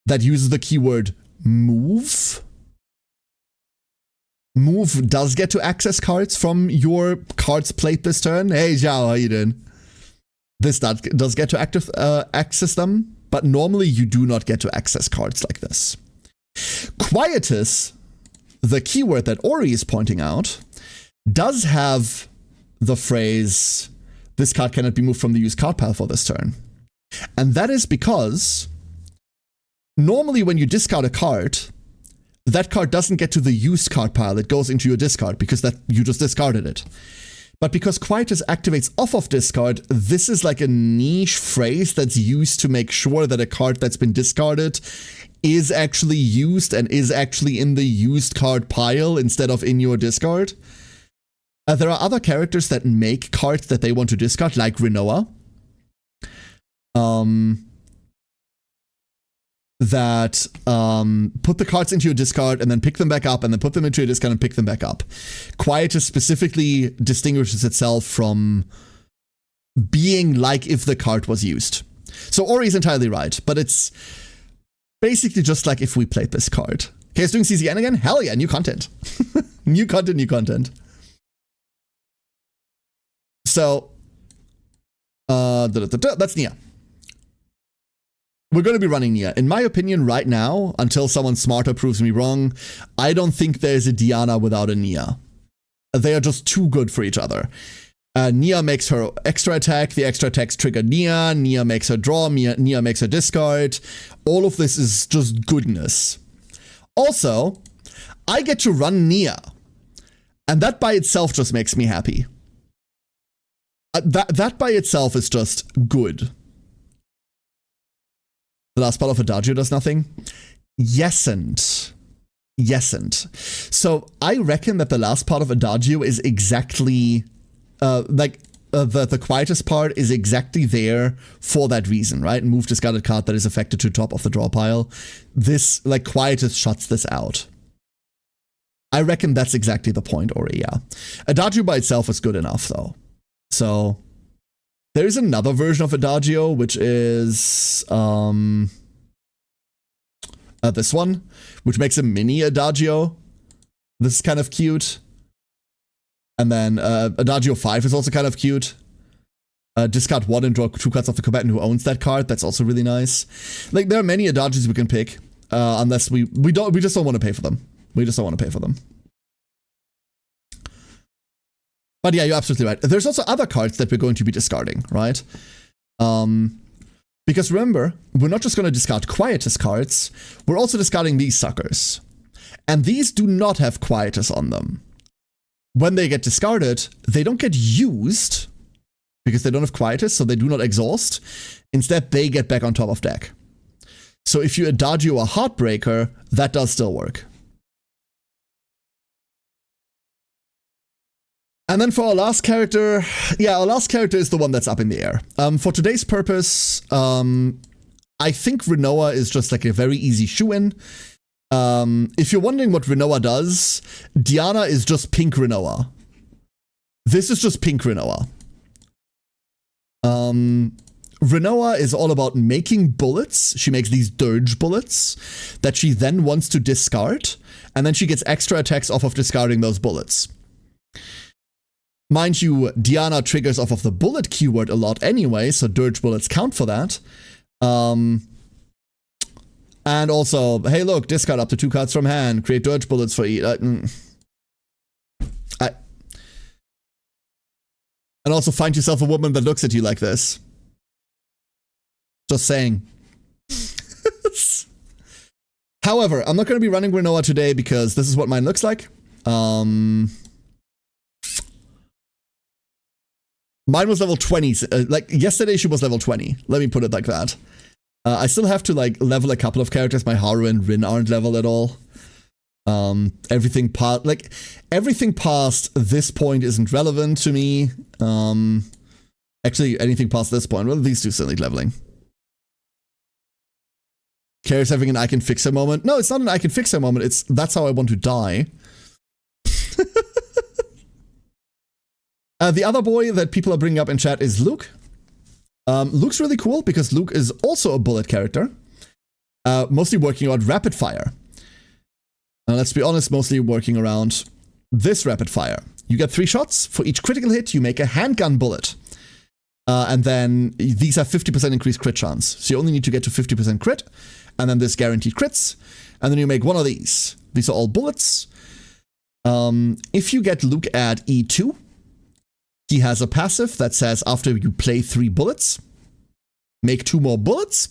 that uses the keyword move. Move does get to access cards from your cards played this turn. Hey Zhao, how you doing? This does get to access them, but normally you do not get to access cards like this. Quietus, the keyword that Ori is pointing out, does have the phrase, this card cannot be moved from the used card pile for this turn. And that is because normally when you discard a card, that card doesn't get to the used card pile, it goes into your discard because that you just discarded it. But because Quietus activates off of discard, this is like a niche phrase that's used to make sure that a card that's been discarded is actually used and is actually in the used card pile instead of in your discard. There are other characters that make cards that they want to discard, like Rinoa. that put the cards into your discard and then pick them back up and then put them into your discard and pick them back up. Quietus specifically distinguishes itself from being like if the card was used. So Ori is entirely right, but it's basically just like if we played this card. Okay, it's doing CZN again? Hell yeah, new content. New content. So, that's Nia. We're going to be running Nia. In my opinion, right now, until someone smarter proves me wrong, I don't think there's a Diana without a Nia. They are just too good for each other. Nia makes her extra attack, the extra attacks trigger Nia, Nia makes her draw, Nia makes her discard. All of this is just goodness. Also, I get to run Nia, and that by itself just makes me happy. That by itself is just good. The last part of Adagio does nothing? Yesn't. So I reckon that the last part of Adagio is exactly the Quietus part is exactly there for that reason, right? Move discarded card that is affected to top of the draw pile. This, like, Quietus shuts this out. I reckon that's exactly the point, Ori, yeah. Adagio by itself is good enough, though. So, there is another version of Adagio, which is, this one, which makes a mini Adagio. This is kind of cute. And then Adagio 5 is also kind of cute. Discard 1 and draw 2 cards off the combatant who owns that card. That's also really nice. Like, there are many Adagios we can pick, unless we just don't want to pay for them. But yeah, you're absolutely right. There's also other cards that we're going to be discarding, right? Because remember, we're not just going to discard Quietus cards, we're also discarding these suckers. And these do not have Quietus on them. When they get discarded, they don't get used, because they don't have Quietus, so they do not exhaust. Instead, they get back on top of deck. So if you Adagio a Heartbreaker, that does still work. And then for our last character, yeah, our last character is the one that's up in the air. For today's purpose, I think Rinoa is just like a very easy shoe-in. If you're wondering what Rinoa does, Diana is just pink Rinoa. This is just pink Rinoa. Rinoa is all about making bullets. She makes these dirge bullets that she then wants to discard, and then she gets extra attacks off of discarding those bullets. Mind you, Diana triggers off of the bullet keyword a lot anyway, so dirge bullets count for that. And also, hey look, discard up to 2 cards from hand, create dirge bullets for each. And also find yourself a woman that looks at you like this. Just saying. However, I'm not going to be running Rinoa today because this is what mine looks like. Mine was level 20. Like, yesterday she was level 20. Let me put it like that. I still have to, like, level a couple of characters. My Haru and Rin aren't leveled at all. Everything past this point isn't relevant to me. Actually, anything past this point, well, these two still need leveling. Karis having an I can fix her moment. No, it's not an I can fix her moment. It's that's how I want to die. The other boy that people are bringing up in chat is Luke. Luke's really cool because Luke is also a bullet character. Mostly working on rapid fire. Let's be honest, mostly working around this rapid fire. You get 3 shots. For each critical hit, you make a handgun bullet. And then these have 50% increased crit chance. So you only need to get to 50% crit. And then this guaranteed crits. And then you make one of these. These are all bullets. If you get Luke at E2, he has a passive that says after you play 3 bullets, make 2 more bullets.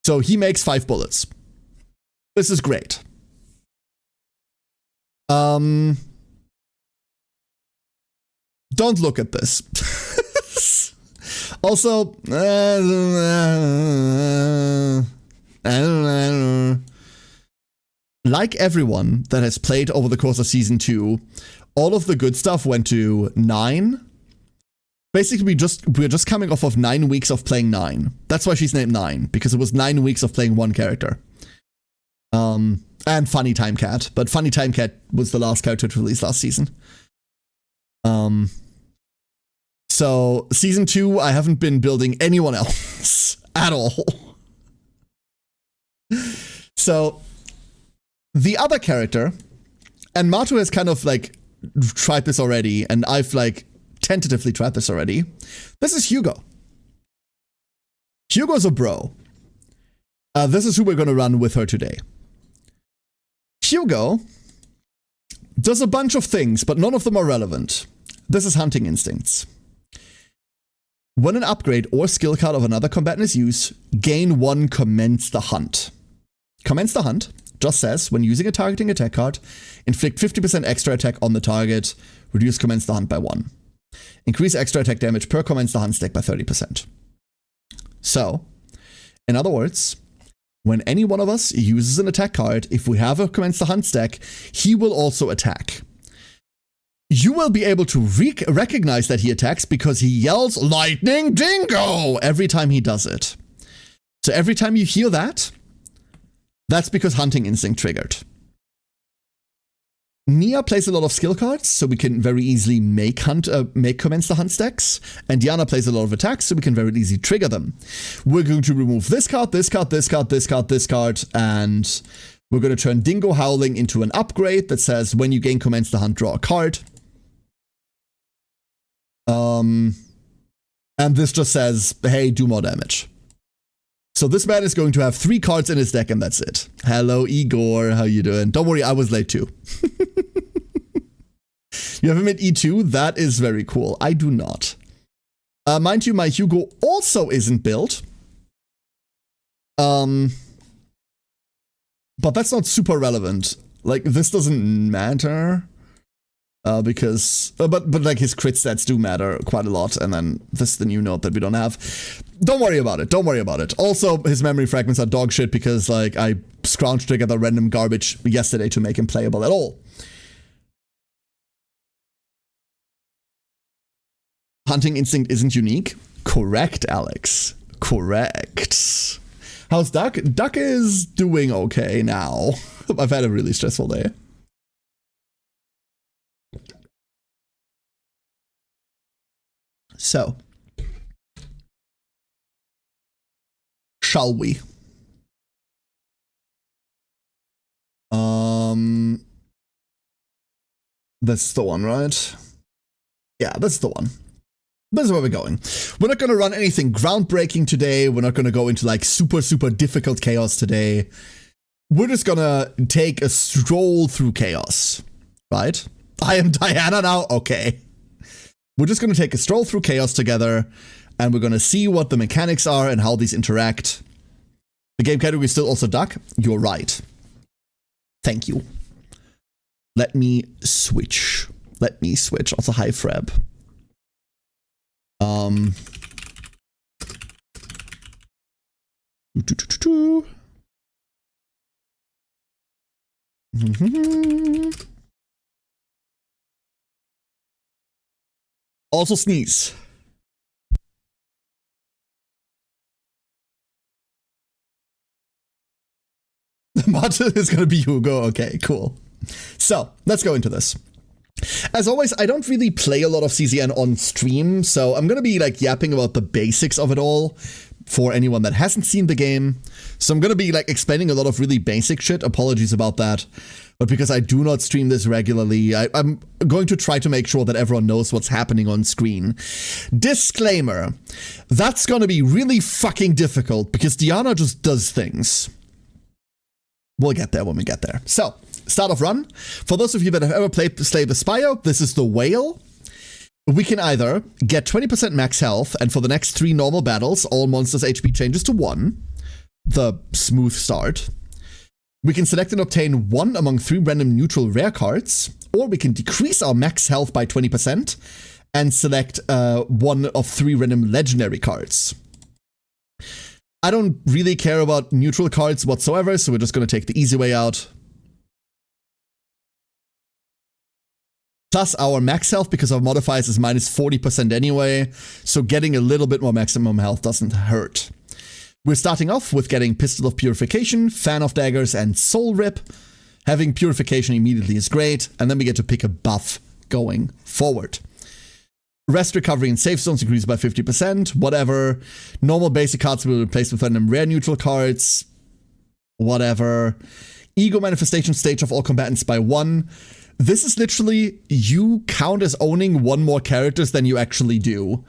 So he makes 5 bullets. This is great. Don't look at this. Also, like everyone that has played over the course of Season 2, all of the good stuff went to 9, Basically, we're just coming off of 9 weeks of playing 9. That's why she's named 9, because it was 9 weeks of playing one character. And Funny Time Cat, but Funny Time Cat was the last character to release last season. So season 2, I haven't been building anyone else at all. So the other character, and Matu has kind of like tried this already, and I've like tentatively tried this already. This is Hugo. Hugo's a bro. This is who we're going to run with her today. Hugo does a bunch of things, but none of them are relevant. This is Hunting Instincts. When an upgrade or skill card of another combatant is used, gain 1 Commence the Hunt. Commence the Hunt just says, when using a targeting attack card, inflict 50% extra attack on the target, reduce Commence the Hunt by 1. Increase extra attack damage per Commence the Hunt stack by 30%. So, in other words, when any one of us uses an attack card, if we have a Commence the Hunt stack, he will also attack. You will be able to recognize that he attacks because he yells Lightning Dingo every time he does it. So every time you hear that, that's because Hunting Instinct triggered. Nia plays a lot of skill cards, so we can very easily make Commence the Hunt stacks, and Diana plays a lot of attacks, so we can very easily trigger them. We're going to remove this card, this card, this card, this card, this card, and we're going to turn Dingo Howling into an upgrade that says, when you gain Commence the Hunt, draw a card. And this just says, hey, do more damage. So this man is going to have 3 cards in his deck, and that's it. Hello, Igor. How you doing? Don't worry, I was late too. You have him at E2? That is very cool. I do not. Mind you, my Hugo also isn't built. But that's not super relevant. Like, this doesn't matter. Because, but like his crit stats do matter quite a lot, and then this is the new note that we don't have. Don't worry about it, don't worry about it. Also, his memory fragments are dog shit because like I scrounged together random garbage yesterday to make him playable at all. Hunting Instinct isn't unique. Correct, Alex. Correct. How's Duck? Duck is doing okay now. I've had a really stressful day. So, shall we? That's the one, right? Yeah, that's the one. This is where we're going. We're not going to run anything groundbreaking today. We're not going to go into like super, super difficult chaos today. We're just going to take a stroll through chaos, right? I am Diana now? Okay. We're just going to take a stroll through chaos together, and we're going to see what the mechanics are and how these interact. The game category is still also Duck. You're right. Thank you. Let me switch. Let me switch. Also, hi, Freb. Also sneeze. The mod is going to be Hugo. Okay, cool. So, let's go into this. As always, I don't really play a lot of CZN on stream, so I'm going to be like yapping about the basics of it all for anyone that hasn't seen the game. So I'm going to be like explaining a lot of really basic shit. Apologies about that. But because I do not stream this regularly, I'm going to try to make sure that everyone knows what's happening on screen. Disclaimer, that's going to be really fucking difficult because Diana just does things. We'll get there when we get there. So, start of run. For those of you that have ever played Slay the Spire, this is the whale. We can either get 20% max health, and for the next 3 normal battles, all monsters' HP changes to 1. The smooth start. We can select and obtain 1 among 3 random neutral rare cards, or we can decrease our max health by 20% and select 1 of 3 random legendary cards. I don't really care about neutral cards whatsoever, so we're just going to take the easy way out. Plus our max health, because our modifiers is minus 40% anyway, so getting a little bit more maximum health doesn't hurt. We're starting off with getting Pistol of Purification, Fan of Daggers, and Soul Rip. Having Purification immediately is great, and then we get to pick a buff going forward. Rest, Recovery, and Safe Zones increase by 50%, whatever. Normal basic cards will be replaced with random rare neutral cards, whatever. Ego Manifestation Stage of all combatants by 1. This is literally, you count as owning one more characters than you actually do.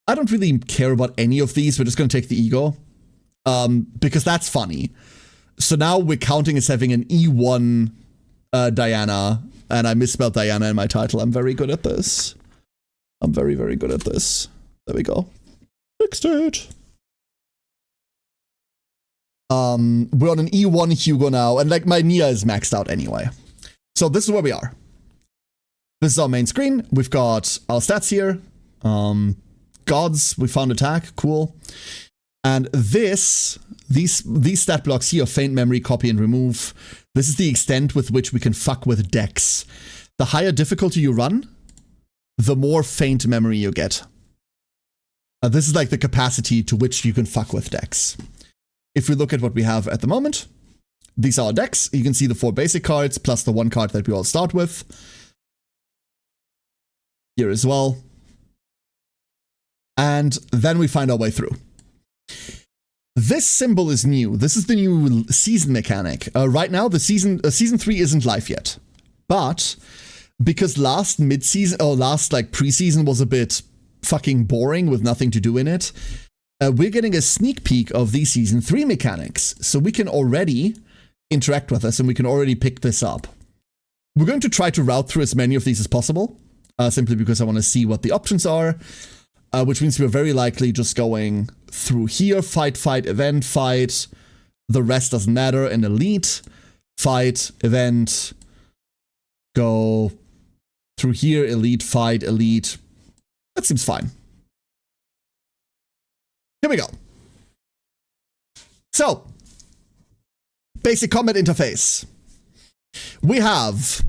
I don't really care about any of these, we're just going to take the Ego. Because that's funny. So now we're counting as having an E1 Diana, and I misspelled Diana in my title. I'm very good at this. I'm very, very good at this. There we go. Fixed it. We're on an E1 Hugo now, and like my Nia is maxed out anyway. So this is where we are. This is our main screen. We've got our stats here. Gods, we found attack, cool. And these stat blocks here, Faint Memory, Copy, and Remove, this is the extent with which we can fuck with decks. The higher difficulty you run, the more faint memory you get. This is like the capacity to which you can fuck with decks. If we look at what we have at the moment, these are our decks. You can see the 4 basic cards, plus the 1 card that we all start with. Here as well. And then we find our way through. This symbol is new. This is the new season mechanic. Right now, the season 3 isn't live yet. But because last mid-season, or last like pre-season was a bit fucking boring with nothing to do in it, we're getting a sneak peek of the season 3 mechanics. So we can already interact with us and we can already pick this up. We're going to try to route through as many of these as possible, simply because I want to see what the options are, which means we're very likely just going through here, fight, event, fight. The rest doesn't matter. An elite, fight, event, go through here, elite, fight, elite. That seems fine. Here we go. So, basic combat interface. We have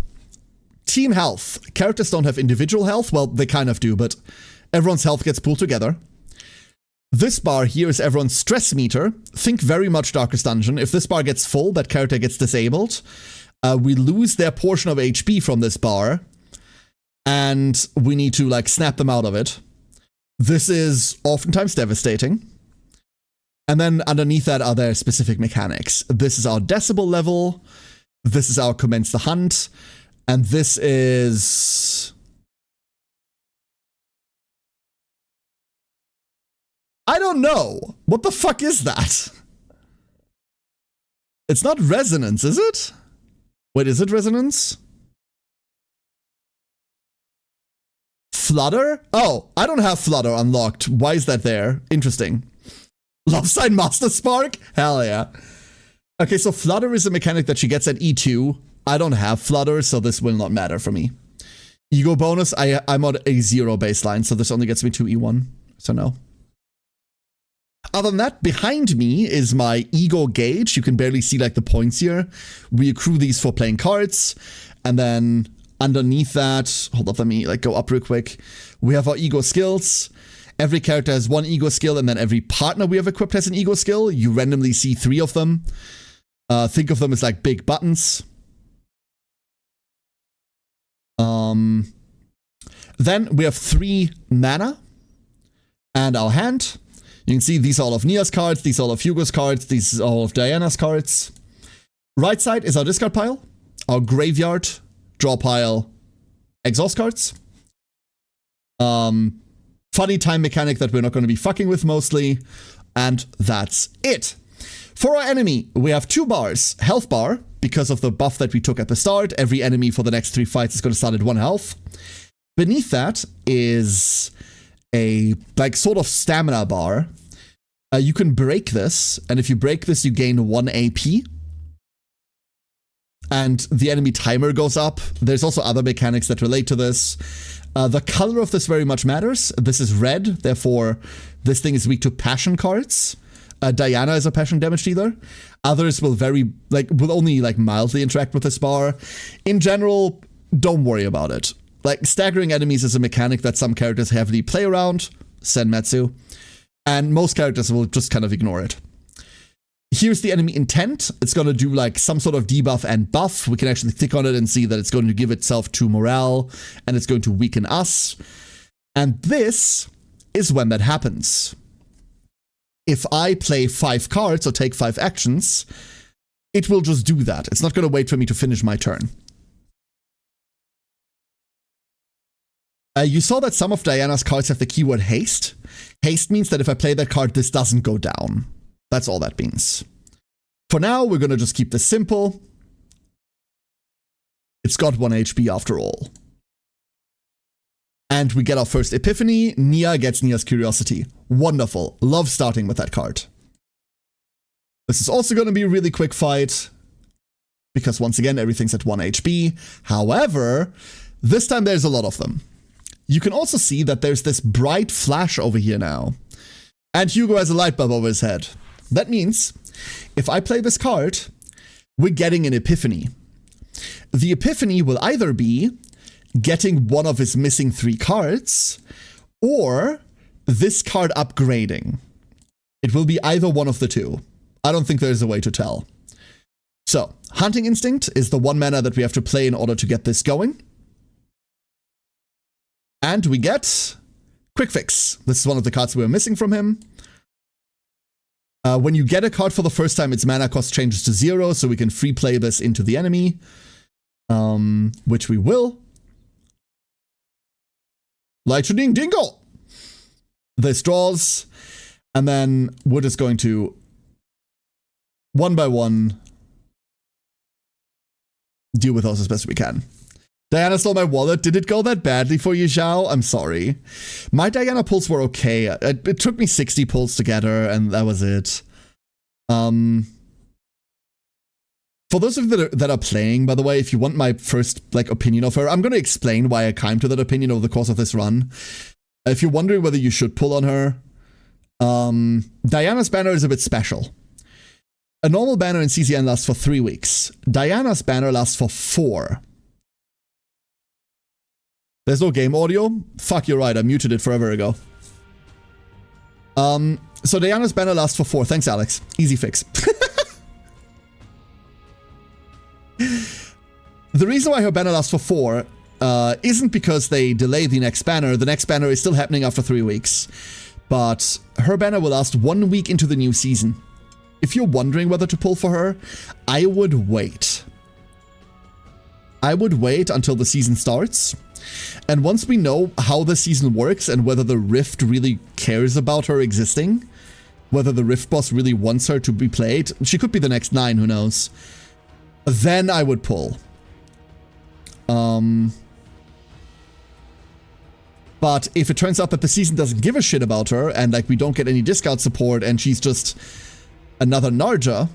team health. Characters don't have individual health. Well, they kind of do, but everyone's health gets pulled together. This bar here is everyone's stress meter. Think very much Darkest Dungeon. If this bar gets full, that character gets disabled. We lose their portion of HP from this bar, and we need to like snap them out of it. This is oftentimes devastating. And then underneath that are their specific mechanics. This is our decibel level. This is our Commence the Hunt. And this is... I don't know. What the fuck is that? It's not resonance, is it? Wait, is it resonance? Flutter? Oh, I don't have Flutter unlocked. Why is that there? Interesting. Love Sign Master Spark? Hell yeah. Okay, so Flutter is a mechanic that she gets at E2. I don't have Flutter, so this will not matter for me. Ego bonus, I'm on a 0 baseline, so this only gets me to E1, so no. Other than that, behind me is my ego gauge. You can barely see like the points here. We accrue these for playing cards, and then underneath that, hold up, let me like go up real quick. We have our ego skills. Every character has 1 ego skill, and then every partner we have equipped has an ego skill. You randomly see 3 of them. Think of them as like big buttons. Then we have 3 mana and our hand. You can see these are all of Nia's cards, these are all of Hugo's cards, these are all of Diana's cards. Right side is our discard pile, our graveyard, draw pile, exhaust cards. Funny time mechanic that we're not going to be fucking with mostly, and that's it. For our enemy, we have 2 bars. Health bar, because of the buff that we took at the start. Every enemy for the next 3 fights is going to start at 1 health. Beneath that is a like sort of stamina bar. You can break this, and if you break this, you gain 1 AP. And the enemy timer goes up. There's also other mechanics that relate to this. The color of this very much matters. This is red, therefore this thing is weak to passion cards. Diana is a passion damage dealer. Others will will only like mildly interact with this bar. In general, don't worry about it. Like, staggering enemies is a mechanic that some characters heavily play around, Senmetsu, and most characters will just kind of ignore it. Here's the enemy intent. It's going to do like some sort of debuff and buff. We can actually click on it and see that it's going to give itself to morale, and it's going to weaken us. And this is when that happens. If I play 5 cards or take 5 actions, it will just do that. It's not going to wait for me to finish my turn. You saw that some of Diana's cards have the keyword haste. Haste means that if I play that card, this doesn't go down. That's all that means. For now, we're going to just keep this simple. It's got 1 HP after all. And we get our first Epiphany. Nia gets Nia's Curiosity. Wonderful. Love starting with that card. This is also going to be a really quick fight, because once again, everything's at 1 HP. However, this time there's a lot of them. You can also see that there's this bright flash over here now. And Hugo has a light bulb over his head. That means, if I play this card, we're getting an Epiphany. The Epiphany will either be getting one of his missing 3 cards, or this card upgrading. It will be either one of the two. I don't think there's a way to tell. So, Hunting Instinct is the 1 mana that we have to play in order to get this going. And we get Quick Fix. This is one of the cards we were missing from him. When you get a card for the first time, its mana cost changes to 0, so we can free play this into the enemy, which we will. Lightning Dingo! This draws, and then we're just going to, one by one, deal with those as best we can. Diana stole my wallet. Did it go that badly for you, Zhao? I'm sorry. My Diana pulls were okay. It took me 60 pulls together, and that was it. For those of you that are playing, by the way, if you want my first opinion of her, I'm going to explain why I came to that opinion over the course of this run. If you're wondering whether you should pull on her, Diana's banner is a bit special. A normal banner in CCN lasts for 3 weeks. Diana's banner lasts for 4. There's no game audio? Fuck, you're right, I muted it forever ago. So Diana's banner lasts for 4. Thanks, Alex. Easy fix. The reason why her banner lasts for 4 isn't because they delay the next banner. The next banner is still happening after 3 weeks. But her banner will last 1 week into the new season. If you're wondering whether to pull for her, I would wait. I would wait until the season starts. And once we know how the season works and whether the Rift really cares about her existing, whether the Rift boss really wants her to be played, she could be the next 9, who knows, then I would pull. But if it turns out that the season doesn't give a shit about her and we don't get any discount support and she's just another Narja,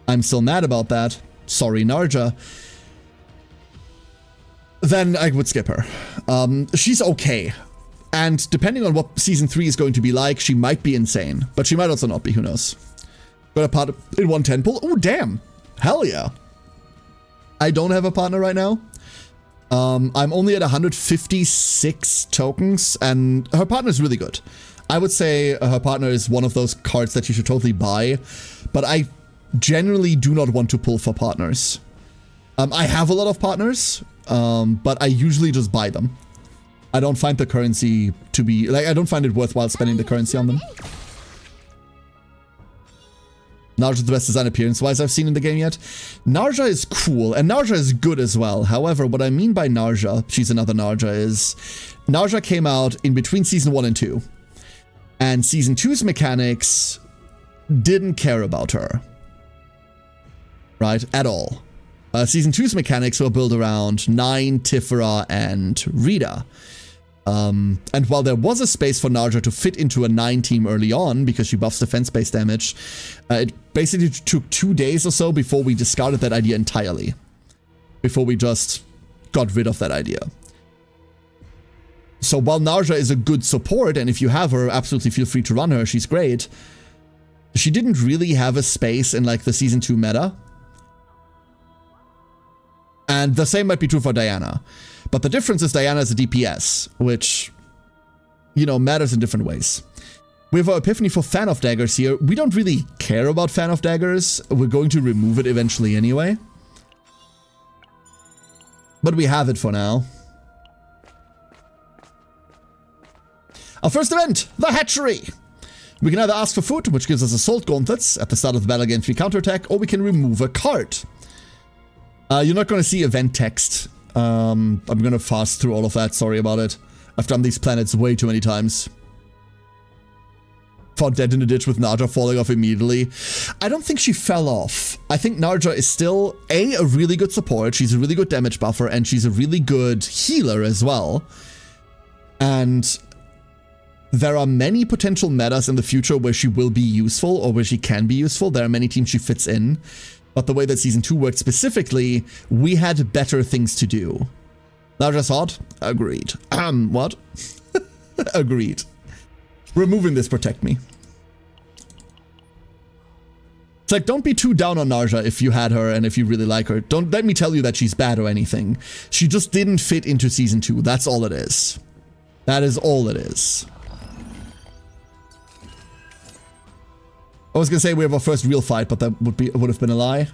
I'm still mad about that. Sorry, Narja. Then I would skip her. She's okay. And depending on what Season 3 is going to be like, she might be insane. But she might also not be, who knows. Got a partner in 110 pull. Oh, damn. Hell yeah. I don't have a partner right now. I'm only at 156 tokens, and her partner is really good. I would say her partner is one of those cards that you should totally buy, but I generally do not want to pull for partners. I have a lot of partners, but I usually just buy them. I don't find the currency to be, I don't find it worthwhile spending the currency on them. Narja the best design appearance-wise I've seen in the game yet. Narja is cool, and Narja is good as well. However, what I mean by Narja, she's another Narja, is Narja came out in between Season 1 and 2. And Season 2's mechanics didn't care about her. Right? At all. Season 2's mechanics were built around 9, Tifera, and Rita. And while there was a space for Narja to fit into a 9 team early on, because she buffs defense-based damage, it basically took 2 days or so before we discarded that idea entirely. Before we just got rid of that idea. So while Narja is a good support, and if you have her, absolutely feel free to run her, she's great, she didn't really have a space in the Season 2 meta. And the same might be true for Diana. But the difference is Diana is a DPS, which, you know, matters in different ways. We have our epiphany for Fan of Daggers here. We don't really care about Fan of Daggers. We're going to remove it eventually anyway. But we have it for now. Our first event, the hatchery. We can either ask for food, which gives us assault gauntlets at the start of the battle against free counterattack, or we can remove a card. You're not going to see event text. I'm going to fast through all of that. Sorry about it. I've done these planets way too many times. Found dead in the ditch with Narja falling off immediately. I don't think she fell off. I think Narja is still, a really good support. She's a really good damage buffer, and she's a really good healer as well. And there are many potential metas in the future where she will be useful, or where she can be useful. There are many teams she fits in. But the way that Season 2 worked specifically, we had better things to do. Narja's hot? Agreed. What? Agreed. Removing this protect me. It's like, don't be too down on Narja if you had her and if you really like her. Don't let me tell you that she's bad or anything. She just didn't fit into Season 2. That's all it is. That is all it is. I was gonna say we have our first real fight, but that would have been a lie.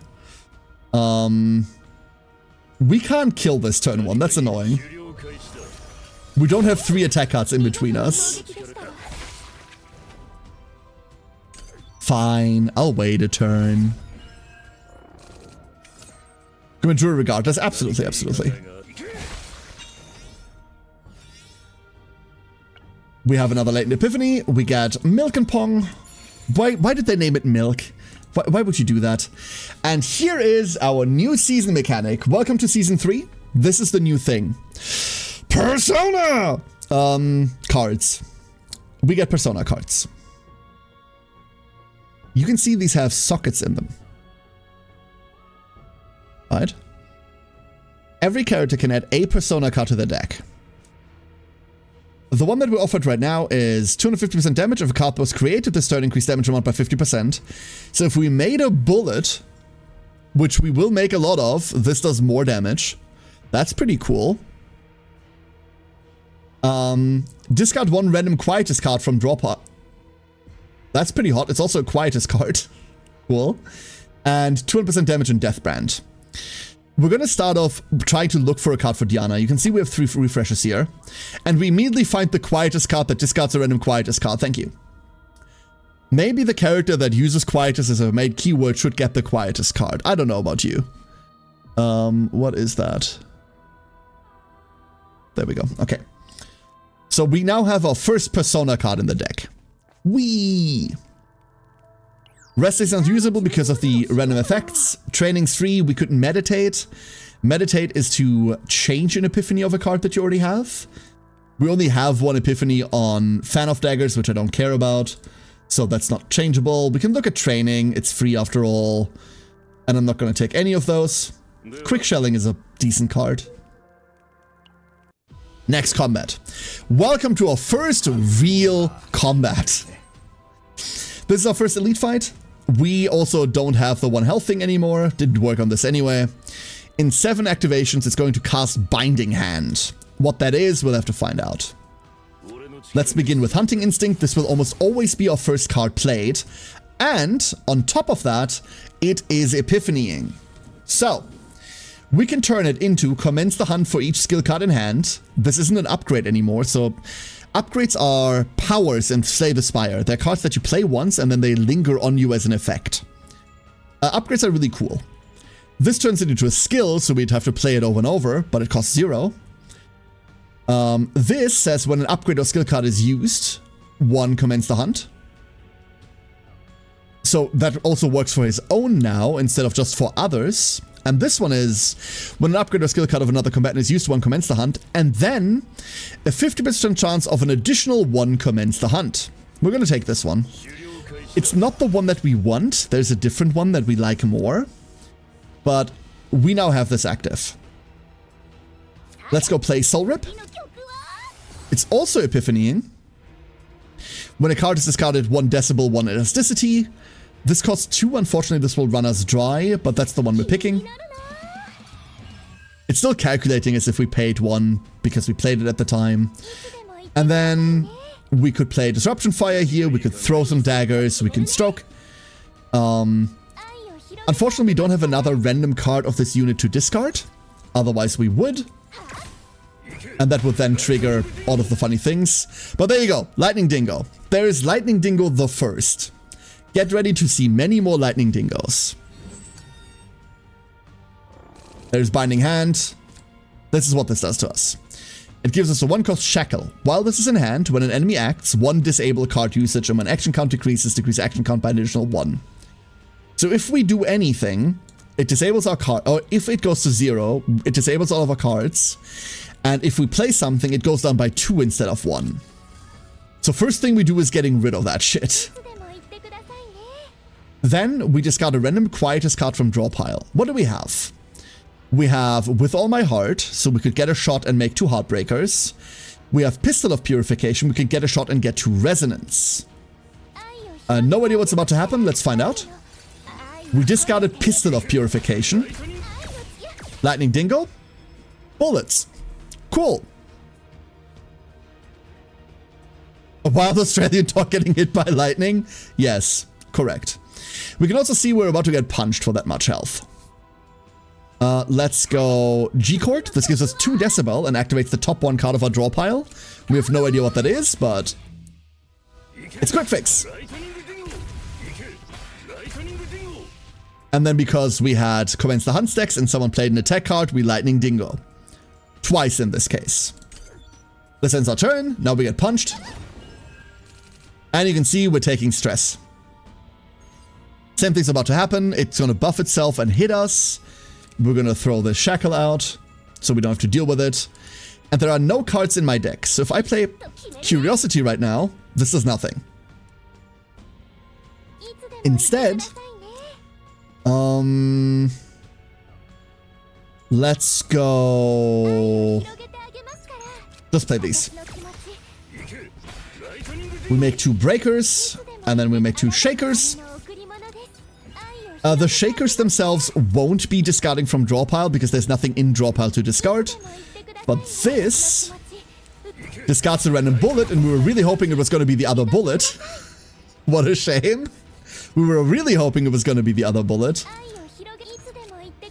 We can't kill this turn 1. That's annoying. We don't have 3 attack cards in between us. Fine, I'll wait a turn. Come and regardless. Absolutely, absolutely. We have another latent epiphany. We get Milk and Pong. Why did they name it Milk? Why would you do that? And here is our new season mechanic. Welcome to Season 3. This is the new thing. Persona! Cards. We get Persona cards. You can see these have sockets in them. Right? Every character can add a Persona card to their deck. The one that we're offered right now is 250% damage if a card was created this turn, increase damage amount by 50%. So if we made a bullet, which we will make a lot of, this does more damage. That's pretty cool. Discard 1 random Quietus card from draw pot. That's pretty hot. It's also a Quietus card. Cool. And 200% damage in Deathbrand. We're going to start off trying to look for a card for Diana. You can see we have 3 refreshes here. And we immediately find the Quietus card that discards a random Quietus card. Thank you. Maybe the character that uses Quietus as a main keyword should get the Quietus card. I don't know about you. What is that? There we go. Okay. So we now have our first Persona card in the deck. Whee! Rest is unusable because of the random effects. Training's free, we couldn't meditate. Meditate is to change an epiphany of a card that you already have. We only have 1 epiphany on Fan of Daggers, which I don't care about. So that's not changeable. We can look at training, it's free after all. And I'm not going to take any of those. Quick Shelling is a decent card. Next combat. Welcome to our first real combat. This is our first elite fight. We also don't have the 1 health thing anymore. Didn't work on this anyway. In 7 activations, it's going to cast Binding Hand. What that is, we'll have to find out. Let's begin with Hunting Instinct. This will almost always be our first card played. And on top of that, it is Epiphanying. So, we can turn it into Commence the Hunt for each skill card in hand. This isn't an upgrade anymore, so upgrades are powers and Slay the Spire. They're cards that you play once and then they linger on you as an effect. Upgrades are really cool. This turns it into a skill, so we'd have to play it over and over, but it costs 0. This says when an upgrade or skill card is used, 1 Commence the Hunt. So that also works for his own now, instead of just for others. And this one is, when an upgrade or skill card of another combatant is used, 1 Commence the Hunt, and then a 50% chance of an additional 1 Commence the Hunt. We're going to take this one. It's not the one that we want. There's a different one that we like more. But we now have this active. Let's go play Soul Rip. It's also Epiphanying. When a card is discarded, 1 decibel, 1 elasticity. This costs 2. Unfortunately, this will run us dry, but that's the one we're picking. It's still calculating as if we paid 1 because we played it at the time. And then we could play Disruption Fire here. We could throw some daggers. We can stroke. Unfortunately, we don't have another random card of this unit to discard. Otherwise, we would. And that would then trigger all of the funny things. But there you go. Lightning Dingo. There is Lightning Dingo the first. Get ready to see many more Lightning Dingos. There's Binding Hand. This is what this does to us. It gives us a 1-cost Shackle. While this is in hand, when an enemy acts, 1 disable card usage, and when action count decreases, decrease action count by an additional 1. So if we do anything, it disables our card, or if it goes to 0, it disables all of our cards. And if we play something, it goes down by 2 instead of 1. So first thing we do is getting rid of that shit. Then we discard a random Quietus card from draw pile. What do we have? We have With All My Heart, so we could get a shot and make 2 Heartbreakers. We have Pistol of Purification, we could get a shot and get 2 Resonance. No idea what's about to happen, let's find out. We discarded Pistol of Purification. Lightning Dingo. Bullets. Cool. A wild Australian dog getting hit by lightning? Yes, correct. We can also see we're about to get punched for that much health. Let's go G-Court. This gives us 2 Decibel and activates the top 1 card of our draw pile. We have no idea what that is, but it's quick fix. And then because we had Commence the Hunt stacks and someone played an attack card, we Lightning Dingo. Twice in this case. This ends our turn. Now we get punched. And you can see we're taking stress. Same thing's about to happen. It's going to buff itself and hit us. We're going to throw the Shackle out so we don't have to deal with it. And there are no cards in my deck. So if I play Curiosity right now, this does nothing. Instead, let's go. Just play these. We make 2 Breakers, and then we make 2 Shakers. The Shakers themselves won't be discarding from draw pile because there's nothing in draw pile to discard. But this discards a random bullet, and we were really hoping it was going to be the other bullet. What a shame. We were really hoping it was going to be the other bullet.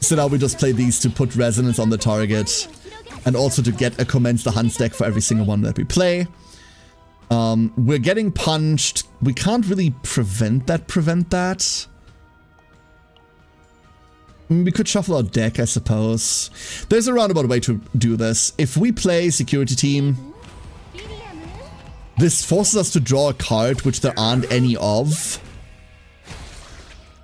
So now we just play these to put resonance on the target and also to get a Commence the Hunt stack for every single one that we play. We're getting punched. We can't really prevent that. We could shuffle our deck, I suppose. There's a roundabout way to do this. If we play Security Team, this forces us to draw a card which there aren't any of.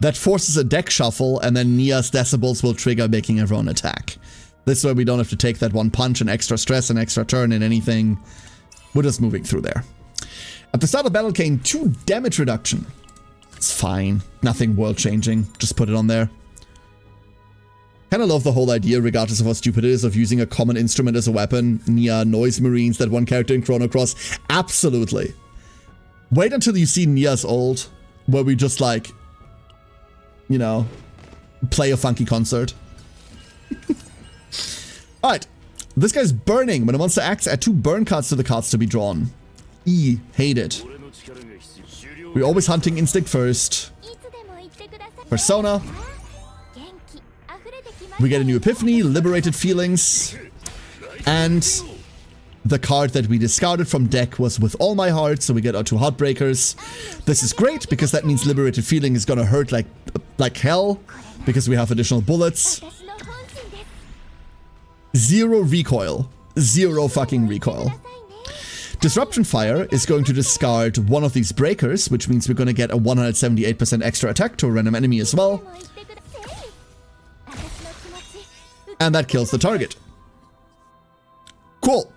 That forces a deck shuffle, and then Nia's Decibels will trigger making everyone attack. This way we don't have to take that 1 punch and extra stress and extra turn and anything. We're just moving through there. At the start of battle came 2 damage reduction. It's fine. Nothing world changing. Just put it on there. Kinda love the whole idea, regardless of how stupid it is, of using a common instrument as a weapon. Nia, Noise Marines, that one character in Chrono Cross. Absolutely. Wait until you see Nia's ult, where we just like, you know, play a funky concert. Alright. This guy's burning. When a monster acts, add 2 burn cards to the cards to be drawn. Hate it. We're always hunting instinct first. Persona. We get a new Epiphany, Liberated Feelings, and the card that we discarded from deck was With All My Heart, so we get our 2 Heartbreakers. This is great, because that means Liberated Feeling is gonna hurt like hell, because we have additional bullets. 0 recoil. 0 fucking recoil. Disruption Fire is going to discard one of these breakers, which means we're gonna get a 178% extra attack to a random enemy as well. And that kills the target. Cool.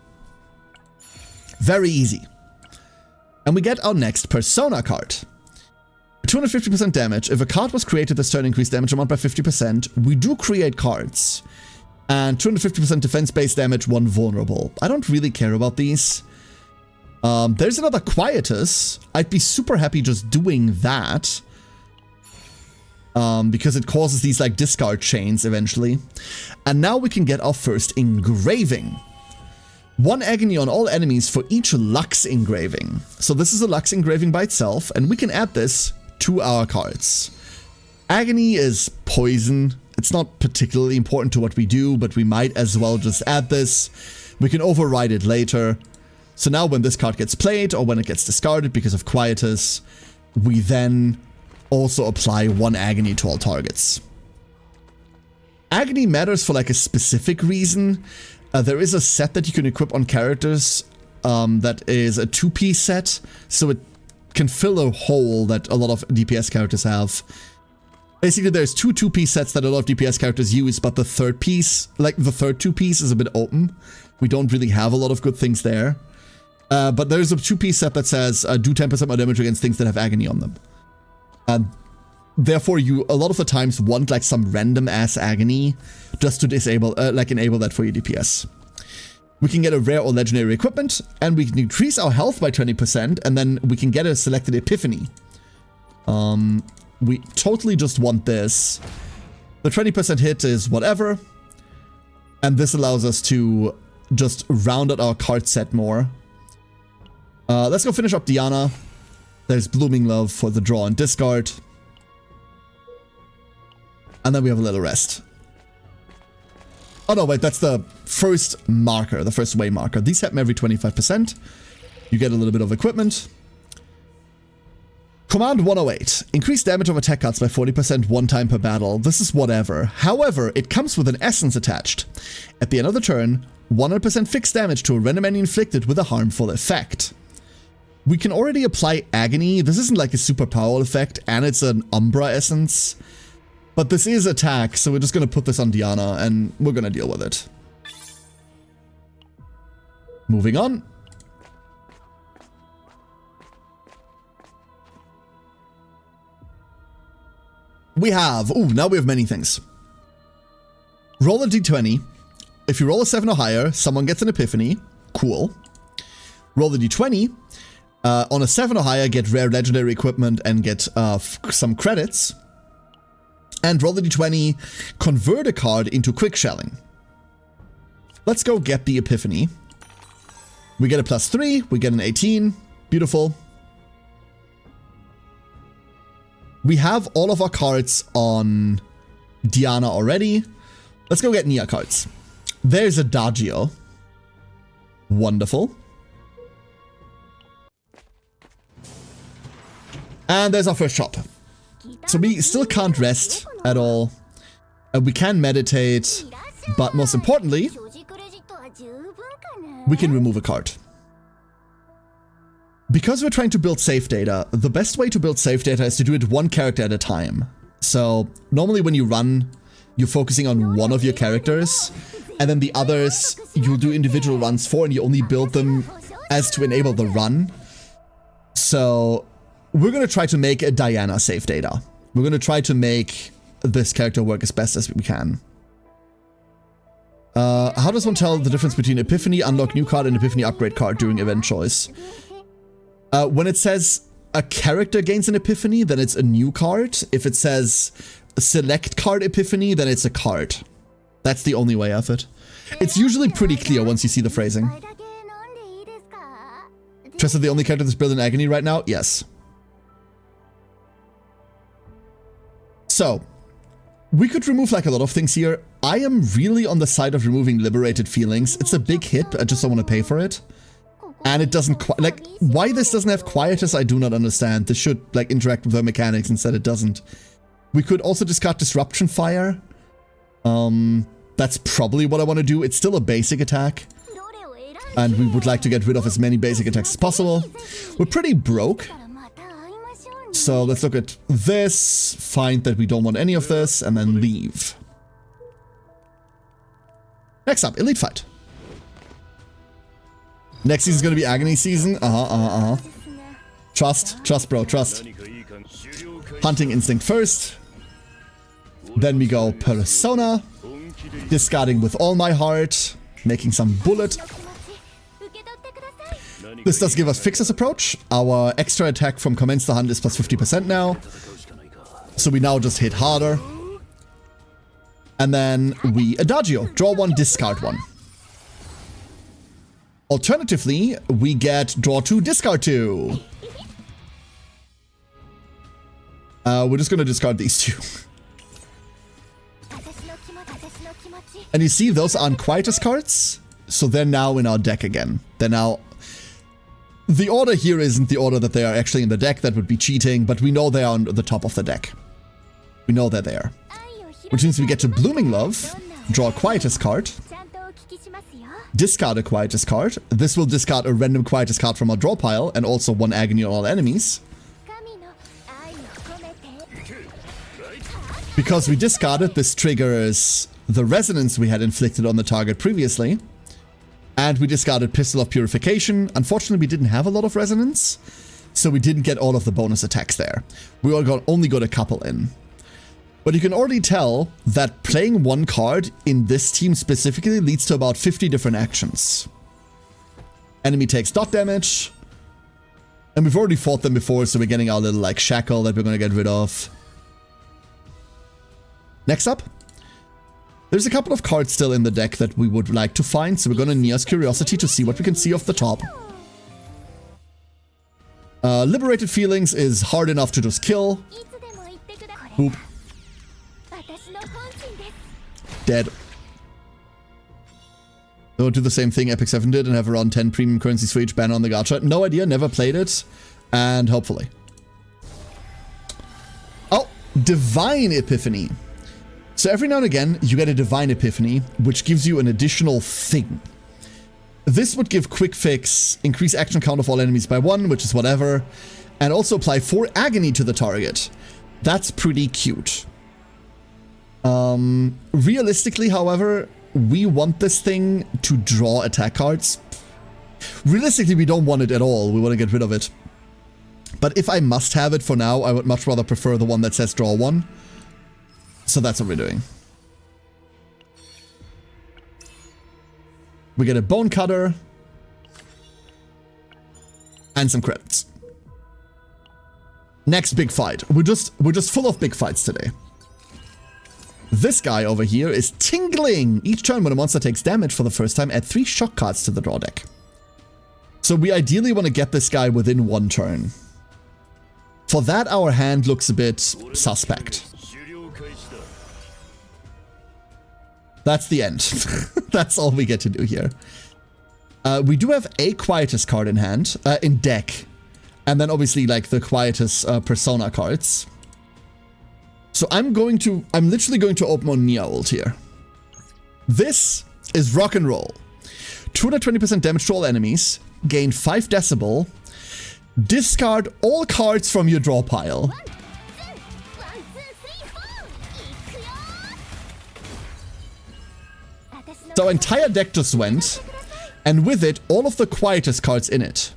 Very easy. And we get our next Persona card. 250% damage. If a card was created this turn, increase damage amount by 50%. We do create cards. And 250% defense-based damage, 1 vulnerable. I don't really care about these. There's another Quietus. I'd be super happy just doing that. because it causes these like discard chains eventually. And now we can get our first engraving. 1 agony on all enemies for each Lux engraving. So this is a Lux engraving by itself, and we can add this to our cards. Agony is poison. It's not particularly important to what we do, but we might as well just add this. We can override it later. So now when this card gets played, or when it gets discarded because of Quietus, we then also apply 1 agony to all targets. Agony matters for like a specific reason. There is a set that you can equip on characters that is a 2-piece set, so it can fill a hole that a lot of DPS characters have. Basically, there's 2 2-piece sets that a lot of DPS characters use, but the third piece, like the third 2-piece, is a bit open. We don't really have a lot of good things there. But there's a 2-piece set that says do 10% more damage against things that have agony on them. And therefore, you a lot of the times want like some random ass agony just to disable, enable that for your DPS. We can get a rare or legendary equipment, and we can increase our health by 20%, and then we can get a selected epiphany. We totally just want this. The 20% hit is whatever, and this allows us to just round out our card set more. Let's go finish up Diana. There's Blooming Love for the draw and discard. And then we have a little rest. Oh no, wait, that's the first marker, the first way marker. These happen every 25%. You get a little bit of equipment. Command 108. Increase damage of attack cards by 40% 1 time per battle. This is whatever. However, it comes with an essence attached. At the end of the turn, 100% fixed damage to a random enemy inflicted with a harmful effect. We can already apply Agony. This isn't like a super powerful effect, and it's an Umbra essence. But this is attack, so we're just going to put this on Diana, and we're going to deal with it. Moving on. We have... Ooh, now we have many things. Roll a d20. If you roll a 7 or higher, someone gets an epiphany. Cool. Roll the d20. On a 7 or higher, get rare legendary equipment and get some credits. And roll the d20, convert a card into quick shelling. Let's go get the epiphany. We get a +3, we get an 18. Beautiful. We have all of our cards on Diana already. Let's go get Nia cards. There's Adagio. Wonderful. And there's our first shop. So we still can't rest at all. We can meditate, but most importantly, we can remove a card. Because we're trying to build save data, the best way to build save data is to do it 1 character at a time. So normally when you run, you're focusing on one of your characters, and then the others you'll do individual runs for, and you only build them as to enable the run. So we're going to try to make a Diana save data. We're going to try to make this character work as best as we can. How does one tell the difference between Epiphany, Unlock New Card, and Epiphany Upgrade Card during event choice? When it says a character gains an Epiphany, then it's a new card. If it says Select Card Epiphany, then it's a card. That's the only way of it. It's usually pretty clear once you see the phrasing. Tressa the only character that's built in Agony right now? Yes. So, we could remove like a lot of things here. I am really on the side of removing Liberated Feelings. It's a big hit, but I just don't want to pay for it. And it doesn't quite, like, why this doesn't have Quietus, I do not understand. This should, like, interact with their mechanics, instead it doesn't. We could also discard Disruption Fire. That's probably what I want to do. It's still a basic attack. And we would like to get rid of as many basic attacks as possible. We're pretty broke. So let's look at this, find that we don't want any of this, and then leave. Next up, Elite Fight. Next season is going to be Agony season. Trust, bro, trust. Hunting Instinct first. Then we go Persona. Discarding with all my heart. Making some bullet. This does give us Fixer's Approach. Our extra attack from Commence the Hunt is plus 50% now. So we now just hit harder. And then we Adagio. Draw 1, discard 1. Alternatively, we get draw 2, discard 2. We're just going to discard these 2. And you see, those aren't Quietus cards. So they're now in our deck again. They're now... The order here isn't the order that they are actually in the deck. That would be cheating. But we know they are on the top of the deck. We know they're there. Which means we get to Blooming Love. Draw a Quietus card. Discard a Quietus card. This will discard a random Quietus card from our draw pile. And also 1 agony on all enemies. Because we discarded, this triggers the resonance we had inflicted on the target previously. And we discarded Pistol of Purification. Unfortunately, we didn't have a lot of resonance, so we didn't get all of the bonus attacks there. We only got a couple in. But you can already tell that playing 1 card in this team specifically leads to about 50 different actions. Enemy takes dot damage. And we've already fought them before, so we're getting our little like shackle that we're going to get rid of. Next up. There's a couple of cards still in the deck that we would like to find, so we're going to Nia's Curiosity to see what we can see off the top. Liberated Feelings is hard enough to just kill. Boop. Dead. Don't do the same thing Epic 7 did and have around 10 premium currencies for each banner on the gacha. No idea, never played it. And hopefully. Oh, Divine Epiphany. So every now and again, you get a Divine Epiphany, which gives you an additional thing. This would give Quick Fix, increase action count of all enemies by 1, which is whatever, and also apply 4 agony to the target. That's pretty cute. Realistically, however, we want this thing to draw attack cards. Realistically, we don't want it at all. We want to get rid of it. But if I must have it for now, I would much rather prefer the one that says draw 1. So that's what we're doing. We get a Bone Cutter. And some credits. Next big fight. We're just full of big fights today. This guy over here is Tingling. Each turn when a monster takes damage for the first time, add 3 shock cards to the draw deck. So we ideally want to get this guy within 1 turn. For that, our hand looks a bit suspect. That's the end. That's all we get to do here. We do have a Quietus card in hand, in deck. And then obviously like the Quietus Persona cards. So I'm literally going to open on Nia ult here. This is rock and roll. 220% damage to all enemies. Gain 5 decibel. Discard all cards from your draw pile. So our entire deck just went, and with it, all of the Quietus cards in it.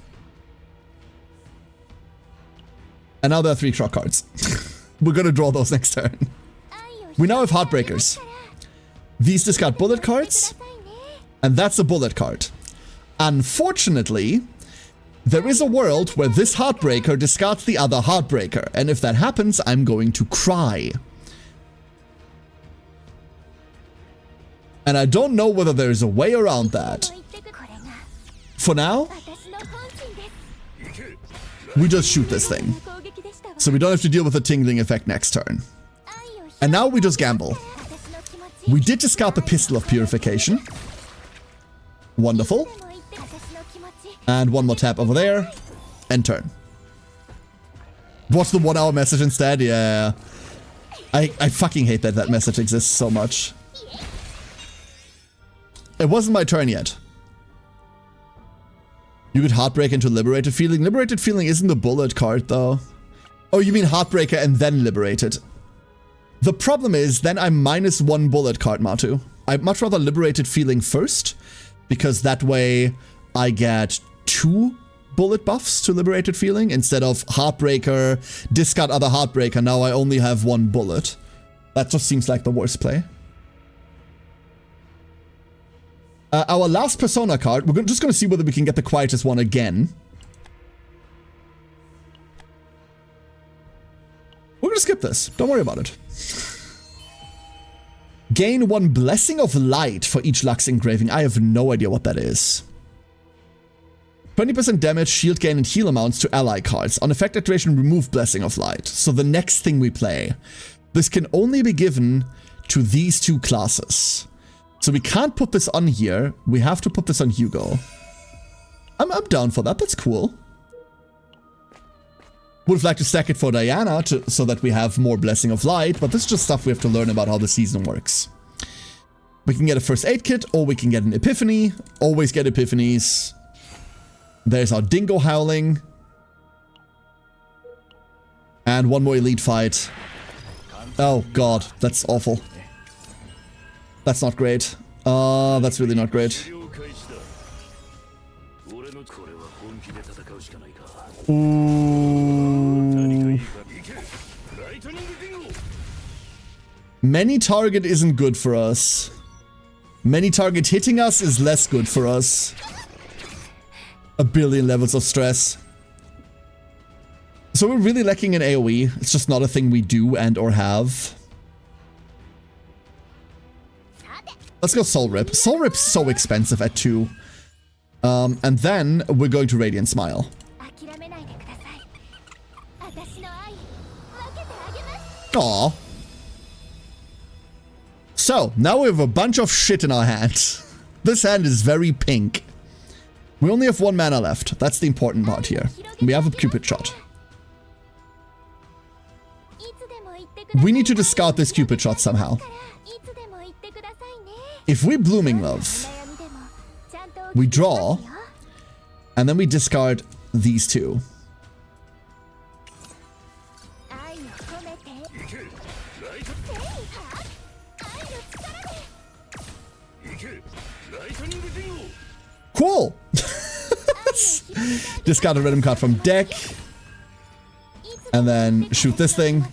And now there are 3 shock cards. We're gonna draw those next turn. We now have Heartbreakers. These discard bullet cards, and that's a bullet card. Unfortunately, there is a world where this Heartbreaker discards the other Heartbreaker, and if that happens, I'm going to cry. And I don't know whether there's a way around that. For now, we just shoot this thing. So we don't have to deal with the tingling effect next turn. And now we just gamble. We did discard the Pistol of Purification. Wonderful. And one more tap over there. End turn. What's the 1 hour message instead? Yeah. I fucking hate that that message exists so much. It wasn't my turn yet. You could Heartbreak into Liberated Feeling. Liberated Feeling isn't a bullet card, though. Oh, you mean Heartbreaker and then Liberated. The problem is, then I'm -1 bullet card, Matu. I'd much rather Liberated Feeling first, because that way I get 2 bullet buffs to Liberated Feeling, instead of Heartbreaker, discard other Heartbreaker, now I only have 1 bullet. That just seems like the worst play. Our last Persona card, we're just going to see whether we can get the Quietus one again. We're going to skip skip this. Don't worry about it. Gain 1 Blessing of Light for each Lux engraving. I have no idea what that is. 20% damage, shield gain, and heal amounts to ally cards. On effect activation, remove Blessing of Light. So the next thing we play. This can only be given to these 2 classes. So we can't put this on here. We have to put this on Hugo. I'm down for that. That's cool. Would have liked to stack it for Diana so that we have more Blessing of Light, but this is just stuff we have to learn about how the season works. We can get a first aid kit, or we can get an epiphany. Always get epiphanies. There's our dingo howling. And 1 more elite fight. Oh god, that's awful. That's not great. That's really not great. Ooh. Many target isn't good for us. Many target hitting us is less good for us. A billion levels of stress. So we're really lacking in AoE. It's just not a thing we do and or have. Let's go Soul Rip. Soul Rip's so expensive at 2. And then we're going to Radiant Smile. Aww. So, now we have a bunch of shit in our hand. This hand is very pink. We only have 1 mana left. That's the important part here. We have a Cupid shot. We need to discard this Cupid shot somehow. If we Blooming Love, we draw, and then we discard these 2. Cool! Discard a random card from deck. And then shoot this thing.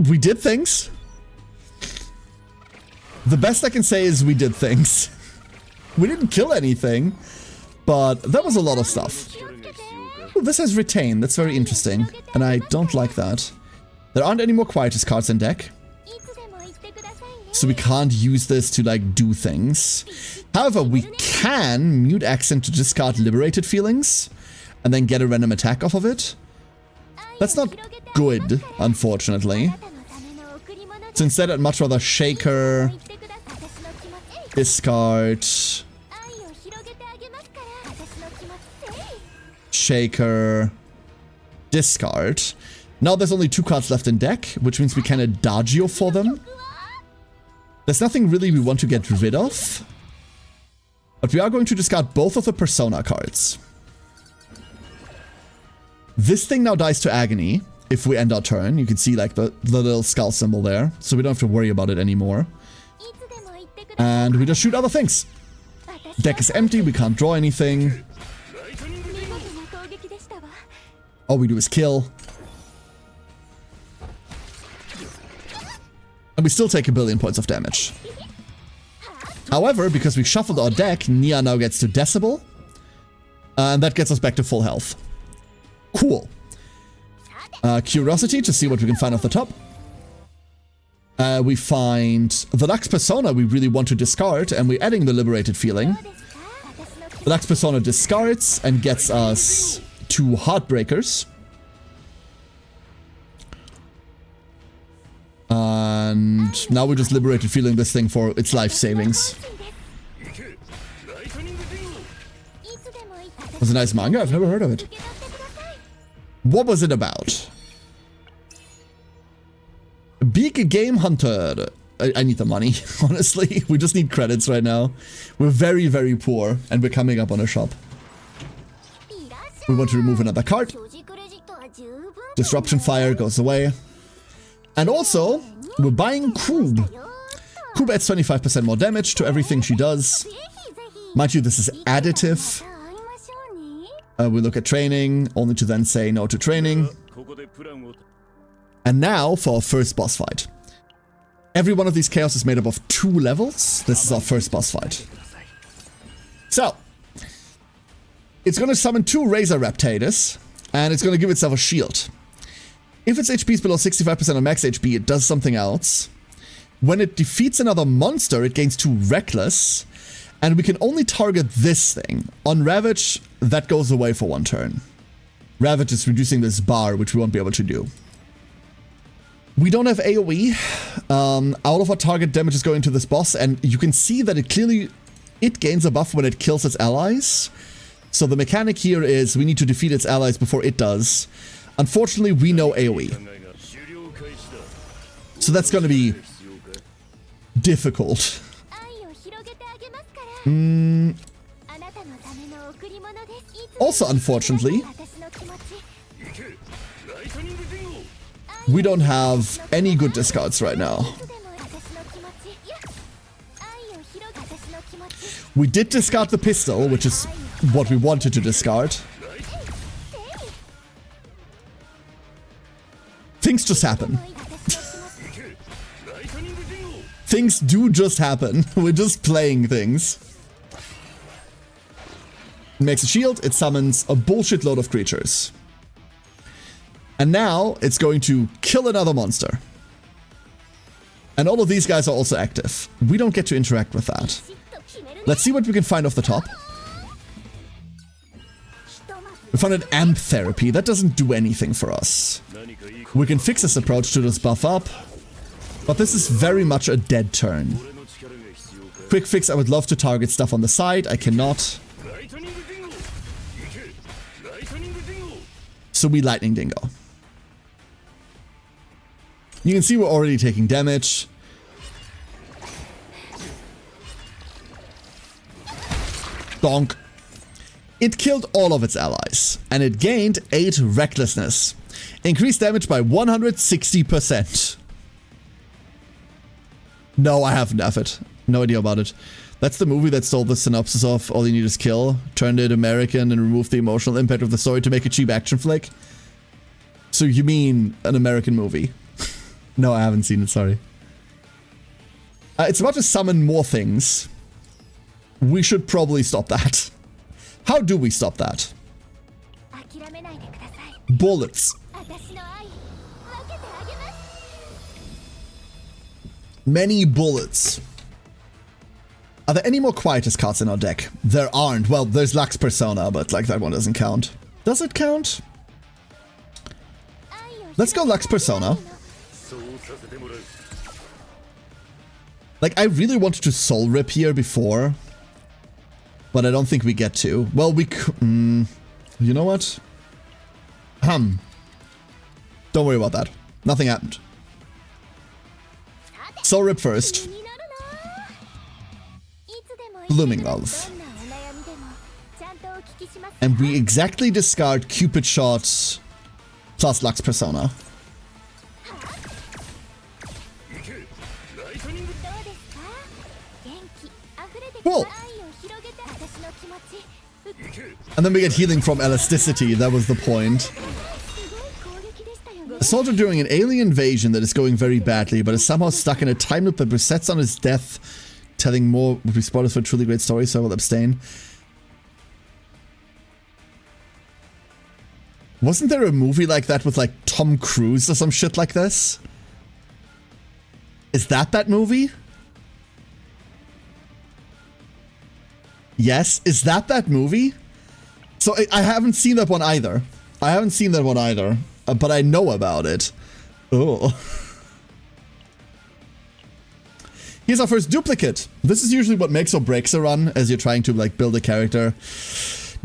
We did things. The best I can say is we did things. We didn't kill anything, but that was a lot of stuff. Ooh, this has Retain. That's very interesting, and I don't like that. There aren't any more Quietus cards in deck, so we can't use this to, like, do things. However, we can Mute Accent to discard Liberated Feelings, and then get a random attack off of it. That's not good, unfortunately. So instead, I'd much rather Shaker, discard, Shaker, discard. Now there's only 2 cards left in deck, which means we can Adagio for them. There's nothing really we want to get rid of, but we are going to discard both of the Persona cards. This thing now dies to Agony if we end our turn. You can see, like, the little skull symbol there, so we don't have to worry about it anymore. And we just shoot other things. Deck is empty, we can't draw anything. All we do is kill. And we still take a billion points of damage. However, because we shuffled our deck, Nia now gets to Decibel. And that gets us back to full health. Cool. Curiosity to see what we can find off the top. We find the Lux Persona we really want to discard, and we're adding the Liberated Feeling. The Lux Persona discards and gets us 2 Heartbreakers. And now we're just Liberated Feeling this thing for its life savings. It was a nice manga, I've never heard of it. What was it about? Big Game Hunter. I need the money, honestly. We just need credits right now. We're very, very poor, and we're coming up on a shop. We want to remove another card. Disruption Fire goes away. And also, we're buying Koob. Koob adds 25% more damage to everything she does. Mind you, this is additive. We look at training, only to then say no to training. And now for our first boss fight. Every one of these chaos is made up of 2 levels. This is our first boss fight. So, it's going to summon 2 Razor Raptators, and it's going to give itself a shield. If its HP is below 65% of max HP, it does something else. When it defeats another monster, it gains 2 Reckless, and we can only target this thing. On Ravage, that goes away for 1 turn. Ravage is reducing this bar, which we won't be able to do. We don't have AoE. All of our target damage is going to this boss, and you can see that it gains a buff when it kills its allies. So the mechanic here is we need to defeat its allies before it does. Unfortunately, we know AoE. So that's going to be difficult. Also, unfortunately, we don't have any good discards right now. We did discard the pistol, which is what we wanted to discard. Things just happen. Things do just happen. We're just playing things. It makes a shield, it summons a bullshit load of creatures. And now it's going to kill another monster. And all of these guys are also active. We don't get to interact with that. Let's see what we can find off the top. We found an amp therapy. That doesn't do anything for us. We can fix this approach to just buff up. But this is very much a dead turn. Quick fix, I would love to target stuff on the side. I cannot. So we Lightning Dingo. You can see we're already taking damage. Donk. It killed all of its allies, and it gained 8 Recklessness. Increased damage by 160%. No, I haven't effed. No idea about it. That's the movie that stole the synopsis of All You Need Is Kill, turned it American and removed the emotional impact of the story to make a cheap action flick. So you mean an American movie? No, I haven't seen it, sorry. It's about to summon more things. We should probably stop that. How do we stop that? Bullets. Many bullets. Are there any more Quietus cards in our deck? There aren't. Well, there's Lux Persona, but like that one doesn't count. Does it count? Let's go Lux Persona. Like, I really wanted to Soul Rip here before, but I don't think we get to. Well, we could... you know what? Don't worry about that. Nothing happened. Soul Rip first. Blooming Love. And we exactly discard Cupid Shot plus Lux Persona. Cool. And then we get healing from elasticity, that was the point. A soldier during an alien invasion that is going very badly, but is somehow stuck in a time loop that resets on his death. Telling more would be spoilers for a truly great story, so I will abstain. Wasn't there a movie like that with like Tom Cruise or some shit like this? Is that movie? Yes, is that movie? So I haven't seen that one either. But I know about it. Oh. Here's our first duplicate. This is usually what makes or breaks a run as you're trying to like build a character.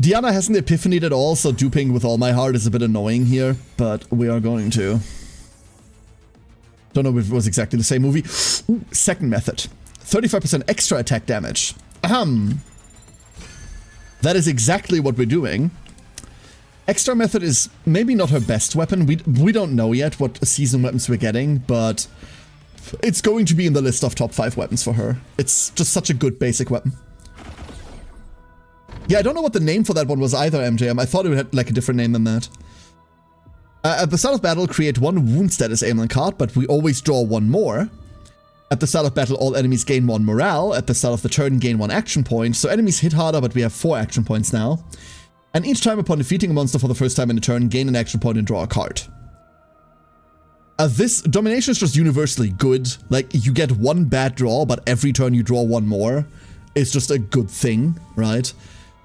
Diana hasn't epiphanied at all, so duping with all my heart is a bit annoying here, but we are going to. Don't know if it was exactly the same movie. Ooh, second method. 35% extra attack damage. That is exactly what we're doing. Extra method is maybe not her best weapon. We don't know yet what season weapons we're getting, but it's going to be in the list of top 5 weapons for her. It's just such a good basic weapon. Yeah, I don't know what the name for that one was either, MJM. I thought it had like a different name than that. At the start of battle, create 1 wound status ailment card, but we always draw 1 more. At the start of battle, all enemies gain 1 morale. At the start of the turn, gain 1 action point. So enemies hit harder, but we have 4 action points now. And each time upon defeating a monster for the first time in a turn, gain an action point and draw a card. This domination is just universally good. Like, you get one bad draw, but every turn you draw one more. It's just a good thing, right?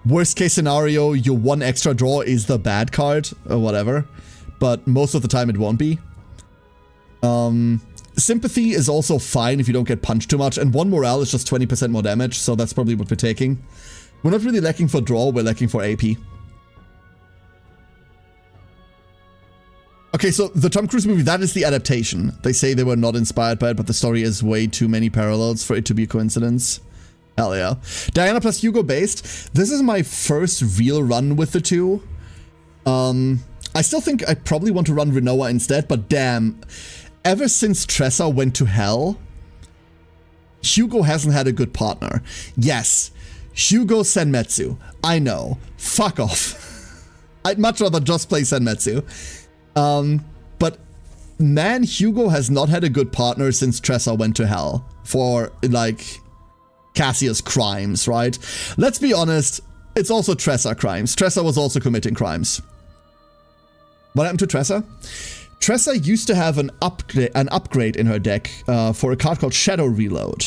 Worst case scenario, your one extra draw is the bad card, or whatever. But most of the time it won't be. Sympathy is also fine if you don't get punched too much. And one morale is just 20% more damage, so that's probably what we're taking. We're not really lacking for draw, we're lacking for AP. Okay, so the Tom Cruise movie, that is the adaptation. They say they were not inspired by it, but the story is way too many parallels for it to be a coincidence. Hell yeah. Diana plus Hugo based. This is my first real run with the two. I still think I probably want to run Rinoa instead, but damn. Ever since Tressa went to hell, Hugo hasn't had a good partner. Yes, Hugo Senmetsu. I know. Fuck off. I'd much rather just play Senmetsu. But man, Hugo has not had a good partner since Tressa went to hell for, like, Cassia's crimes, right? Let's be honest, it's also Tressa crimes. Tressa was also committing crimes. What happened to Tressa? Tressa used to have an upgrade in her deck for a card called Shadow Reload.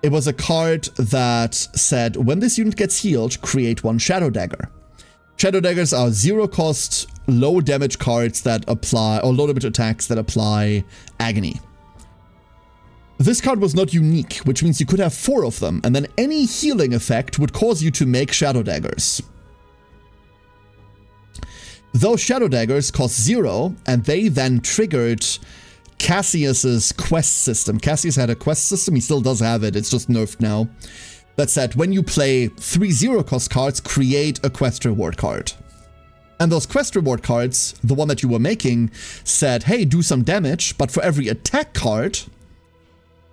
It was a card that said, when this unit gets healed, create one Shadow Dagger. Shadow Daggers are 0-cost, low-damage cards that apply, or low-damage attacks that apply Agony. This card was not unique, which means you could have 4 of them, and then any healing effect would cause you to make Shadow Daggers. Those Shadow Daggers cost 0, and they then triggered Cassius's quest system. Cassius had a quest system, he still does have it, it's just nerfed now. That said, when you play 3 0-cost cards, create a quest reward card. And those quest reward cards, the one that you were making, said, hey, do some damage, but for every attack card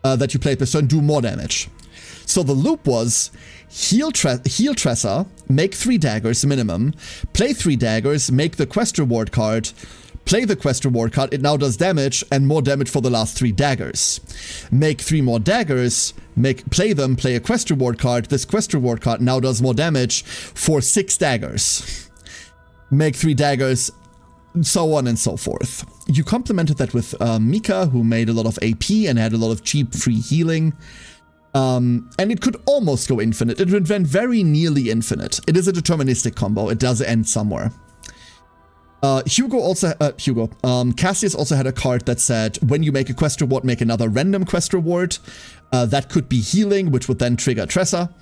that you played this turn, do more damage. So the loop was, heal Tressa, make 3 daggers minimum, play 3 daggers, make the quest reward card, play the quest reward card, it now does damage, and more damage for the last 3 daggers. Make 3 more daggers, play them, play a quest reward card, this quest reward card now does more damage for 6 daggers. Make 3 daggers, so on and so forth. You complemented that with Mika, who made a lot of AP and had a lot of cheap free healing. And it could almost go infinite. It went very nearly infinite. It is a deterministic combo. It does end somewhere. Cassius also had a card that said, when you make a quest reward, make another random quest reward. That could be healing, which would then trigger Tressa.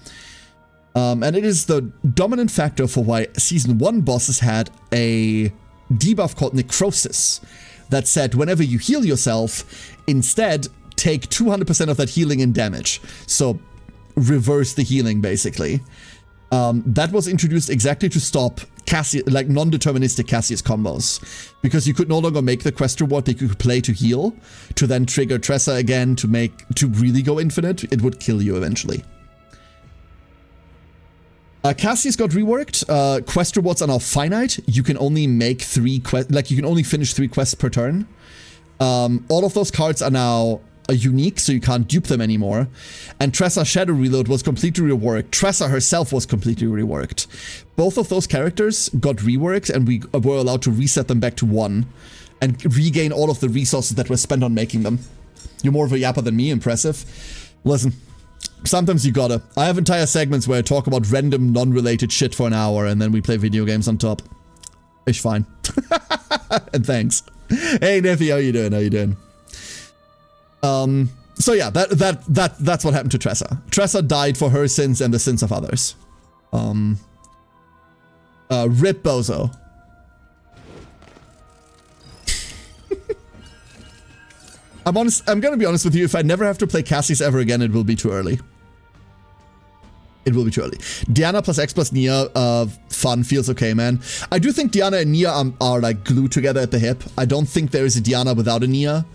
And it is the dominant factor for why Season 1 bosses had a debuff called Necrosis that said, whenever you heal yourself, instead take 200% of that healing in damage. So reverse the healing, basically. That was introduced exactly to stop non-deterministic Cassius combos, because you could no longer make the quest reward that you could play to heal, to then trigger Tressa again to really go infinite. It would kill you eventually. Cassius got reworked. Quest rewards are now finite. You can only make 3 quests, you can only finish 3 quests per turn. All of those cards are now unique, so you can't dupe them anymore. And Tressa's Shadow Reload was completely reworked. Tressa herself was completely reworked. Both of those characters got reworked, and we were allowed to reset them back to 1 and regain all of the resources that were spent on making them. You're more of a yapper than me, impressive. Listen, sometimes you gotta. I have entire segments where I talk about random, non-related shit for an hour, and then we play video games on top. It's fine. And thanks. Hey, Neffy, how you doing? How you doing? So yeah, that's what happened to Tressa. Tressa died for her sins and the sins of others. Rip Bozo. I'm gonna be honest with you, if I never have to play Cassius ever again, it will be too early. It will be too early. Diana plus X plus Nia, fun, feels okay, man. I do think Diana and Nia are like glued together at the hip. I don't think there is a Diana without a Nia.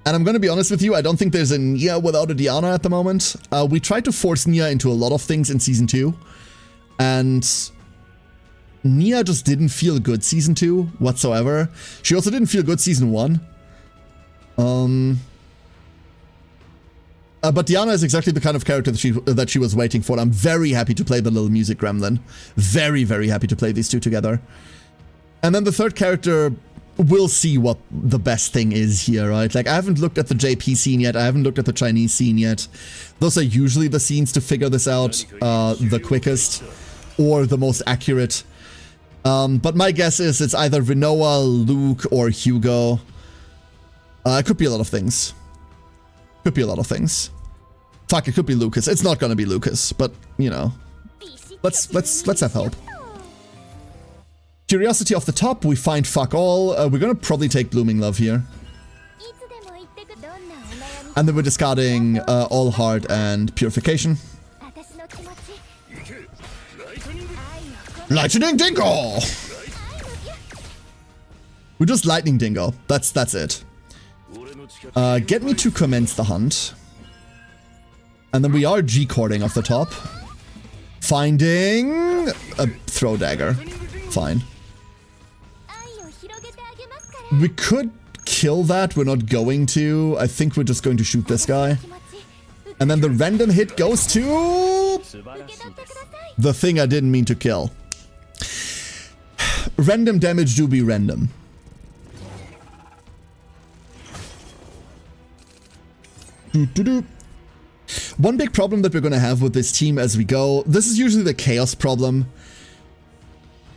And I'm gonna be honest with you, I don't think there's a Nia without a Diana at the moment. We tried to force Nia into a lot of things in Season 2. And Nia just didn't feel good Season 2 whatsoever. She also didn't feel good Season 1. But Diana is exactly the kind of character that she was waiting for. I'm very happy to play the little music gremlin. Very, very happy to play these two together. And then the third character, we'll see what the best thing is here, right? Like, I haven't looked at the JP scene yet. I haven't looked at the Chinese scene yet. Those are usually the scenes to figure this out the quickest or the most accurate. But my guess is it's either Rinoa, Luke, or Hugo. It could be a lot of things. Could be a lot of things. Fuck, it could be Lucas. It's not gonna be Lucas, but you know, let's have hope. Curiosity off the top, we find fuck all. We're gonna probably take Blooming Love here, and then we're discarding All Heart and Purification. Lightning Dingo. We're just Lightning Dingo. That's it. Get me to commence the hunt. And then we are G-cording off the top. Finding a throw dagger. Fine. We could kill that. We're not going to. I think we're just going to shoot this guy. And then the random hit goes to the thing I didn't mean to kill. Random damage do be random. One big problem that we're going to have with this team as we go, this is usually the chaos problem.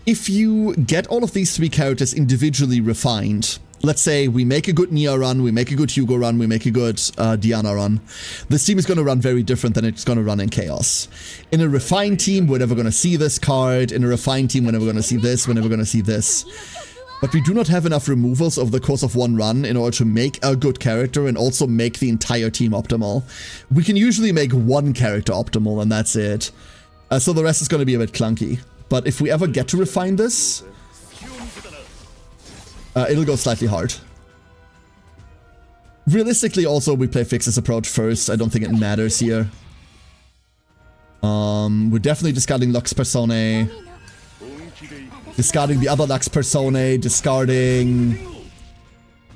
If you get all of these three characters individually refined, let's say we make a good Nia run, we make a good Hugo run, we make a good Diana run, this team is going to run very different than it's going to run in chaos. In a refined team, we're never going to see this card. In a refined team, we're never going to see this, we're never going to see this. But we do not have enough removals over the course of one run in order to make a good character and also make the entire team optimal. We can usually make one character optimal and that's it. So the rest is going to be a bit clunky. But if we ever get to refine this, it'll go slightly hard. Realistically, also, we play Fix's approach first. I don't think it matters here. We're definitely discarding Lux Personae. Discarding the other Lux Personae, discarding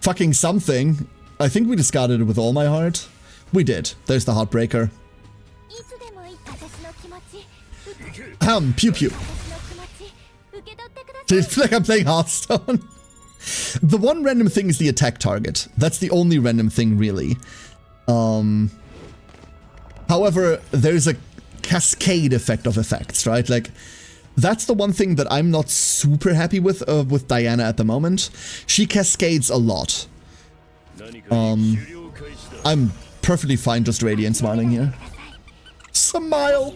fucking something. I think we discarded it with all my heart. We did. There's the Heartbreaker. Pew pew. I feel like I'm playing Hearthstone. The one random thing is the attack target. That's the only random thing, really. However, there's a cascade effect of effects, right? Like, that's the one thing that I'm not super happy with Diana at the moment. She cascades a lot. I'm perfectly fine just Radiant smiling here. Smile!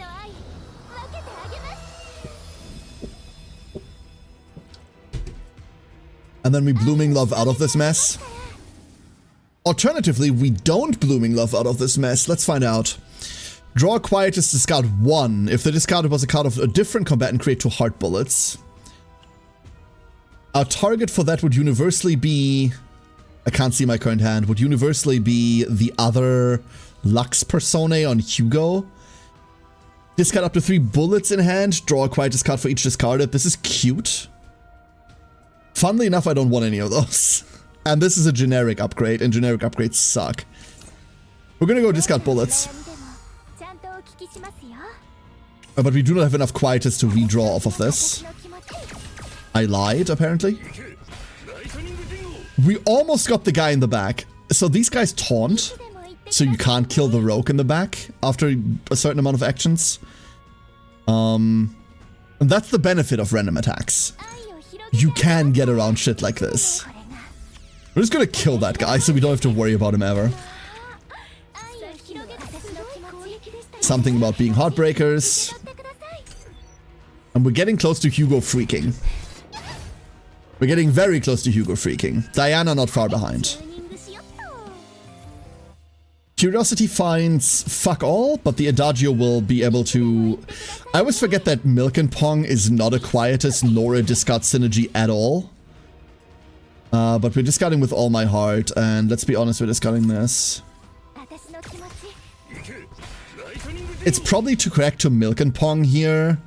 And then we Blooming Love out of this mess. Alternatively, we don't Blooming Love out of this mess. Let's find out. Draw a Quietus, discard 1. If the discarded was a card of a different combatant, create 2 heart bullets. Our target for that would universally be... I can't see my current hand. Would universally be the other Lux Personae on Hugo. Discard up to 3 bullets in hand. Draw a Quietus card for each discarded. This is cute. Funnily enough, I don't want any of those. And this is a generic upgrade, and generic upgrades suck. We're gonna go discard bullets. But we do not have enough Quietus to redraw off of this. I lied, apparently. We almost got the guy in the back. So these guys taunt, so you can't kill the rogue in the back after a certain amount of actions. And that's the benefit of random attacks. You can get around shit like this. We're just gonna kill that guy so we don't have to worry about him ever. Something about being Heartbreakers. And we're getting close to Hugo freaking. We're getting very close to Hugo freaking. Diana not far behind. Curiosity finds fuck all, but the Adagio will be able to... I always forget that Milk and Pong is not a Quietus nor a discard synergy at all. But we're discarding with all my heart, and let's be honest, we're discarding this. It's probably too correct to Milk and Pong here.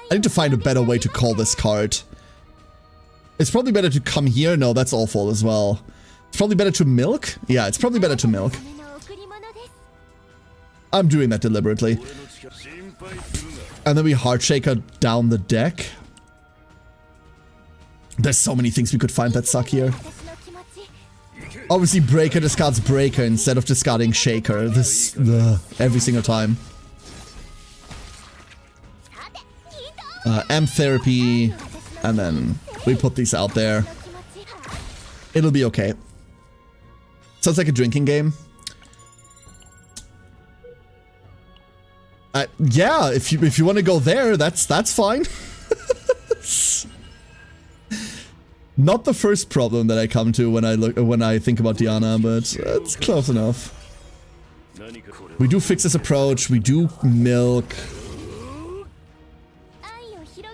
I need to find a better way to call this card. It's probably better to come here. No, that's awful as well. It's probably better to milk. Yeah, it's probably better to milk. I'm doing that deliberately. And then we Heart Shaker down the deck. There's so many things we could find that suck here. Obviously, Breaker discards Breaker instead of discarding Shaker. This, every single time. Amp Therapy, and then we put these out there. It'll be okay. Sounds like a drinking game. Yeah, if you want to go there, that's fine. Not the first problem that I come to when I think about Diana, but it's close enough. We do fix this approach. We do milk.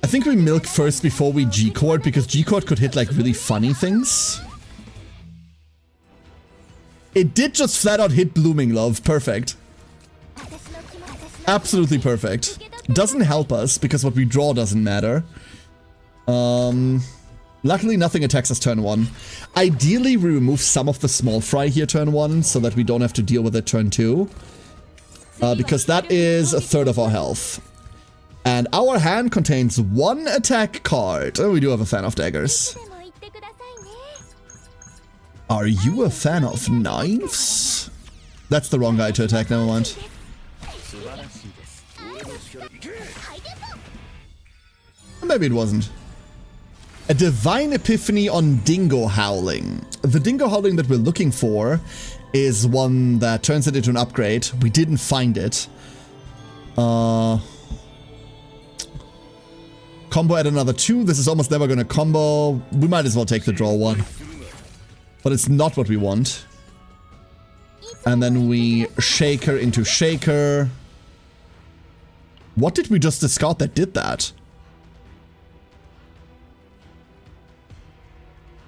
I think we milk first before we G-Chord, because G-Chord could hit like really funny things. It did just flat out hit Blooming Love. Perfect. Absolutely perfect. Doesn't help us because what we draw doesn't matter. Luckily nothing attacks us turn 1. Ideally we remove some of the small fry here turn 1 so that we don't have to deal with it turn 2. Because that is a third of our health. And our hand contains 1 attack card. Oh, we do have a fan of daggers. Are you a fan of knives? That's the wrong guy to attack, never mind. Maybe it wasn't. A Divine Epiphany on Dingo Howling. The Dingo Howling that we're looking for is one that turns it into an upgrade. We didn't find it. Combo at another 2. This is almost never gonna combo. We might as well take the draw 1. But it's not what we want. And then we Shaker into Shaker. What did we just discard that did that?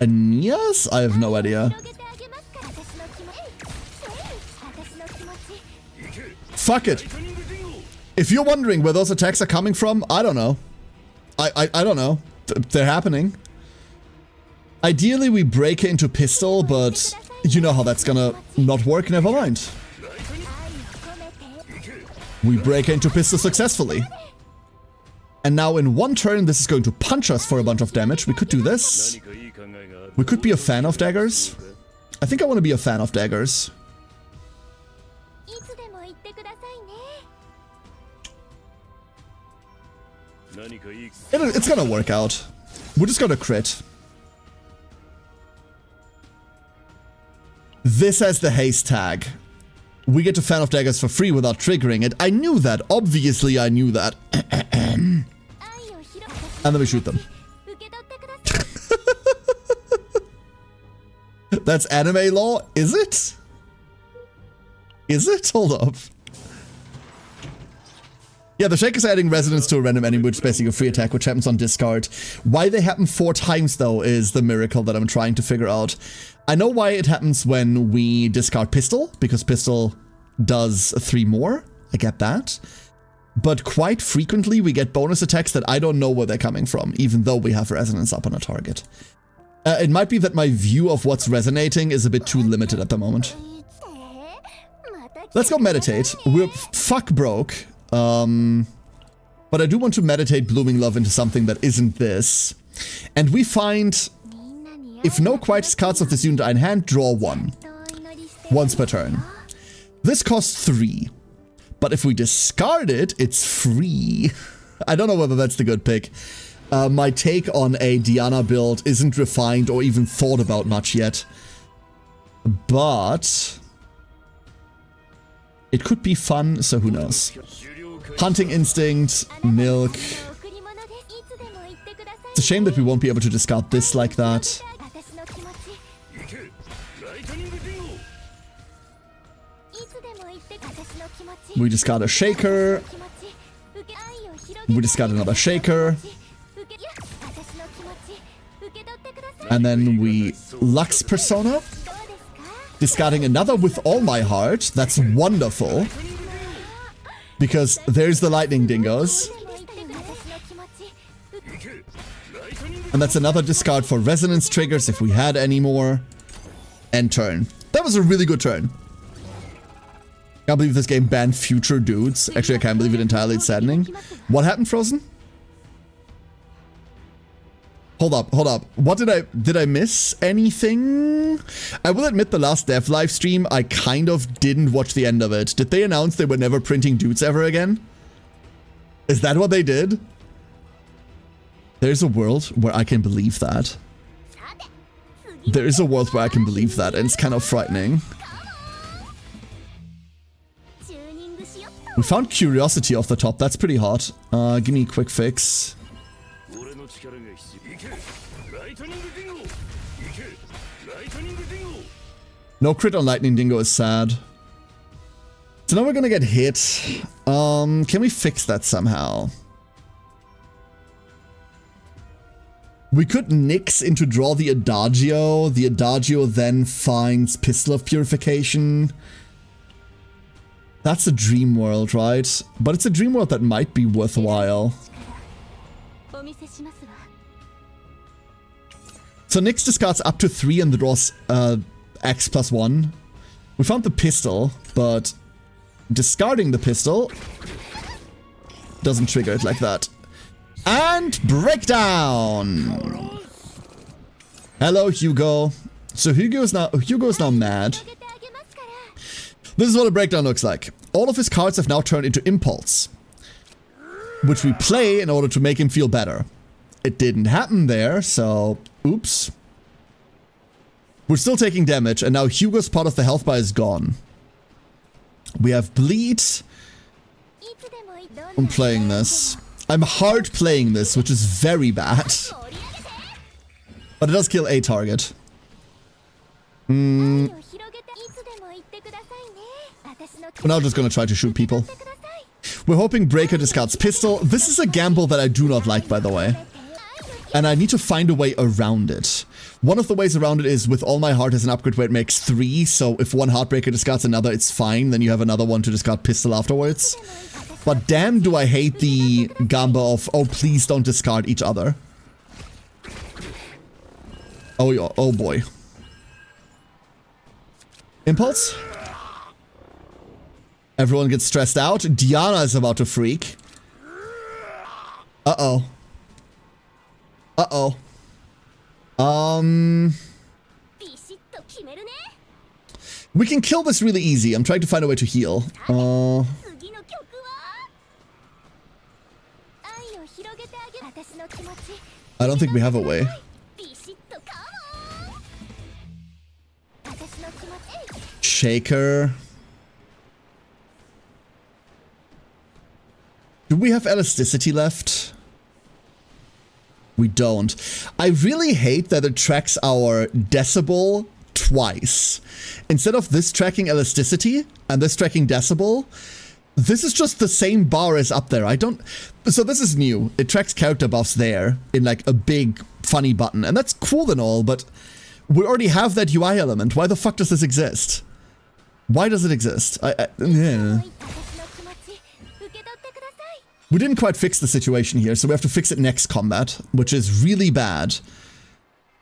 And yes, I have no idea. Fuck it. If you're wondering where those attacks are coming from, I don't know. I don't know. They're happening. Ideally, we break it into pistol, but you know how that's gonna not work. Never mind. We break it into pistol successfully. And now in one turn, this is going to punch us for a bunch of damage. We could do this. We could be a fan of daggers. I think I want to be a fan of daggers. It's gonna work out. We're just gonna crit. This has the haste tag. We get to fan of daggers for free without triggering it. I knew that. Obviously, I knew that. And then we shoot them. That's anime law? Is it? Is it? Hold up. Yeah, the Shaker's adding resonance to a random enemy, which is basically a free attack, which happens on discard. Why they happen 4 times, though, is the miracle that I'm trying to figure out. I know why it happens when we discard Pistol, because Pistol does 3 more. I get that. But quite frequently, we get bonus attacks that I don't know where they're coming from, even though we have resonance up on a target. It might be that my view of what's resonating is a bit too limited at the moment. Let's go meditate. We're fuck broke. But I do want to meditate Blooming Love into something that isn't this. And we find, if no Quack cards of this unit are in hand, draw 1. Once per turn. This costs 3. But if we discard it, it's free. I don't know whether that's the good pick. My take on a Diana build isn't refined or even thought about much yet. But it could be fun, so who knows. Hunting Instinct, Milk. It's a shame that we won't be able to discard this like that. We discard a Shaker. We discard another Shaker. And then we Lux Persona. Discarding another With All My Heart. That's wonderful. Because there's the Lightning Dingoes. And that's another discard for Resonance triggers if we had any more. End turn. That was a really good turn. Can't believe this game banned future dudes. Actually, I can't believe it entirely. It's saddening. What happened, Frozen? Hold up. What did I miss anything? I will admit the last dev live stream, I kind of didn't watch the end of it. Did they announce they were never printing dudes ever again? Is that what they did? There's a world where I can believe that. There is a world where I can believe that, and it's kind of frightening. We found curiosity off the top. That's pretty hot. Give me a quick fix. No crit on Lightning Dingo is sad. So now we're gonna get hit. Can we fix that somehow? We could nix into draw the Adagio. The Adagio then finds Pistol of Purification. That's a dream world, right? But it's a dream world that might be worthwhile. So Nyx discards up to 3 and draws X plus 1. We found the pistol, but discarding the pistol doesn't trigger it like that. And breakdown! Hello, Hugo. So Hugo's now mad. This is what a breakdown looks like. All of his cards have now turned into Impulse, which we play in order to make him feel better. It didn't happen there, so oops. We're still taking damage, and now Hugo's part of the health bar is gone. We have Bleed. I'm playing this. I'm hard playing this, which is very bad. But it does kill a target. We're now just gonna try to shoot people. We're hoping Breaker discards Pistol. This is a gamble that I do not like, by the way. And I need to find a way around it. One of the ways around it is with All My Heart as an upgrade where it makes 3, so if one Heartbreaker discards another, it's fine, then you have another one to discard Pistol afterwards. But damn do I hate the gamba of, oh please don't discard each other. Oh yeah, oh boy. Impulse? Everyone gets stressed out. Diana is about to freak. Uh-oh. Uh-oh. We can kill this really easy. I'm trying to find a way to heal. I don't think we have a way. Shaker. Do we have elasticity left? We don't. I really hate that it tracks our decibel twice. Instead of this tracking elasticity and this tracking decibel, this is just the same bar as up there. I don't... So this is new. It tracks character buffs there in like a big funny button. And that's cool and all, but we already have that UI element. Why the fuck does this exist? Why does it exist? Yeah. We didn't quite fix the situation here, so we have to fix it next combat, which is really bad.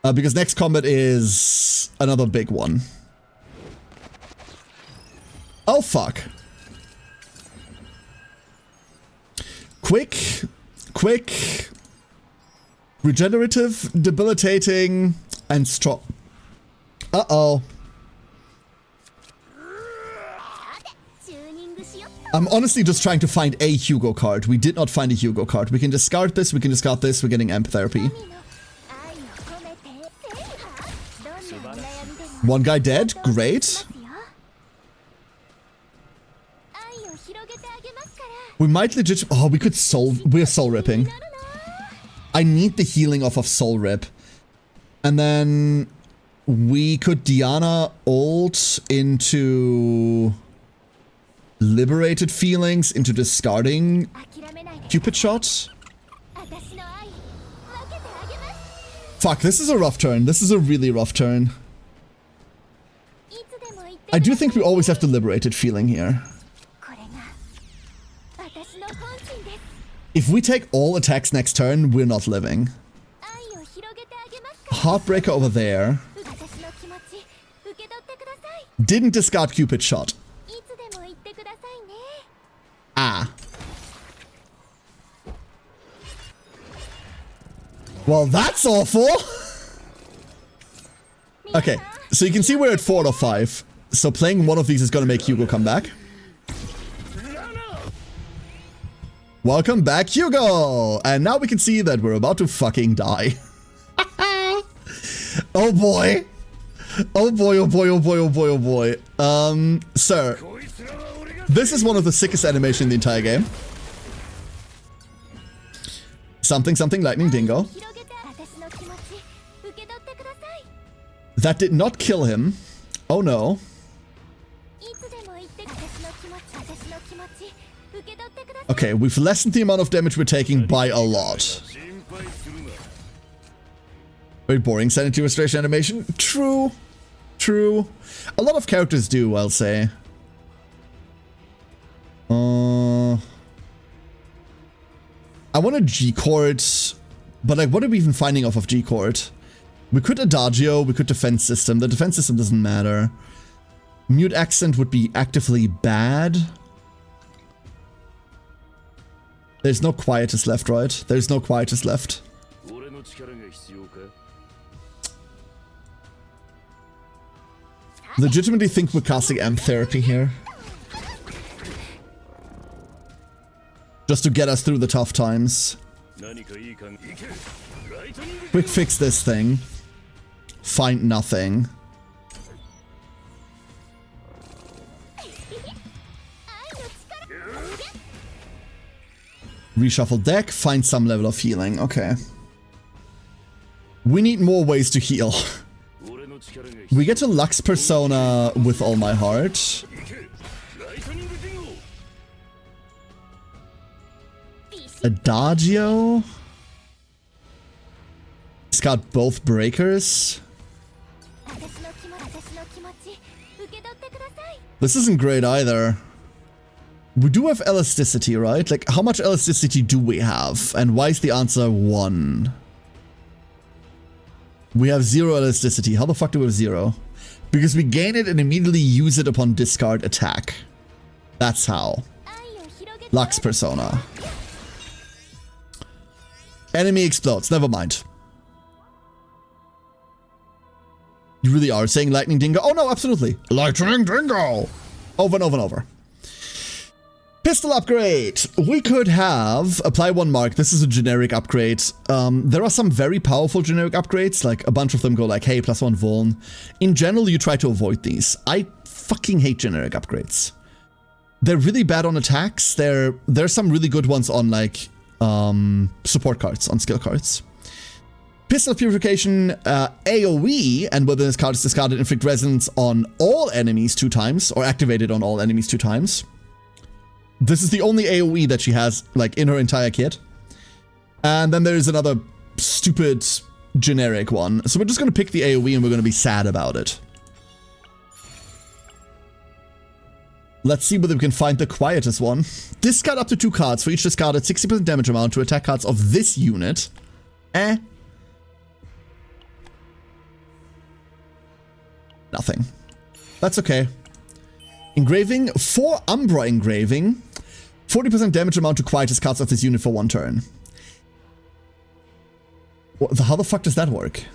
Because next combat is another big one. Oh, fuck. Quick, regenerative, debilitating, and strong. Uh-oh. I'm honestly just trying to find a Hugo card. We did not find a Hugo card. We can discard this, we can discard this, we're getting Amp Therapy. One guy dead, great. We might legit... Oh, we could soul... We're soul ripping. I need the healing off of soul rip. And then we could Diana ult into... Liberated feelings into discarding Cupid shot. Fuck, this is a rough turn. This is a really rough turn. I do think we always have the liberated feeling here. If we take all attacks next turn, we're not living. Heartbreaker over there. Didn't discard Cupid shot. Ah. Well, that's awful. Okay, so you can see we're at 4 out of 5. So playing one of these is going to make Hugo come back. Welcome back, Hugo! And now we can see that we're about to fucking die. Oh boy. Oh boy, oh boy, oh boy, oh boy, oh boy. Sir. This is one of the sickest animations in the entire game. Something, something, lightning dingo. That did not kill him. Oh no. Okay, we've lessened the amount of damage we're taking by a lot. Very boring sanity restoration animation. True. True. A lot of characters do, I'll say. I want a G-chord, but like, what are we even finding off of G-chord? We could Adagio, we could defense system. The defense system doesn't matter. Mute accent would be actively bad. There's no quietus left, right? There's no quietus left. Legitimately think we're casting amp therapy here. Just to get us through the tough times. Quick fix this thing. Find nothing. Reshuffle deck, find some level of healing. Okay. We need more ways to heal. We get to Lux Persona with all my heart. Adagio. It's got both breakers. This isn't great either. We do have elasticity, right? Like, how much elasticity do we have? And why is the answer 1? We have 0 elasticity. How the fuck do we have 0? Because we gain it and immediately use it upon discard attack. That's how. Lux Persona. Enemy explodes. Never mind. You really are saying Lightning Dingo? Oh no, absolutely. Lightning Dingo! Over and over and over. Pistol upgrade. We could have apply 1 mark. This is a generic upgrade. There are some very powerful generic upgrades. Like a bunch of them go like, hey, +1 vuln. In general, you try to avoid these. I fucking hate generic upgrades. They're really bad on attacks. There's some really good ones on like support cards, on skill cards. Pistol Purification, AoE, and whether this card is discarded, inflict resonance on all enemies 2 times, or activated on all enemies 2 times. This is the only AoE that she has, like, in her entire kit. And then there's another stupid generic one. So we're just gonna pick the AoE and we're gonna be sad about it. Let's see whether we can find the quietest one. Discard up to 2 cards for each discarded 60% damage amount to attack cards of this unit. Nothing. That's okay. Engraving, 4 Umbra Engraving. 40% damage amount to quietest cards of this unit for 1 turn. How the fuck does that work?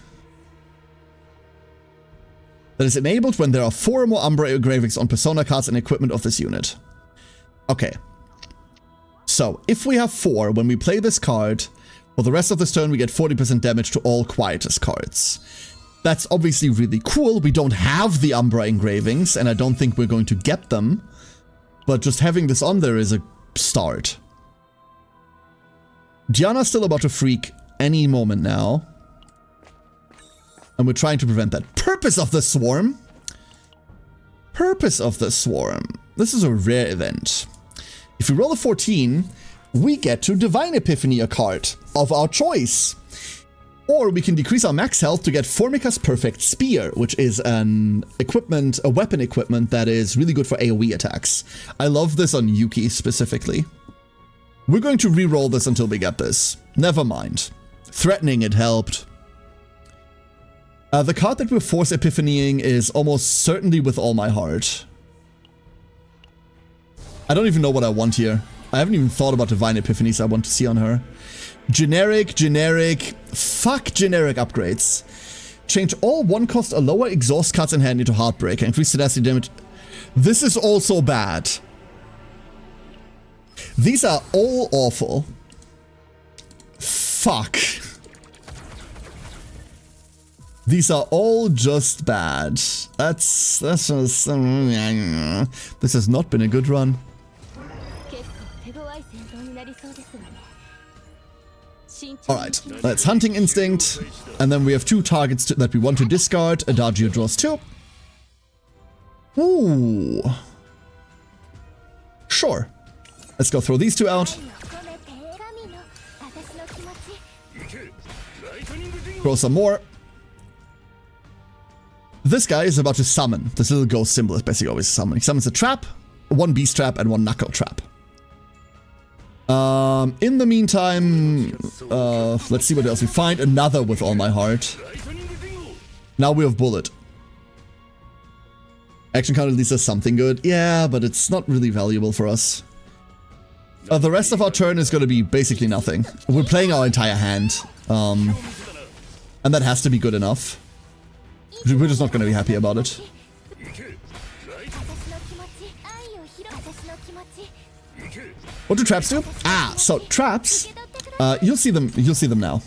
That is enabled when there are 4 or more Umbra Engravings on Persona cards and equipment of this unit. Okay. So, if we have 4, when we play this card, for the rest of this turn we get 40% damage to all quietest cards. That's obviously really cool. We don't have the Umbra Engravings, and I don't think we're going to get them. But just having this on there is a start. Gianna's still about to freak any moment now. And we're trying to prevent that. Purpose of the Swarm. Purpose of the Swarm. This is a rare event. If we roll a 14, we get to Divine Epiphany a card of our choice. Or we can decrease our max health to get Formica's Perfect Spear, which is an equipment, a weapon equipment that is really good for AoE attacks. I love this on Yuki specifically. We're going to re-roll this until we get this. Never mind. Threatening it helped. The card that we're force epiphanying is almost certainly with all my heart. I don't even know what I want here. I haven't even thought about Divine Epiphanies I want to see on her. Generic. Fuck generic upgrades. Change all 1-cost or lower exhaust cards in hand into Heartbreaker. Increase tenacity damage. This is also bad. These are all awful. Fuck. These are all just bad. That's just... this has not been a good run. Alright, that's Hunting Instinct. And then we have 2 targets that we want to discard. Adagio draws 2. Ooh. Sure. Let's go throw these 2 out. Throw some more. This guy is about to summon. This little ghost symbol is basically always summoning. He summons a trap, 1 beast trap, and 1 knuckle trap. In the meantime, let's see what else we find. Another with All My Heart. Now we have Bullet. Action counter at least does something good. Yeah, but it's not really valuable for us. The rest of our turn is going to be basically nothing. We're playing our entire hand. And that has to be good enough. We're just not going to be happy about it. What do traps do? So traps, you'll see them now.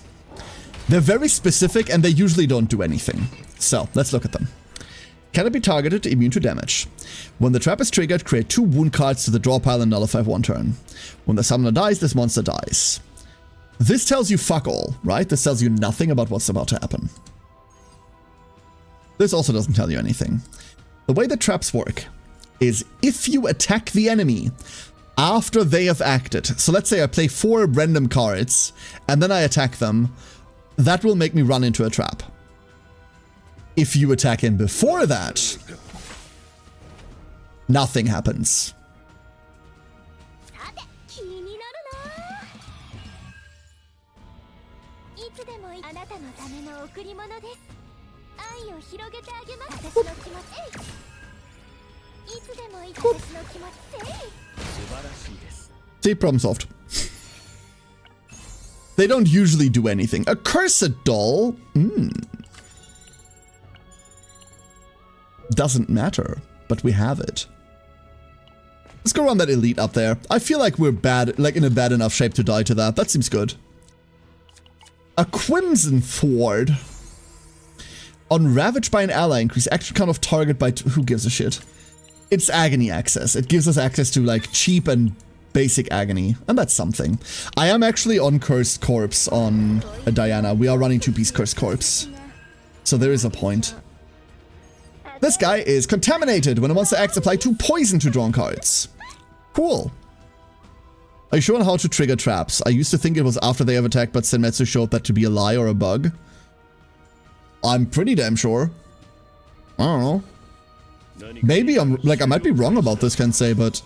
They're very specific and they usually don't do anything. So let's look at them. Cannot be targeted, immune to damage. When the trap is triggered, create 2 wound cards to the draw pile and nullify 1 turn. When the summoner dies, this monster dies. This tells you fuck all, right? This tells you nothing about what's about to happen. This also doesn't tell you anything. The way the traps work is if you attack the enemy after they have acted. So let's say I play 4 random cards and then I attack them. That will make me run into a trap. If you attack him before that, nothing happens. See, problem solved. They don't usually do anything. A cursed doll? Doesn't matter, but we have it. Let's go run that elite up there. I feel like we're bad, like in a bad enough shape to die to that. That seems good. A Crimson Thwart. On Ravaged by an ally, increase action count of target by who gives a shit? It's agony access. It gives us access to like cheap and basic agony, and that's something. I am actually on Cursed Corpse on Diana. We are running 2-piece Cursed Corpse. So there is a point. This guy is Contaminated. When a monster acts, apply 2 poison to drawn cards. Cool. Are you sure on how to trigger traps? I used to think it was after they have attacked, but Senmetsu showed that to be a lie or a bug. I'm pretty damn sure. I don't know. Maybe I'm, like, I might be wrong about this, Kensei, but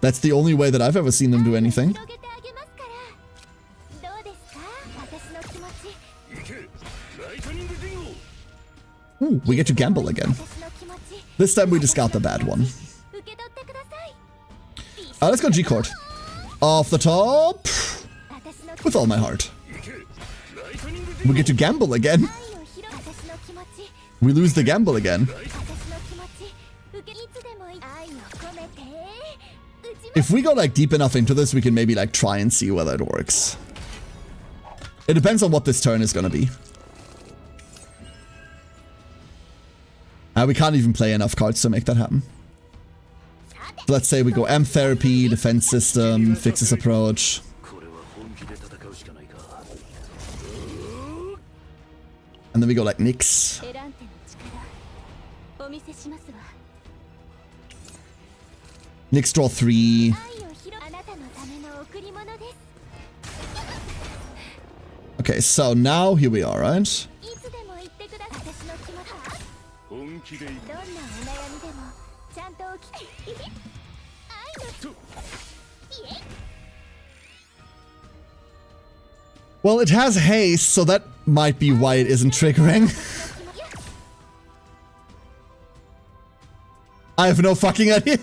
that's the only way that I've ever seen them do anything. Ooh, we get to gamble again. This time we discard the bad one. Let's go G-Court. Off the top. With All My Heart. We get to gamble again. We lose the gamble again. If we go like deep enough into this, we can maybe like try and see whether it works. It depends on what this turn is gonna be. We can't even play enough cards to make that happen. So let's say we go M Therapy, Defense System, Fixes Approach. And then we go like Nyx. Nyx draw 3. Okay, so now here we are, right? Well, it has haste, so that might be why it isn't triggering. I have no fucking idea.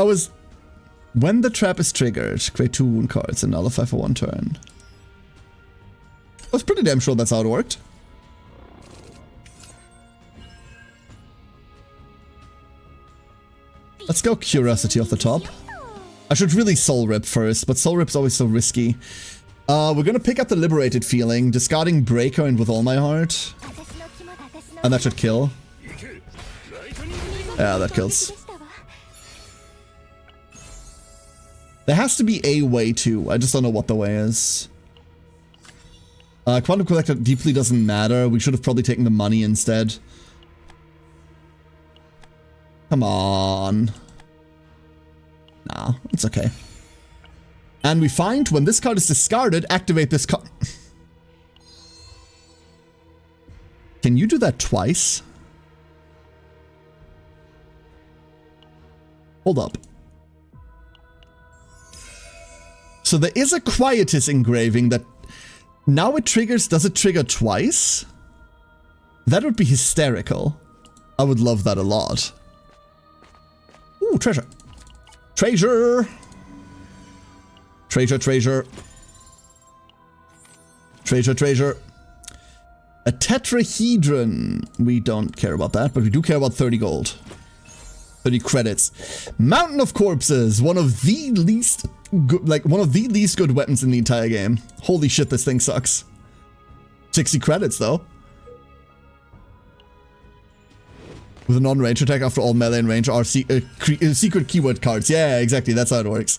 I was... When the trap is triggered, create 2 wound cards and nullify for 1 turn. I was pretty damn sure that's how it worked. Let's go Curiosity off the top. I should really Soul Rip first, but Soul Rip's always so risky. We're gonna pick up the Liberated Feeling, discarding Breaker and With All My Heart. And that should kill. Yeah, that kills. There has to be a way too. I just don't know what the way is. Quantum Collector deeply doesn't matter. We should have probably taken the money instead. Come on. Nah, it's okay. And we find when this card is discarded, activate this card. Can you do that twice? Hold up. So there is a Quietus engraving that now it triggers. Does it trigger twice? That would be hysterical. I would love that a lot. Ooh, treasure. Treasure. Treasure, treasure. Treasure, treasure. A tetrahedron. We don't care about that, but we do care about 30 gold. 30 credits. Mountain of Corpses. One of the least good, one of the least good weapons in the entire game. Holy shit, this thing sucks. 60 credits, though. With a non-range attack after all melee and range are secret keyword cards. Yeah, exactly. That's how it works.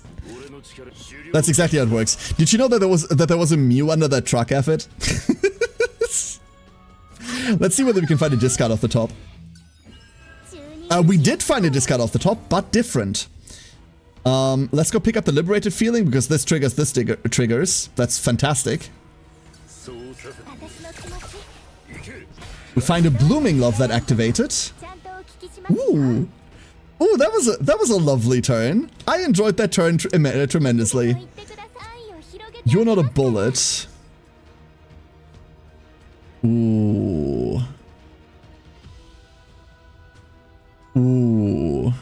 That's exactly how it works. Did you know that there was a Mew under that truck effort? Let's see whether we can find a discard off the top. We did find a discard off the top, but different. Let's go pick up the Liberated Feeling because this triggers this triggers. That's fantastic. We find a Blooming Love that activated. Ooh. Ooh, that was a lovely turn. I enjoyed that turn tremendously. You're not a bullet. Ooh. Ooh.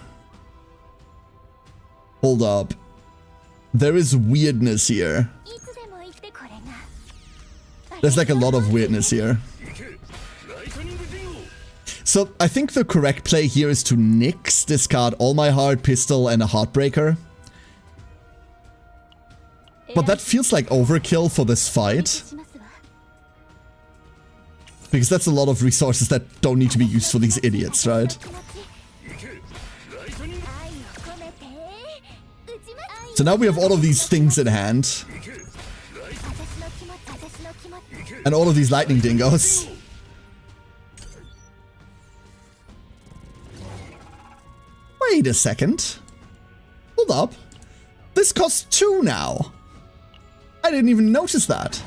Hold up. There is weirdness here. There's like a lot of weirdness here. So I think the correct play here is to nix, discard All My Heart, Pistol, and a Heartbreaker. But that feels like overkill for this fight. Because that's a lot of resources that don't need to be used for these idiots, right? So now we have all of these things in hand. And all of these lightning dingoes. Wait a second. Hold up. This costs 2 now. I didn't even notice that.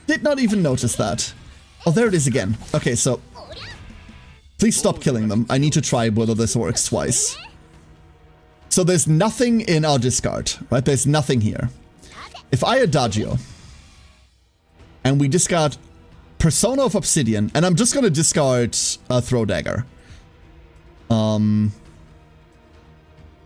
Did not even notice that. Oh, there it is again. Okay, so... Please stop killing them. I need to try whether this works twice. So there's nothing in our discard, right? There's nothing here. If I Adagio... And we discard Persona of Obsidian, and I'm just gonna discard Throw Dagger.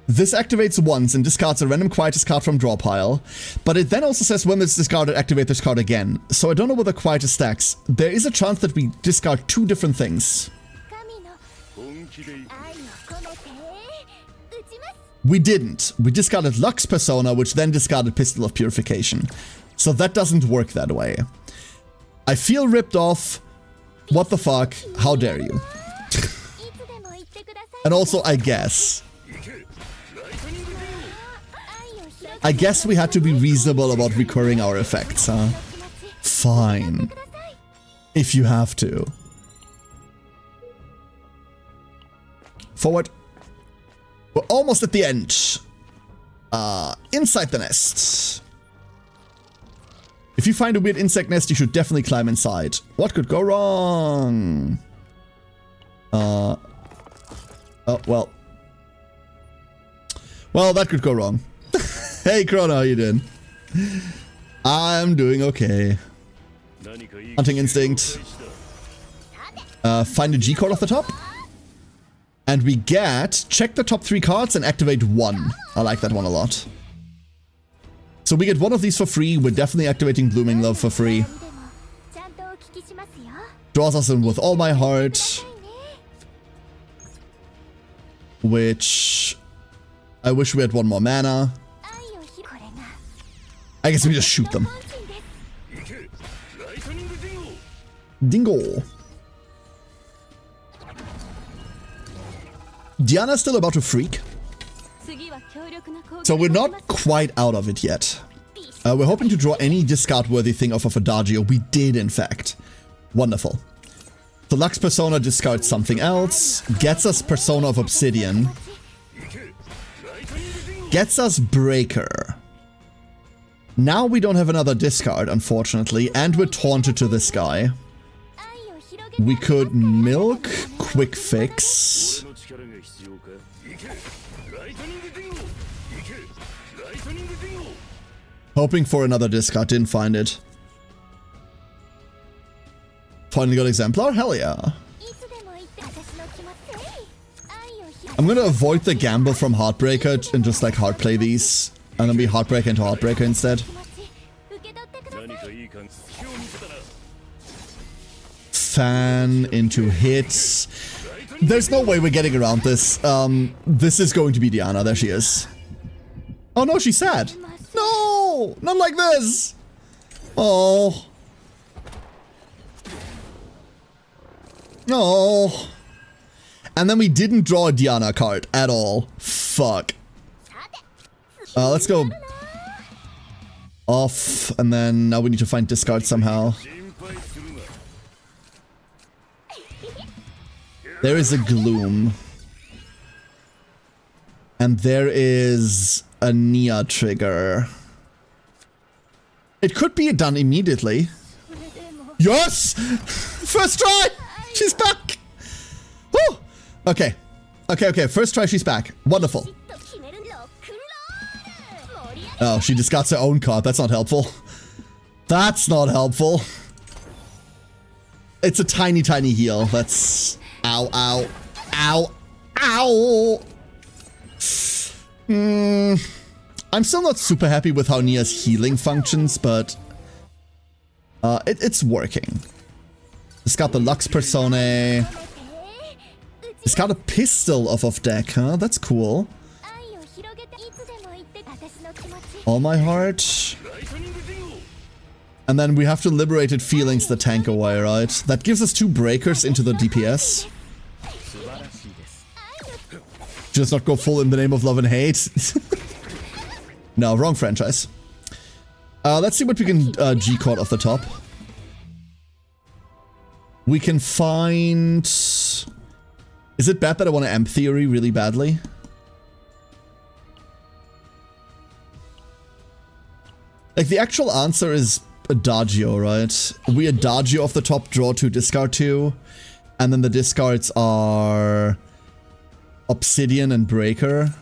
This activates once and discards a random Quietus card from draw pile, but it then also says when it's discarded, activate this card again. So I don't know whether Quietus stacks. There is a chance that we discard 2 different things. We didn't. We discarded Lux Persona, which then discarded Pistol of Purification. So that doesn't work that way. I feel ripped off. What the fuck? How dare you? And also, I guess we had to be reasonable about recurring our effects, huh? Fine. If you have to. Forward. We're almost at the end. Inside the nest. If you find a weird insect nest, you should definitely climb inside. What could go wrong? Oh, well. Well, that could go wrong. Hey, Chrono, how you doing? I'm doing okay. Hunting Instinct. Find a G-code off the top. And we get, check the top 3 cards and activate 1. I like that one a lot. So we get one of these for free. We're definitely activating Blooming Love for free. Draws us in with All My Heart. Which... I wish we had 1 more mana. I guess we just shoot them. Dingo. Diana's still about to freak. So we're not quite out of it yet. We're hoping to draw any discard-worthy thing off of Adagio. We did, in fact. Wonderful. The Lux Persona discards something else. Gets us Persona of Obsidian. Gets us Breaker. Now we don't have another discard, unfortunately, and we're taunted to this guy. We could milk Quick Fix. Hoping for another discard, didn't find it. Finally got Exemplar? Hell yeah. I'm gonna avoid the gamble from Heartbreaker and just like hard play these. I'm gonna be Heartbreaker into Heartbreaker instead. Fan into hits. There's no way we're getting around this. This is going to be Diana. There she is. Oh no, she's sad. No! Not like this! Oh. No. And then we didn't draw a Diana card at all. Fuck. Let's go off, and then now we need to find discard somehow. There is a Gloom. And there is a Nia trigger. It could be done immediately. Yes! First try! She's back! Woo! Okay. Okay. First try, she's back. Wonderful. Oh, she discards her own card. That's not helpful. That's not helpful. It's a tiny, tiny heal. That's... Ow, ow. Ow. Ow! I'm still not super happy with how Nia's healing functions, but... it's working. It's got the Lux Personae. It's got a pistol off of deck, huh? That's cool. All My Heart. And then we have to Liberated Feelings the tank away, right? That gives us 2 breakers into the DPS. Just not go full in the name of love and hate. No, wrong franchise. Let's see what we can G-Code off the top. We can find... Is it bad that I want to Amp Theory really badly? Like, the actual answer is Adagio, right? We Adagio off the top, draw 2, discard 2. And then the discards are... Obsidian and Breaker.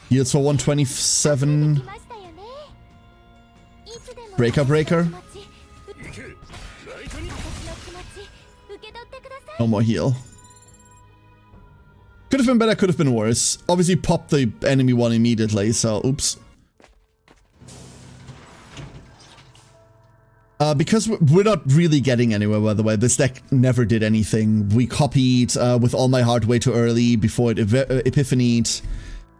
Heals for 127. Breaker. No more heal. Could have been better, could have been worse. Obviously pop the enemy one immediately, so oops. Because we're not really getting anywhere, by the way. This deck never did anything. We copied with All My Heart way too early before it epiphanied.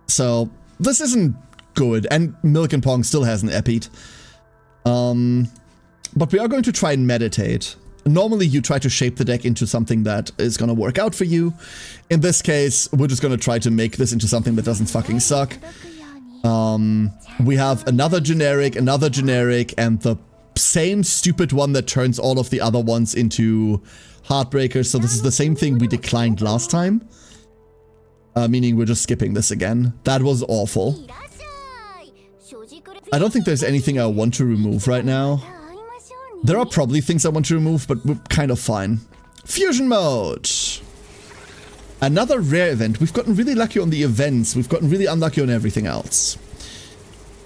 So this isn't good. And Milk and Pong still hasn't epied. But we are going to try and meditate. Normally you try to shape the deck into something that is going to work out for you. In this case, we're just going to try to make this into something that doesn't fucking suck. We have another generic, and the same stupid one that turns all of the other ones into Heartbreakers. So this is the same thing we declined last time. Meaning we're just skipping this again. That was awful. I don't think there's anything I want to remove right now. There are probably things I want to remove, but we're kind of fine. Fusion mode. Another rare event. We've gotten really lucky on the events. We've gotten really unlucky on everything else.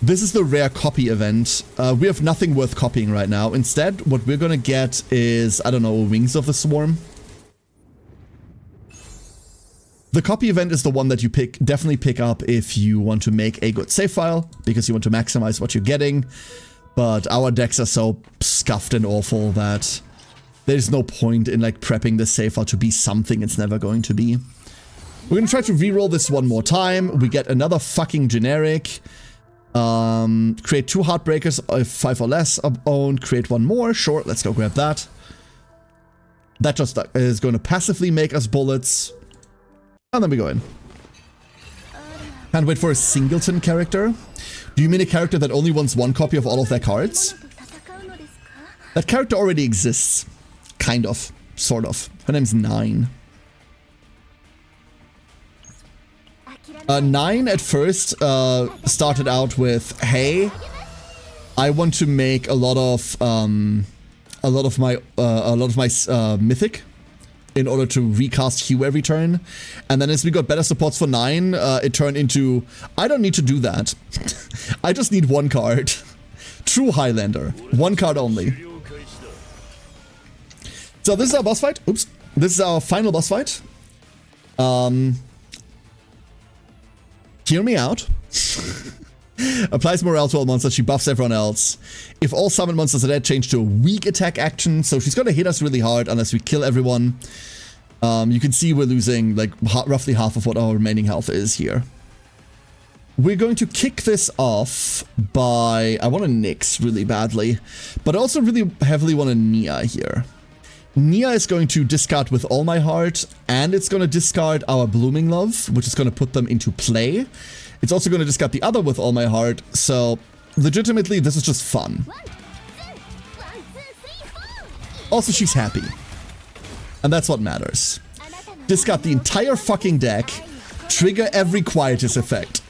This is the rare copy event. We have nothing worth copying right now. Instead, what we're gonna get is, I don't know, Wings of the Swarm. The copy event is the one that you definitely pick up if you want to make a good save file, because you want to maximize what you're getting. But our decks are so scuffed and awful that there's no point in like prepping the save file to be something it's never going to be. We're gonna try to reroll this one more time. We get another fucking generic. Create 2 Heartbreakers if 5 or less are owned. Create 1 more. Sure, let's go grab that. That just is going to passively make us bullets. And then we go in. Can't wait for a singleton character. Do you mean a character that only wants 1 copy of all of their cards? That character already exists. Kind of. Sort of. Her name's 9. 9 at first started out with, hey, I want to make a lot of my mythic in order to recast Hue every turn. And then as we got better supports for 9, it turned into, I don't need to do that. I just need 1 card. True Highlander. 1 card only. So this is our boss fight. Oops. This is our final boss fight. Hear me out. Applies morale to all monsters, she buffs everyone else. If all summoned monsters are dead, change to a weak attack action, so she's gonna hit us really hard unless we kill everyone. You can see we're losing like roughly half of what our remaining health is here. We're going to kick this off by... I want to Nyx really badly, but I also really heavily want a Nia here. Nia is going to discard with all my heart, and it's going to discard our Blooming Love, which is going to put them into play. It's also going to discard the other with all my heart, so legitimately this is just fun. Also, she's happy. And that's what matters. Discard the entire fucking deck, trigger every Quietus effect.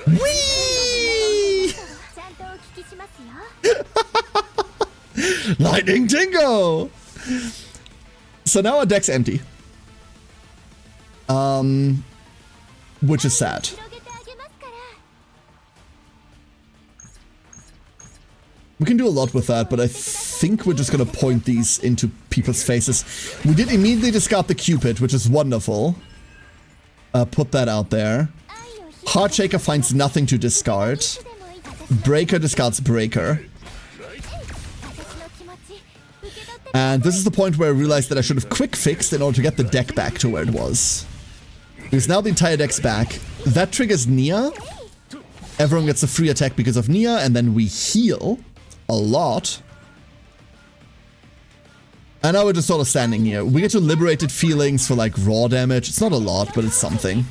Whee! Lightning Dingo! So now our deck's empty. Which is sad. We can do a lot with that, but I think we're just gonna point these into people's faces. We did immediately discard the Cupid, which is wonderful. Put that out there. Heartshaker finds nothing to discard. Breaker discards Breaker. And this is the point where I realized that I should have quick fixed in order to get the deck back to where it was. Because now the entire deck's back. That triggers Nia. Everyone gets a free attack because of Nia, and then we heal a lot. And now we're just sort of standing here. We get to Liberated Feelings for like raw damage. It's not a lot, but it's something.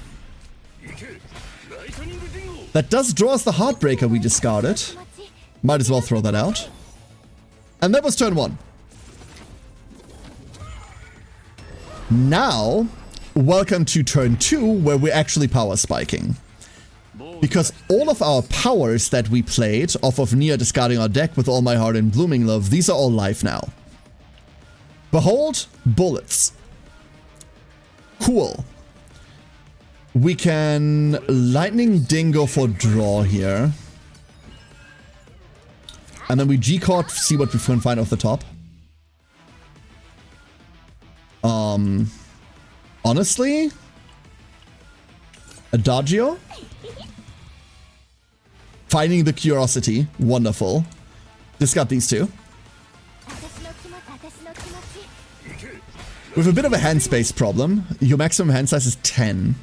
That does draw us the Heartbreaker we discarded. Might as well throw that out. And that was turn 1. Now, welcome to turn 2, where we're actually power spiking. Because all of our powers that we played off of Nia discarding our deck with All My Heart and Blooming Love, these are all live now. Behold, bullets. Cool. We can Lightning Dingo for draw here. And then we G-Card, see what we can find off the top. Honestly? Adagio? Finding the Curiosity. Wonderful. Discard these 2. We have a bit of a hand space problem. Your maximum hand size is 10.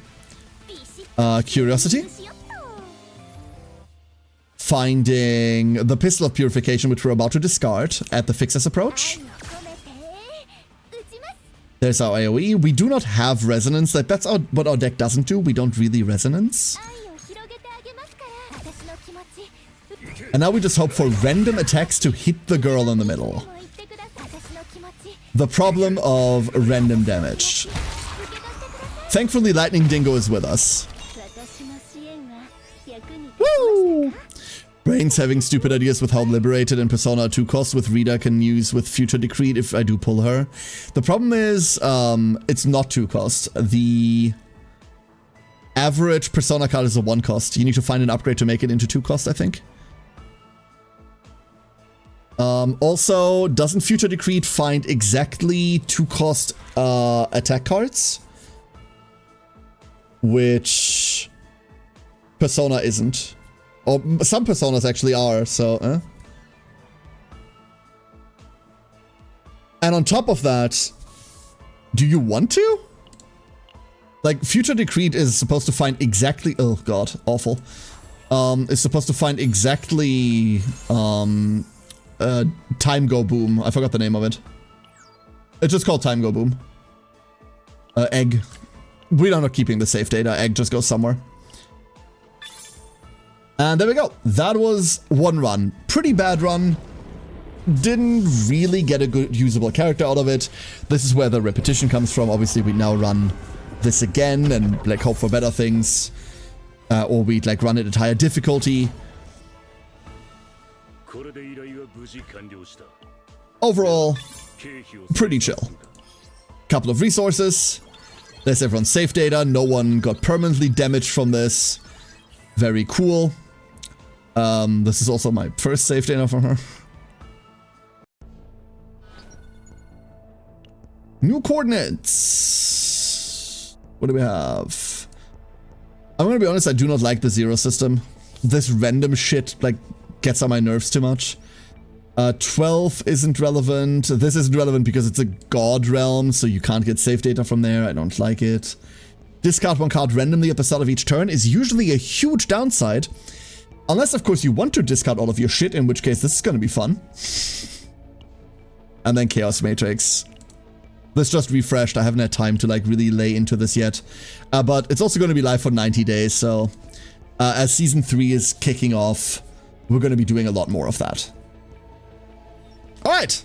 Curiosity. Finding the Pistol of Purification, which we're about to discard at the Fixer's approach. There's our AoE. We do not have Resonance. That's what our deck doesn't do. We don't really Resonance. And now we just hope for random attacks to hit the girl in the middle. The problem of random damage. Thankfully, Lightning Dingo is with us. Woo! Brain's having stupid ideas with how Liberated and Persona 2 cost with Rita can use with Future Decreed if I do pull her. The problem is, it's not 2 cost. The Average Persona card is a 1 cost. You need to find an upgrade to make it into 2 cost, I think. Also, doesn't Future Decreed find exactly 2 cost attack cards? Which Persona isn't. Or some Personas actually are, so... And on top of that, do you want to? Like, Future Decreed is supposed to find exactly... Oh god, awful. Is supposed to find exactly... Time Go Boom. I forgot the name of it. It's just called Time Go Boom. Egg. We're not keeping the save data. Egg just goes somewhere. And there we go. That was one run. Pretty bad run. Didn't really get a good usable character out of it. This is where the repetition comes from. Obviously, we now run this again and like hope for better things. Or we'd like run it at higher difficulty. Overall, pretty chill. Couple of resources. There's everyone's save data. No one got permanently damaged from this. Very cool. This is also my first save data from her. New coordinates. What do we have? I'm gonna be honest, I do not like the 0 system. This random shit, like, gets on my nerves too much. 12 isn't relevant. This isn't relevant because it's a god realm, so you can't get save data from there. I don't like it. Discard 1 card randomly at the start of each turn is usually a huge downside. Unless, of course, you want to discard all of your shit, in which case this is gonna be fun. And then Chaos Matrix. This just refreshed. I haven't had time to like really lay into this yet. But it's also going to be live for 90 days. So as Season 3 is kicking off, we're going to be doing a lot more of that. All right.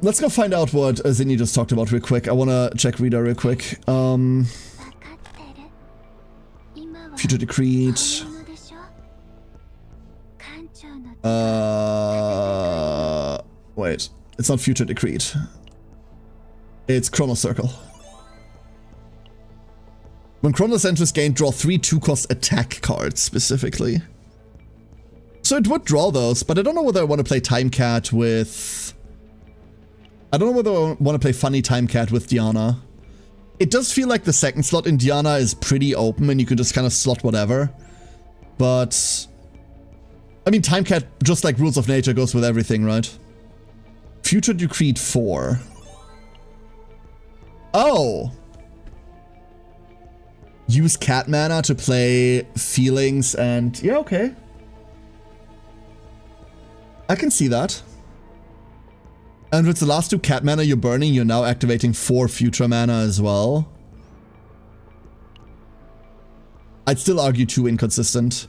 Let's go find out what Zinni just talked about real quick. I want to check Rita real quick. Future Decreed. Wait, it's not Future Decreed. It's Chrono Circle. When Chrono Center is gained, draw 3 2-cost attack cards specifically. So it would draw those, but I don't know whether I want to play Time Cat with... I don't know whether I want to play Funny Time Cat with Diana. It does feel like the second slot in Diana is pretty open and you can just kind of slot whatever. But... I mean, Time Cat, just like Rules of Nature, goes with everything, right? Future Decreed 4. Oh! Use cat mana to play feelings and... Yeah, okay. I can see that. And with the last 2 cat mana you're burning, you're now activating 4 future mana as well. I'd still argue 2 inconsistent.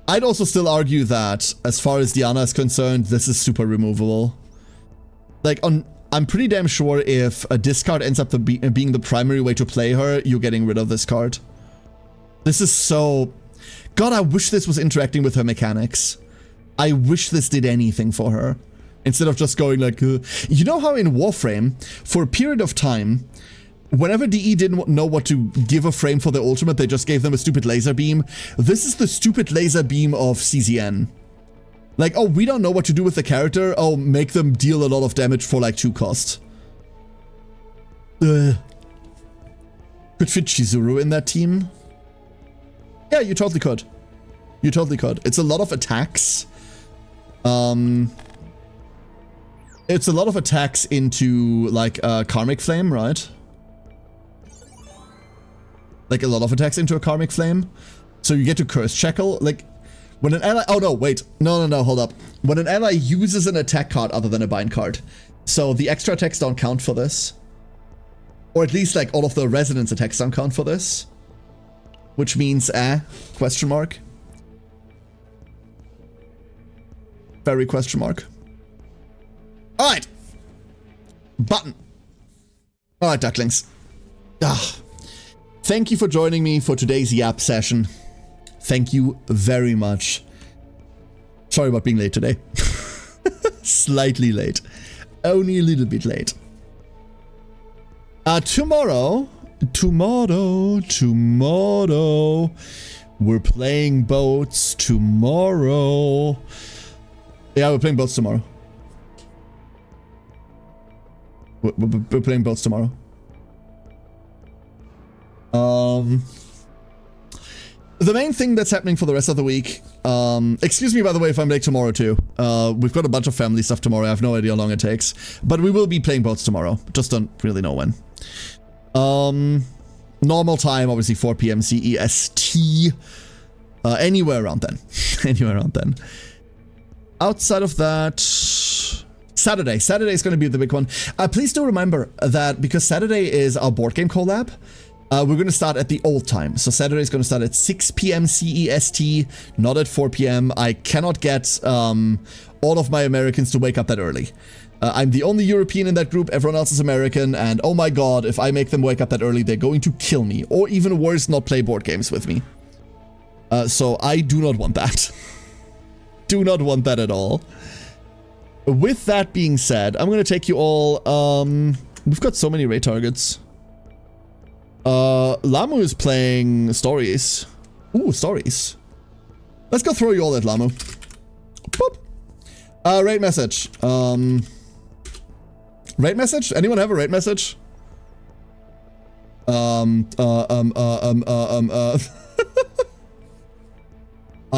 I'd also still argue that, as far as Diana is concerned, this is super removable. Like, I'm pretty damn sure if a discard ends up being the primary way to play her, you're getting rid of this card. This is so... God, I wish this was interacting with her mechanics. I wish this did anything for her. Instead of just going like... You know how in Warframe, for a period of time, whenever DE didn't know what to give a frame for their ultimate, they just gave them a stupid laser beam? This is the stupid laser beam of CZN. Like, oh, we don't know what to do with the character. Oh, make them deal a lot of damage for like 2 cost. Could fit Chizuru in that team? Yeah, you totally could. You totally could. It's a lot of attacks. It's a lot of attacks into like Karmic Flame, right? Like a lot of attacks into a Karmic Flame. So you get to Curse Shackle. Like, when an ally... Oh, no, wait. No, hold up. When an ally uses an attack card other than a bind card. So the extra attacks don't count for this. Or at least, like, all of the resonance attacks don't count for this. Which means, question mark. Very question mark. Alright. Button. Alright, ducklings. Thank you for joining me for today's Yap session. Thank you very much. Sorry about being late today. Slightly late. Only a little bit late. Tomorrow, we're playing boats tomorrow. Yeah, we're playing boats tomorrow. We're playing boats tomorrow. The main thing that's happening for the rest of the week, excuse me by the way if I'm late tomorrow too. We've got a bunch of family stuff tomorrow. I have no idea how long it takes. But we will be playing boats tomorrow. Just don't really know when. Normal time, obviously 4 p.m. CEST. Anywhere around then. Anywhere around then. Outside of that, Saturday. Saturday is going to be the big one. Please do remember that because Saturday is our board game collab, we're going to start at the old time. So Saturday is going to start at 6 p.m. CEST, not at 4 p.m. I cannot get all of my Americans to wake up that early. I'm the only European in that group, everyone else is American, and oh my god, if I make them wake up that early, they're going to kill me. Or even worse, not play board games with me. So I do not want that. Do not want that at all. With that being said, I'm going to take you all, we've got so many raid targets. Lamu is playing stories. Ooh, stories. Let's go throw you all at Lamu. Boop. Raid message. Raid message? Anyone have a raid message? I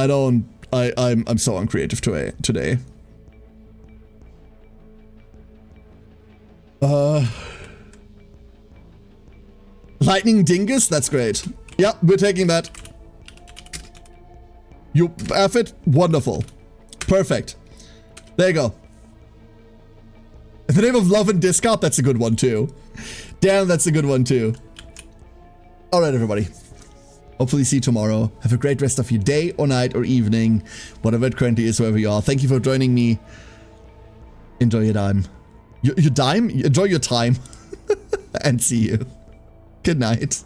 don't, I'm so uncreative today. Lightning Dingus? That's great. Yeah, we're taking that. You have it? Wonderful. Perfect. There you go. In the name of love and discount, that's a good one too. Damn, that's a good one too. Alright, everybody. Hopefully see you tomorrow. Have a great rest of your day or night or evening. Whatever it currently is, wherever you are. Thank you for joining me. Enjoy your time. Your time? Enjoy your time. And see you. Good night.